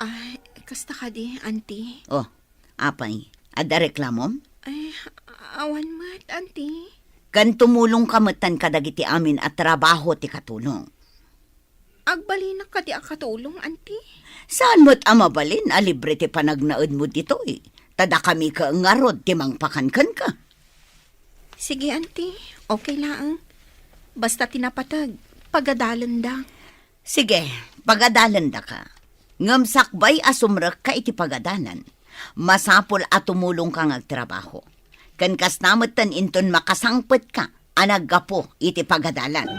Speaker 8: Ay, kasta ka di, Auntie.
Speaker 3: Oh, apay, ada reklamom?
Speaker 8: Ay, awan mat, Auntie.
Speaker 3: Kan tumulong kamatan kadagiti amin at trabaho ti katulong.
Speaker 8: Agbalinak ka di akatulong, Auntie.
Speaker 3: Saan mo't amabalin? Alibre ti panagnaod mo dito eh. Tada kami ka ngarod ti mangpakankan ka.
Speaker 8: Sige, Auntie. Okay lang. Basta tinapatag, pagadalan da.
Speaker 3: Sige, pagadalan da ka. Ngamsakbay asumrak ka iti pagadalan. Masapol at tumulong kang agtrabaho. Kan kas namatan inton makasangpet ka, anaggapo iti pagadalan.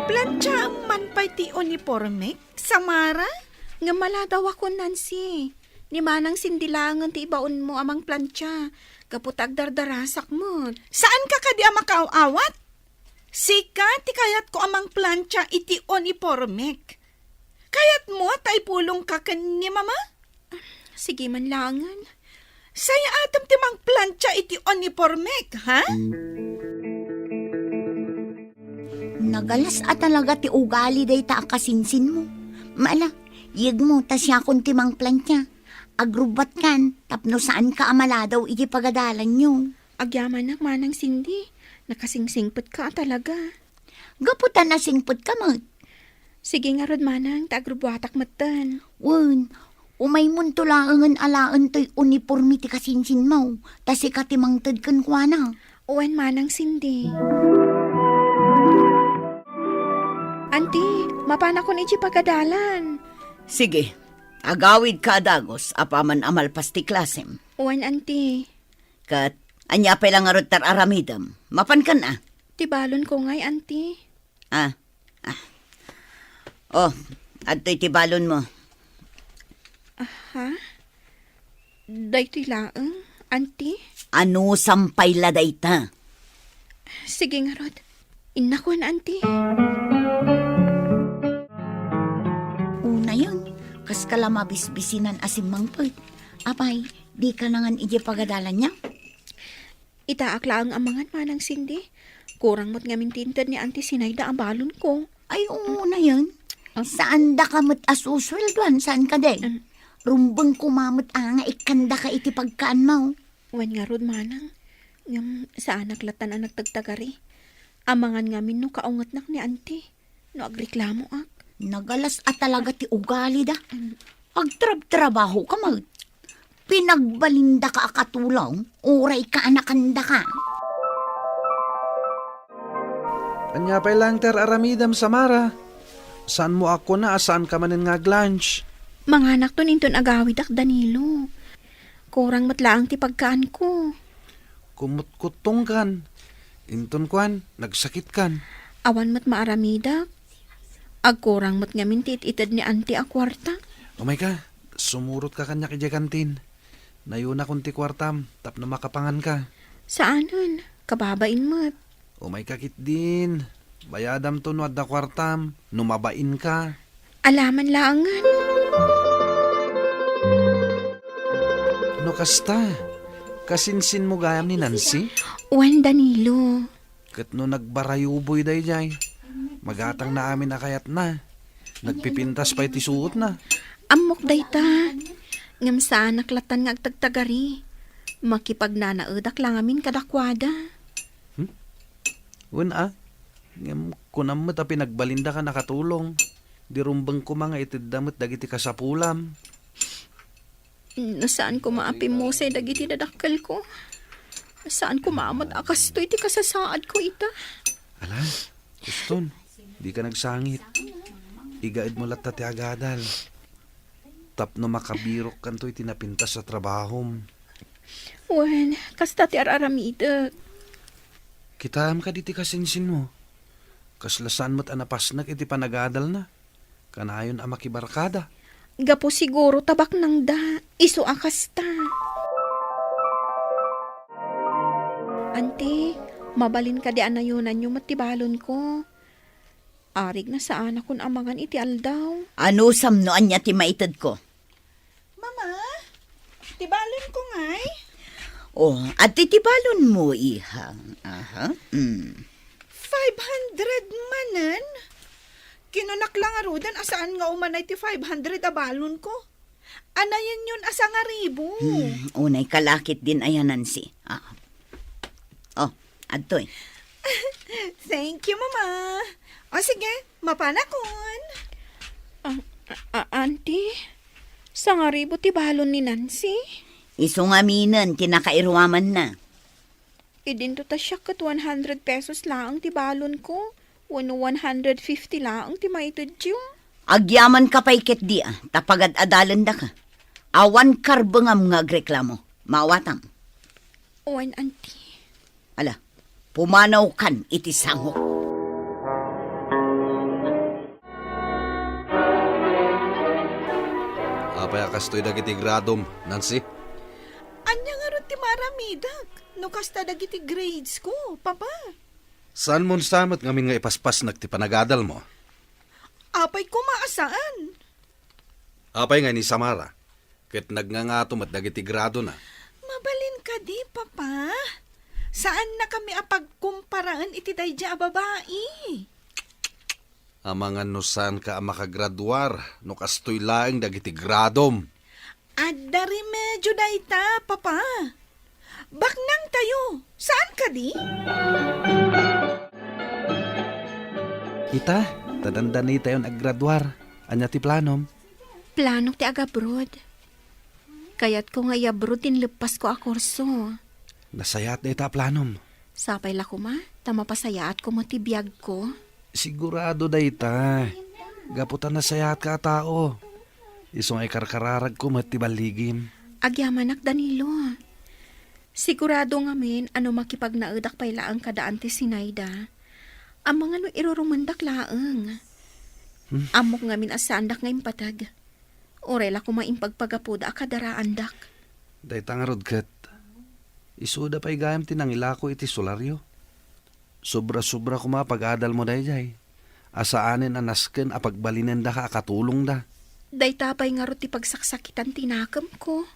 Speaker 6: Plancha man pa'y ti uniforme, Samara?
Speaker 8: Nga maladaw ako, Nancy. Ni manang sindilangan ti ibaon mo amang plancha. Kaputag dardarasak mo.
Speaker 6: Saan ka kadi makauawat? Sika, ti kayat ko amang plancha iti uniforme. Kayat mo, tay pulong ka ni mama?
Speaker 8: Sige man langan.
Speaker 6: Saya atam ti mang plancha iti uniforme, ha?
Speaker 3: Nagalas at talaga ti ugali day ta akasinsin mo. Maala, yig mo ta siya kung timang plantya. Agrubat kan, tapno saan ka amala daw iti pagadalan nyo.
Speaker 8: Agyaman na manang Cindy. Nakasingsingpot ka talaga.
Speaker 3: Gaputan na singpot ka mo.
Speaker 8: Sige nga rod manang, taagrubuatak matan.
Speaker 3: Wen, umay mun tulaangan alaan to'y uniforme ti kasinsin mo. Tas ikatimang tadkan kwa na.
Speaker 8: Uwan manang Cindy. Auntie, mapana ko ni pagadalan.
Speaker 3: Sige, agawid ka dagos, apaman amalpas ti klasem.
Speaker 8: Uwan, Auntie.
Speaker 3: Kat, anya pa lang arot tar aramidam. Mapan ka na.
Speaker 8: Tibalon ko ngay, Auntie.
Speaker 3: Oh, adto'y tibalon mo.
Speaker 8: Ha? Daytoy laang, Auntie?
Speaker 3: Ano sampay laday ta?
Speaker 8: Sige nga rod. Inakon, Auntie.
Speaker 3: Una yun, kas kala mabisbisinan asim mangpag. Apay, di ka nangan ije pagadalan niya?
Speaker 8: Itaak laang amangan manang Cindy. Kurang mo't ngamin tintad ni Auntie Sinayda ang balon ko.
Speaker 3: Ay, una yun. Saan da ka mo't asusweldoan? Saan ka de? Rumbang kumamot nga ikanda ka iti pagkaan mo.
Speaker 8: Wan nga rod manang. Ngam sa anak latan ang nagtagtagari. Amangan ngamin no kaungat nak ni Auntie. No agreklamo ak.
Speaker 3: Nagalas at talaga ti ugali da. Agtrab-trabaho ka mag. Pinagbalinda ka akatulong. Uray ka anakanda ka.
Speaker 9: Anya pa'y lang ter aramidam Samara. Saan mo ako na? Saan ka manin nga lunch?
Speaker 8: Mga anak to ninton agawid ak Danilo. Kurang matlaang ti pagkaan ko.
Speaker 9: Kumut-kutong kan. Inton kwan, nagsakit kan.
Speaker 8: Awan mat maaramida. Agkurang mat ngamin ti itad ni Auntie a kwarta.
Speaker 9: Oh my God, sumurot ka kanya kaya kantin. Nayuna kung ti kwartam, tap na makapangan ka.
Speaker 8: Saanan? kababain mo't.
Speaker 2: Umay kakit din. Bayadam to no adda kwartam. Numabain ka.
Speaker 8: Alaman laangan.
Speaker 2: No kasta. Kasinsin mo gayam ni Nancy.
Speaker 8: Wan Danilo.
Speaker 2: Kat no nagbarayuboy day jay. Magatang na amin na kayat na. Nagpipintas pa iti suot na.
Speaker 8: Amok dayta. Ngam saan naklatan nga agtagtagari. Makipagnanaudak lang amin kadakwada.
Speaker 2: Wala. Ngam kunam mo ta pinagbalinda ka nakatulong. Dirumbang ko mga itidamot dagiti kasapulam.
Speaker 8: Nasaan ko maapi mo sa dagiti dadakkel ko? Saan ko maamot akas to iti kasasaad ko ita?
Speaker 2: Ala, Kuston, di ka nagsangit. Igaid mo lat ti agadal. Tapno makabirok kanto iti napintas sa trabahom.
Speaker 8: Wen, kasta ti araramida.
Speaker 2: Kitaam ka diti kasinsin mo. Kaslasan mo't anapasnak iti panagadal na. Kanayon ang makibarkada.
Speaker 8: Gapo siguro tabak nang da. Isu akasta. Ante, mabalin ka di anayunan nyo matibalon ko. Arig na saan akong amangan iti aldaw.
Speaker 3: Ano samnoan niya ti maitid ko?
Speaker 6: Mama, tibalon ko ngay.
Speaker 3: Oh, at titibalon mo, ihang. Aha.
Speaker 6: 500 manan? Kinunak lang arudan asaan nga umanay ti 500 abalon ko. Anayan yun asa nga ribo.
Speaker 3: Unay kalakit din ayan, Nancy. Ah. Oh, adtoy.
Speaker 6: Thank you, Mama. O sige, mapanakon.
Speaker 8: Auntie, sa nga ribo ti balon ni Nancy?
Speaker 3: Isungaminan, tinakairuaman na.
Speaker 8: Idinto ta siya kat 100 pesos lang ti balon ko. Wano 150 lang ti maitid yung.
Speaker 3: Agyaman ka pa'y ket di tapagad adalan da ka. Awan karbengam nga agreklamo. Mawatam.
Speaker 8: Owan, auntie.
Speaker 3: Ala, pumanaw kan iti sangok.
Speaker 9: Apay akastoy dagiti gradom, Nancy.
Speaker 6: Anya nga ron ti maramidak. No kasta dagiti grades ko, Papa.
Speaker 9: Saan mo samot ngamin nga ipaspas nagti panagadal mo?
Speaker 6: Apay ko maasaan.
Speaker 9: Apay nga ni Samara. Ket nagngangatom at dagiti grado na.
Speaker 6: Mabalin ka di, Papa. Saan na kami apagkumparaan iti dayja a babae?
Speaker 9: Amangan no saan ka makagraduar no kastoy laeng dagiti gradom.
Speaker 6: Adda remedyo dayta, Papa. Baknang tayo. Saan ka di?
Speaker 2: Ita, tadandan ni tayo naggraduar. Anya ti planom?
Speaker 8: Planok ti aga-abroad. Kayat ko nga i-abroad tinlepas ko a kurso.
Speaker 2: Nasayat na ita planom.
Speaker 8: Sapay la ko ma, tamapasayaat ko mo ti biyag ko.
Speaker 2: Sigurado da ita. Gaputan nasayat ka tao. Isong ay karkararag ko mati baligim.
Speaker 8: Agyamanak Danilo. Sigurado nga men, ano makipagnaudak pay laang kadaan ti Sinayda. Ang mga no irurumandak laang. Amok nga min asandak nga impatag. Orela ko maimpagpagapuda akadaraandak.
Speaker 2: Dayta nga rodkat. Isuda pa'y gayam tinangila ko iti solaryo. Sobra-sobra ko mapag-adal mo dayjay. Asaanin anasken apagbalinan da ka akatulong da.
Speaker 8: Day tapay nga ro ti pagsaksakitan tinakam ko.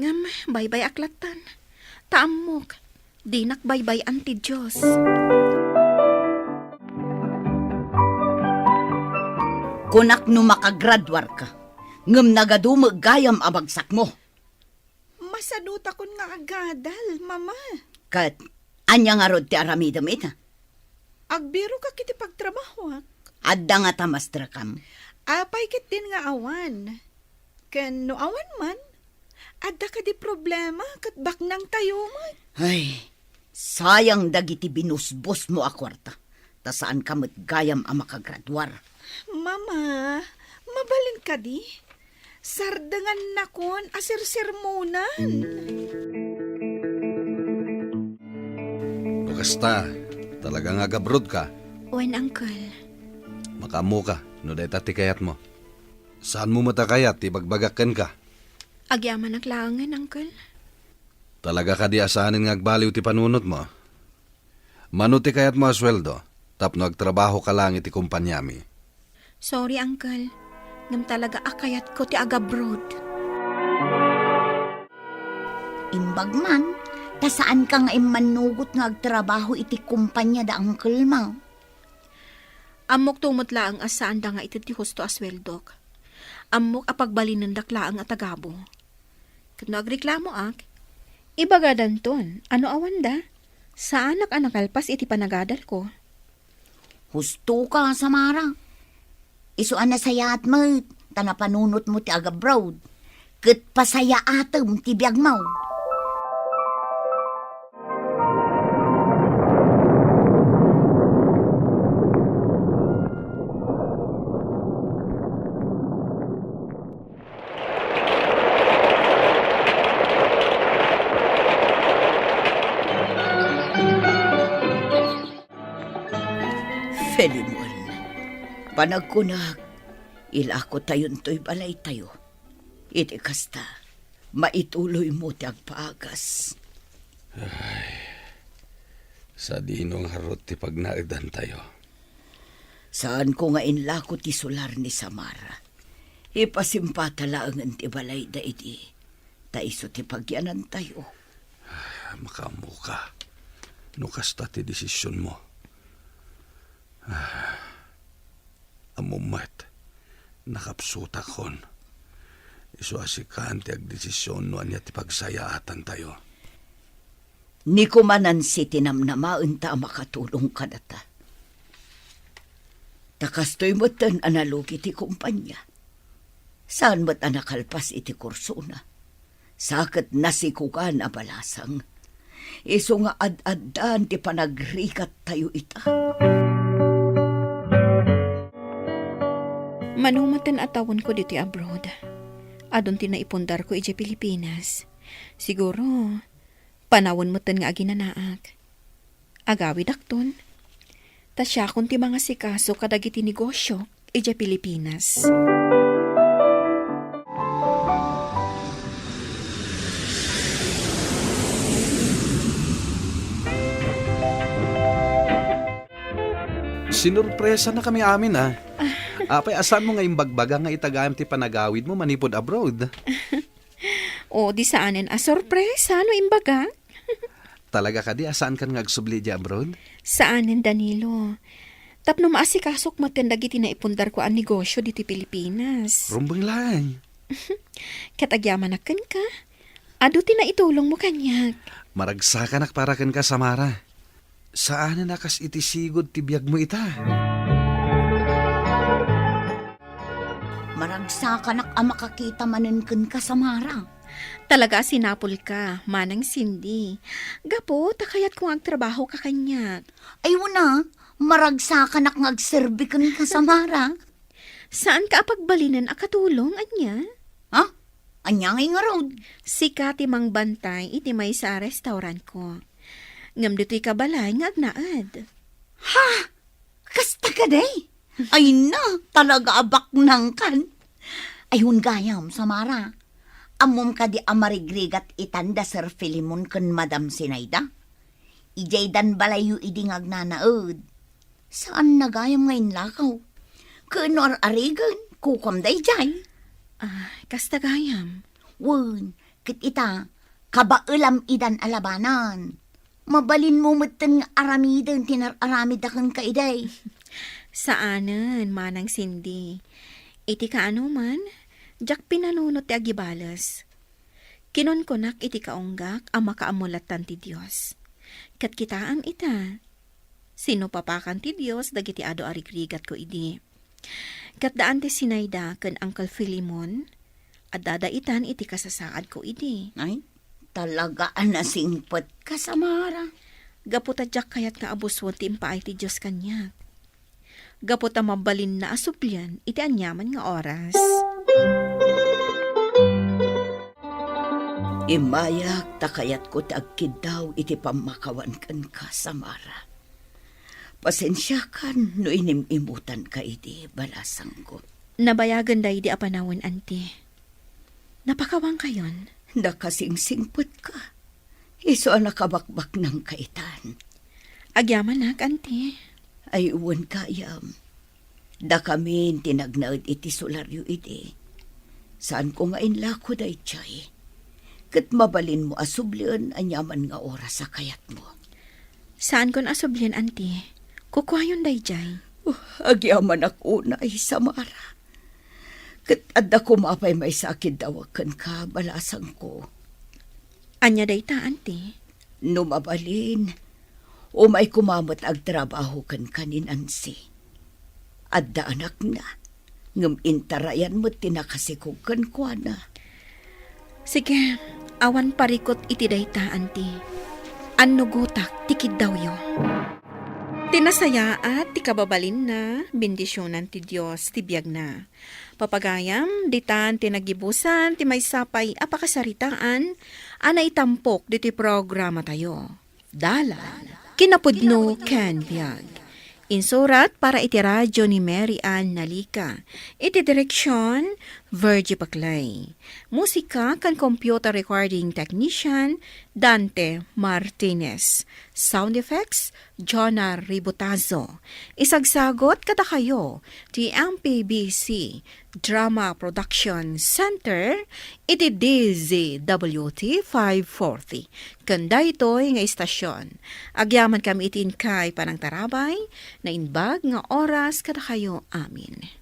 Speaker 8: Ngam, baybay aklatan. Taamok, dinak baybay anti Diyos.
Speaker 3: Kunak no makagraduar ka. Ngem nagadumag gayam abagsak mo.
Speaker 6: Masaduta kon nga agadal, Mama.
Speaker 3: Kat, anya nga rod ti aramidam ita.
Speaker 6: Agbiro ka kiti pagtrabaho.
Speaker 3: Adda nga tamastra kam.
Speaker 6: Apay kit din nga awan. Ken no awan man, adda ka di problema kat baknang tayo man.
Speaker 3: Ay, sayang dagiti binusbos mo a kwarta. Ta saan ka gayam a makagraduar.
Speaker 6: Mama, mabalin ka di. Sardangan na kon asir-sermonan.
Speaker 9: No kasta, talagang agabrod ka.
Speaker 8: Wen, uncle.
Speaker 9: Makamo ka, no dayta ti kayat mo. Saan mo matakayat, ibagbagakan ka?
Speaker 8: Agyaman ang laangan, uncle.
Speaker 9: Talaga ka di asanin nga agbaliw ti panunot mo. Manuti kayat mo asweldo, tapno agtrabaho ka lang iti kumpanyami.
Speaker 8: Sorry, Uncle. Ngam talaga akayat ko ti aga-abroad.
Speaker 3: Imbag man, ta saan ka nga imanugot nga agtrabaho iti kumpanya da Uncle Mang?
Speaker 8: Amok tumutla ang asaan da nga iti ti husto asweldok. Amok apagbalinan dakla ang atagabo. Kano agreklamo ak? Ibagadan ton, ano awan da? Saan ak anakalpas iti panagadal ko?
Speaker 3: Husto ka, Samara. Isuan na sayat mo, tanapanunot mo ti aga-abroad. Kat pasaya atom ti biyag mo. Felimon, panagkunag, ilako tayon to'y balay tayo. Iti kasta, maituloy mo ti agpaagas.
Speaker 9: Sa dinong harot ti pagnaedan tayo.
Speaker 3: Saan ko nga inlako ti solar ni Samara? Ipasimpatala ang ti balay da iti. Taiso ti pagyanan tayo.
Speaker 9: Makamu ka. Nukasta ti desisyon mo. Amumat, nakapsuta kon. Iso asikan ti agdesisyon no anya ti pagsayaatan tayo.
Speaker 3: Ni kumanan si tinamnamaan ta makatulong ka data. Takastoy mo't tan analog iti kumpanya. Saan mo't anakalpas iti kursuna? Sakit nasikukan a balasang. Iso nga ad-adan ti panagrikat tayo ita.
Speaker 8: Manumatan atawon ko dito abroad. Adon tinaipundar ko iti Pilipinas. Siguro, panawon mo nga aginanaak. Agawi dakton. Tasya kung ti mga sikaso kadagiti negosyo iti Pilipinas.
Speaker 9: Sinurpresa na kami amin Apay, asan mo nga imbagbaga nga itagayam ti panagawid mo manipod abroad?
Speaker 8: O, di saanin sorpresa, no imbaga?
Speaker 9: Talaga ka di, asaan kan nga agsubli di abroad?
Speaker 8: Saanin, Danilo? Tapno maasikasok matendagiti na ipundar ko ang negosyo dito Pilipinas.
Speaker 9: Rumbang lang.
Speaker 8: Katagyaman akan ka. Ado ti na itulong mo kanyak.
Speaker 9: Maragsakan para kan ka, Samara. Saan na nakas itisigod ti biyag mo ita?
Speaker 3: Maragsakan ang makakita maninken ka, Samara.
Speaker 8: Talaga sinapol ka, manang Cindy. Gapo, takayat kong agtrabaho ka kanyak.
Speaker 3: Ay wala, maragsakan ak ngagserbikan ka, Samara.
Speaker 8: Saan ka apagbalinan akatulong, anya?
Speaker 3: Ha? Anyangay nga road.
Speaker 8: Si Kati mang bantay iti may sa restaurant ko. Ngam dito'y kabalay nga agnaad.
Speaker 3: Ha? Kasta ka day? Ay na, talaga abak nang kan. Ayun gayam, Samara. Amom ka di amarigrigat itanda Sir Filimon kan Madam Sinayda. Ijaydan balayo iding agnanaod. Saan nagayam ngayon lakaw? Kunor arigan, kukom day jay.
Speaker 8: Kasta gayam.
Speaker 3: Wen, kit ita, kabailam idan alabanan. Mabalin mo matan nga aramidan tinar-aramid akang kaiday.
Speaker 8: Saanan, manang Cindy? Iti kaano man, jak pinanunot ti agibalas. Kinon konak iti kaunggak ang makaamulatan ti Diyos. Kat kitaam ita. Sino papakan ti Diyos dagiti ado arigrigat ko idi. Kat daan ti Sinayda kan Uncle Filimon, at dadaitan iti kasasaad ko idi.
Speaker 3: Ay, talaga anasingpot ka, Samara.
Speaker 8: Gaputadyak kayat nga abuswon ti impaay ti Diyos kanyak. Gaputa mabalin na asublyan iti anyaman nga oras.
Speaker 3: Imayak takayat ko tagkid daw iti pamakawan kan ka, Samara. Pasensya kan no inimimutan ka iti balasang ko.
Speaker 8: Nabayagan da iti apanawon, anti. Napakawang kayon.
Speaker 3: Nakasingsingpot ka. Iso ang nakabakbak ng kaitan.
Speaker 8: Agyaman nak, auntie.
Speaker 3: Ay uwan kayam. Da kami tinagnaad iti solaryo iti. Saan ko nga inlako da itchay? Kat mabalin mo asublian anyaman nga oras sa kayat mo.
Speaker 8: Saan kon asublian, auntie? Kukwayon dayjay.
Speaker 3: Agyaman ako na ay samara. Kat adda ko mapay may sakit dawakan ka, balasang ko.
Speaker 8: Anya dayta, auntie?
Speaker 3: Numabalin, o may kumamot ag trabaho kan kaninansi. Adda anak na, ngam intarayan mo tinakasikog kwa na.
Speaker 8: Sige, awan parikot iti dayta, auntie. Anno gutak, tikid daw yo. Tinasaya at ti kababalin na, bendisyonan ti Diyos, ti biyag na. Papagayam, ditan tinagibusan, ti may sapay apakasaritaan, ana itampok diti programa tayo. Dalan, kinapudno ken biyag. Insurat para iti radyo ni Mary Ann Nalika. Iti direksyon, Virgie Paclay. Musika kan computer recording technician, Dante Martinez. Sound effects, Jonah Ribotazo. Isagsagot kada kayo, ti MPBC Drama Production Center, iti DZWT 540. Kanda ito'y nga istasyon. Agyaman kami itin kay panang tarabay, na inbag nga oras kada kayo amin.